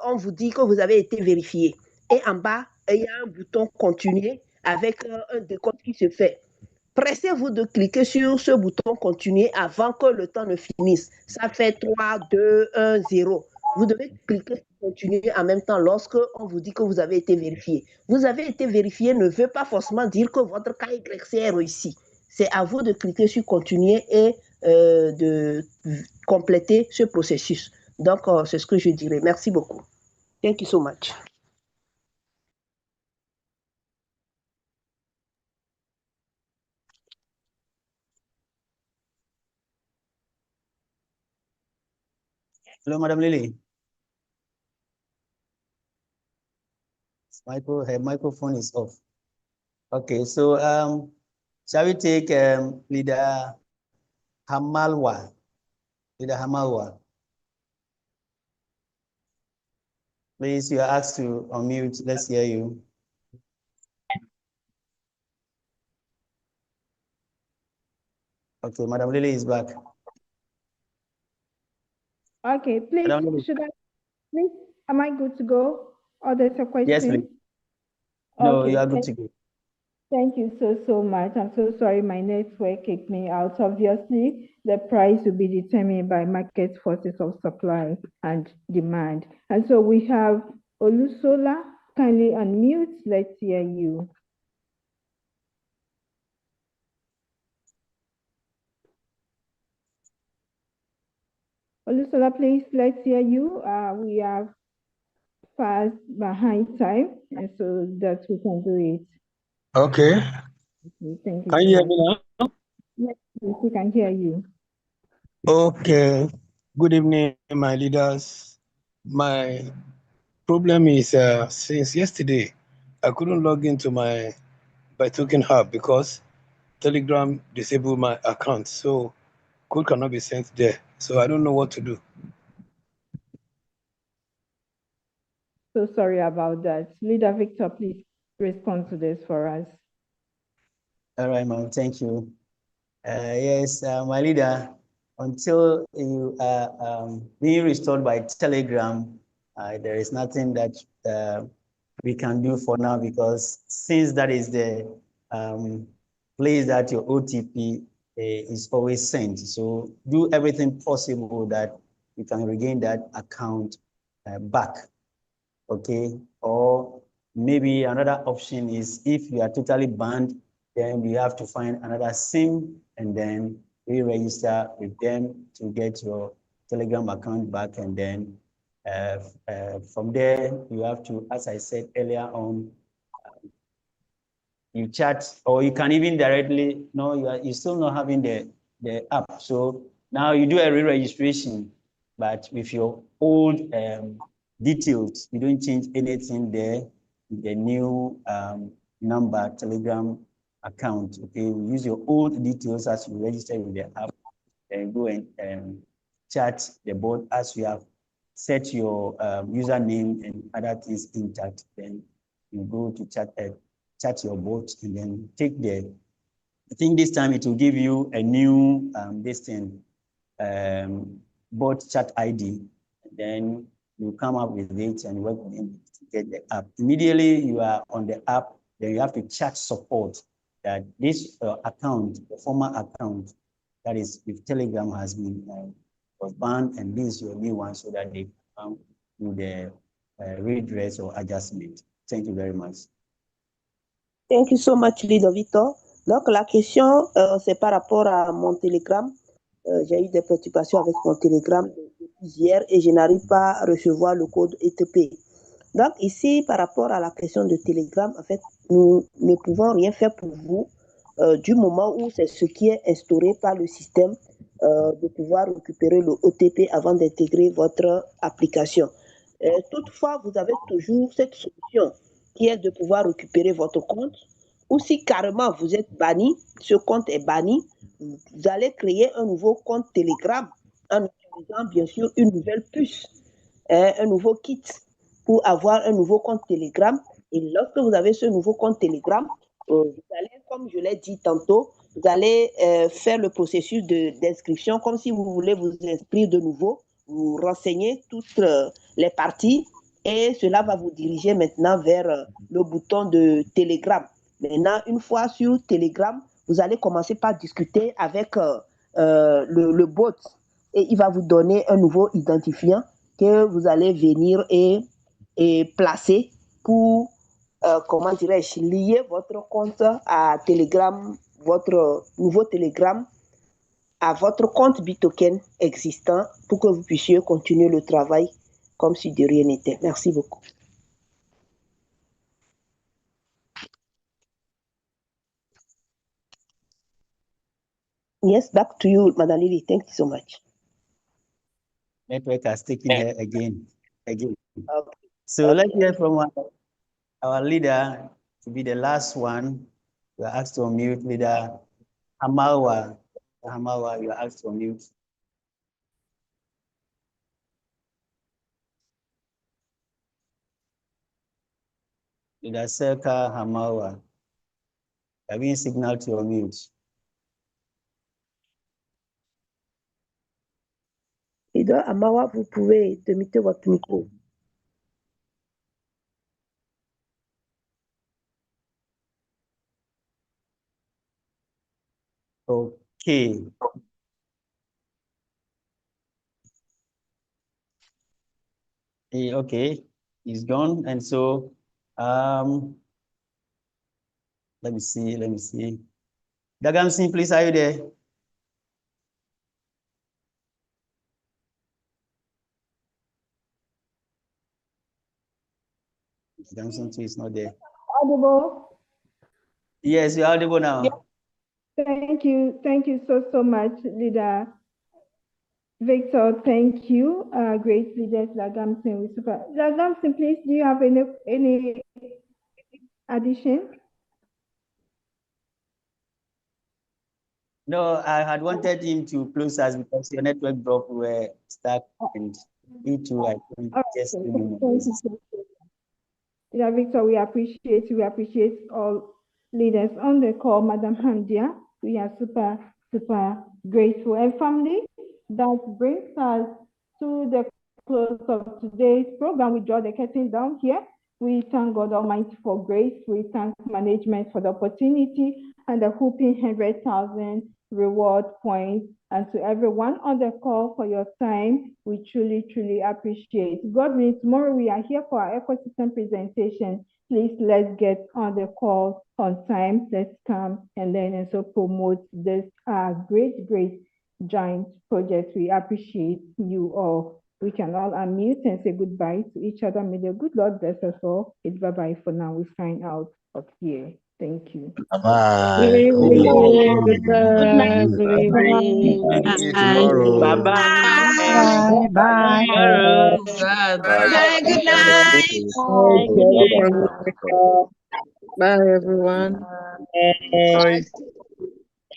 on vous dit que vous avez été vérifié. Et en bas, il y a un bouton continuer avec un décompte qui se fait. Pressez-vous de cliquer sur ce bouton continuer avant que le temps ne finisse. Ça fait 3, 2, 1, 0. Vous devez cliquer sur continuer en même temps lorsque on vous dit que vous avez été vérifié. Vous avez été vérifié ne veut pas forcément dire que votre KYC est réussi. C'est à vous de cliquer sur continuer et de compléter ce processus. Donc, c'est ce que je dirais. Merci beaucoup. Thank you so much. Hello, Madam Lily. Her microphone is off. Okay, so shall we take Leader Hamalwa? Leader Hamalwa. Please, you are asked to unmute. Let's hear you. Okay, Madam Lily is back. Okay, please, please, am I good to go? Or there's a question? Yes, please. No, okay, you are good to go. Thank you so much. I'm so sorry my network kicked me out. Obviously, the price will be determined by market forces of supply and demand. And so we have Olusola, kindly unmute. Let's hear you. Olusola, please, let's hear you. We are fast behind time, and so that we can do it. Okay. Thank you. Can you hear me now? Yes, we can hear you. Okay. Good evening, my leaders. My problem is since yesterday, I couldn't log into my token hub because Telegram disabled my account. So code cannot be sent there. So I don't know what to do. So sorry about that. Leader Victor, please respond to this for us. All right, ma'am. Thank you. Yes, my leader, until you are being restored by Telegram, there is nothing that we can do for now, because since that is the place that your OTP is always sent. So do everything possible that you can regain that account back, okay? Or maybe another option is if you are totally banned, then you have to find another SIM and then re-register with them to get your Telegram account back. And then from there, you have to, as I said earlier on, you chat, or you can even directly, no, you're still not having the app. So now you do a re-registration, but with your old details, you don't change anything there, the new number, Telegram account, okay? You use your old details as you register with the app, and go and chat the bot as you have set your username and other things intact. Then you go to chat your bot and then take the, I think this time it will give you a new bot chat ID. And then you come up with it and work with it to get the app. Immediately you are on the app, then you have to chat support that this account, the former account that is with Telegram has been was banned, and this is your new one, so that they come do the redress or adjustment. Thank you very much. Thank you so much, Leader Victor. Donc, la question, c'est par rapport à mon Telegram. J'ai eu des préoccupations avec mon Telegram depuis hier et je n'arrive pas à recevoir le code ETP. Donc, ici, par rapport à la question de Telegram, en fait, nous ne pouvons rien faire pour vous du moment où c'est ce qui est instauré par le système de pouvoir récupérer le OTP avant d'intégrer votre application. Toutefois, vous avez toujours cette solution qui est de pouvoir récupérer votre compte, ou si carrément vous êtes banni, ce compte est banni, vous allez créer un nouveau compte Telegram en utilisant bien sûr une nouvelle puce, un nouveau kit pour avoir un nouveau compte Telegram. Et lorsque vous avez ce nouveau compte Telegram, vous allez, comme je l'ai dit tantôt, vous allez faire le processus d'inscription comme si vous voulez vous inscrire de nouveau, vous renseignez toutes les parties et cela va vous diriger maintenant vers le bouton de Telegram. Maintenant, une fois sur Telegram, vous allez commencer par discuter avec le bot et il va vous donner un nouveau identifiant que vous allez venir et placer pour, comment dirais-je, lier votre compte à Telegram, votre nouveau Telegram, à votre compte Bitoken existant pour que vous puissiez continuer le travail comme si de rien n'était. Merci beaucoup. Yes, back to you, Madam Lily. Thank you so much. Network has taken her again. Okay. So let's hear from our leader to be the last one. We are asked to unmute leader Hamawa. Hamawa, you are asked to unmute. Leader Serka Hamawa. Having signal to unmute. Leader Amawa, vous pouvez démuter votre micro. Okay. Okay, he's gone. And so, let me see. Dagamsi, please, are you there? Dagamsi is not there. Audible? Yes, you're audible now. Yeah. Thank you so much, Leader Victor. Thank you, great leaders Lagamson. Lagamson, please, do you have any addition? No, I had wanted him to close us because your network dropped, were stuck, and he too, I think, just Yeah, Victor, we appreciate all leaders on the call, Madam Handia. We are super grateful. And family, that brings us to the close of today's program. We draw the curtain down here. We thank God Almighty for grace. We thank management for the opportunity and the whooping 100,000 reward points. And to everyone on the call for your time, we truly appreciate. God willing, tomorrow we are here for our ecosystem presentation. Please, let's get on the call on time. Let's come and learn and so promote this great joint project. We appreciate you all. We can all unmute and say goodbye to each other. May the good Lord bless us all. It's bye-bye for now. We sign out of here. Thank you. Bye-bye. Good night. Tomorrow. Bye-bye. Bye. Bye. Good night. Bye, everyone. Bye.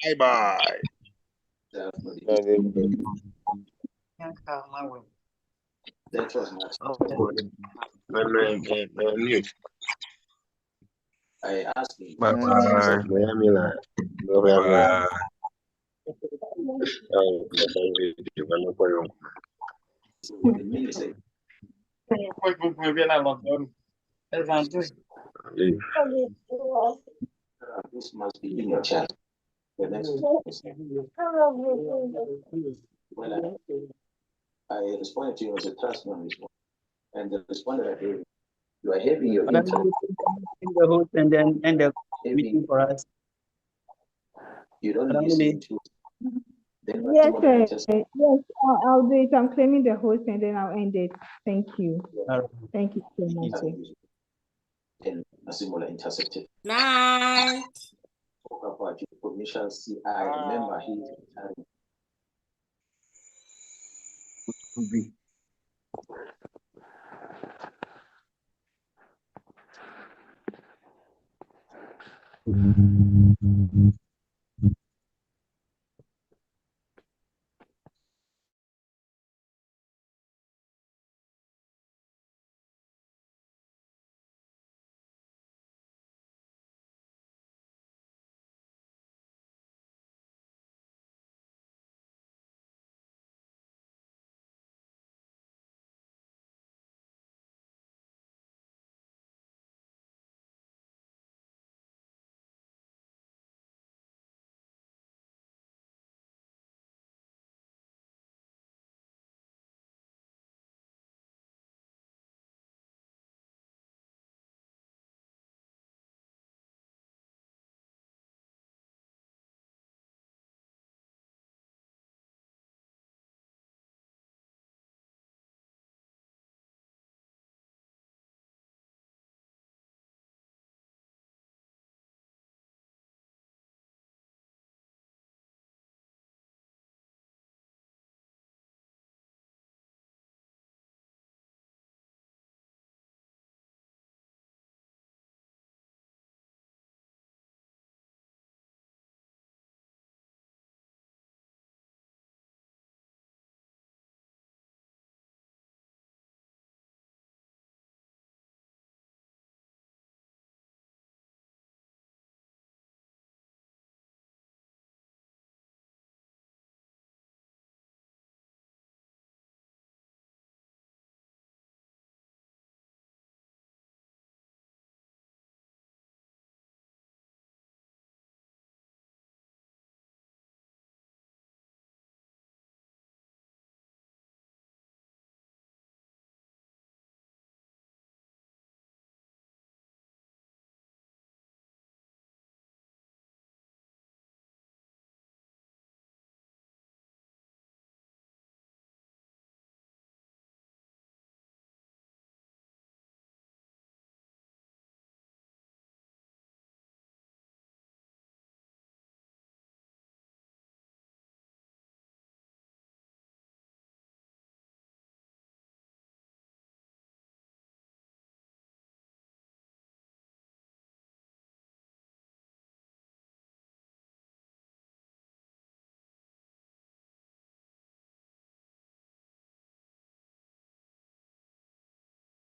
Bye-bye. I asked you. Bye-bye. This must be in your chat. The next when I responded to you as a trust man response, and the response that I gave, you are having your internet. The host and then end the meeting for us. You don't listen to. Yes, yes, I'll do it. I'm claiming the host and then I'll end it. Thank you. Thank you so much. And Asimula intercepted. Night. Talk about your permission. See, I remember he Could be.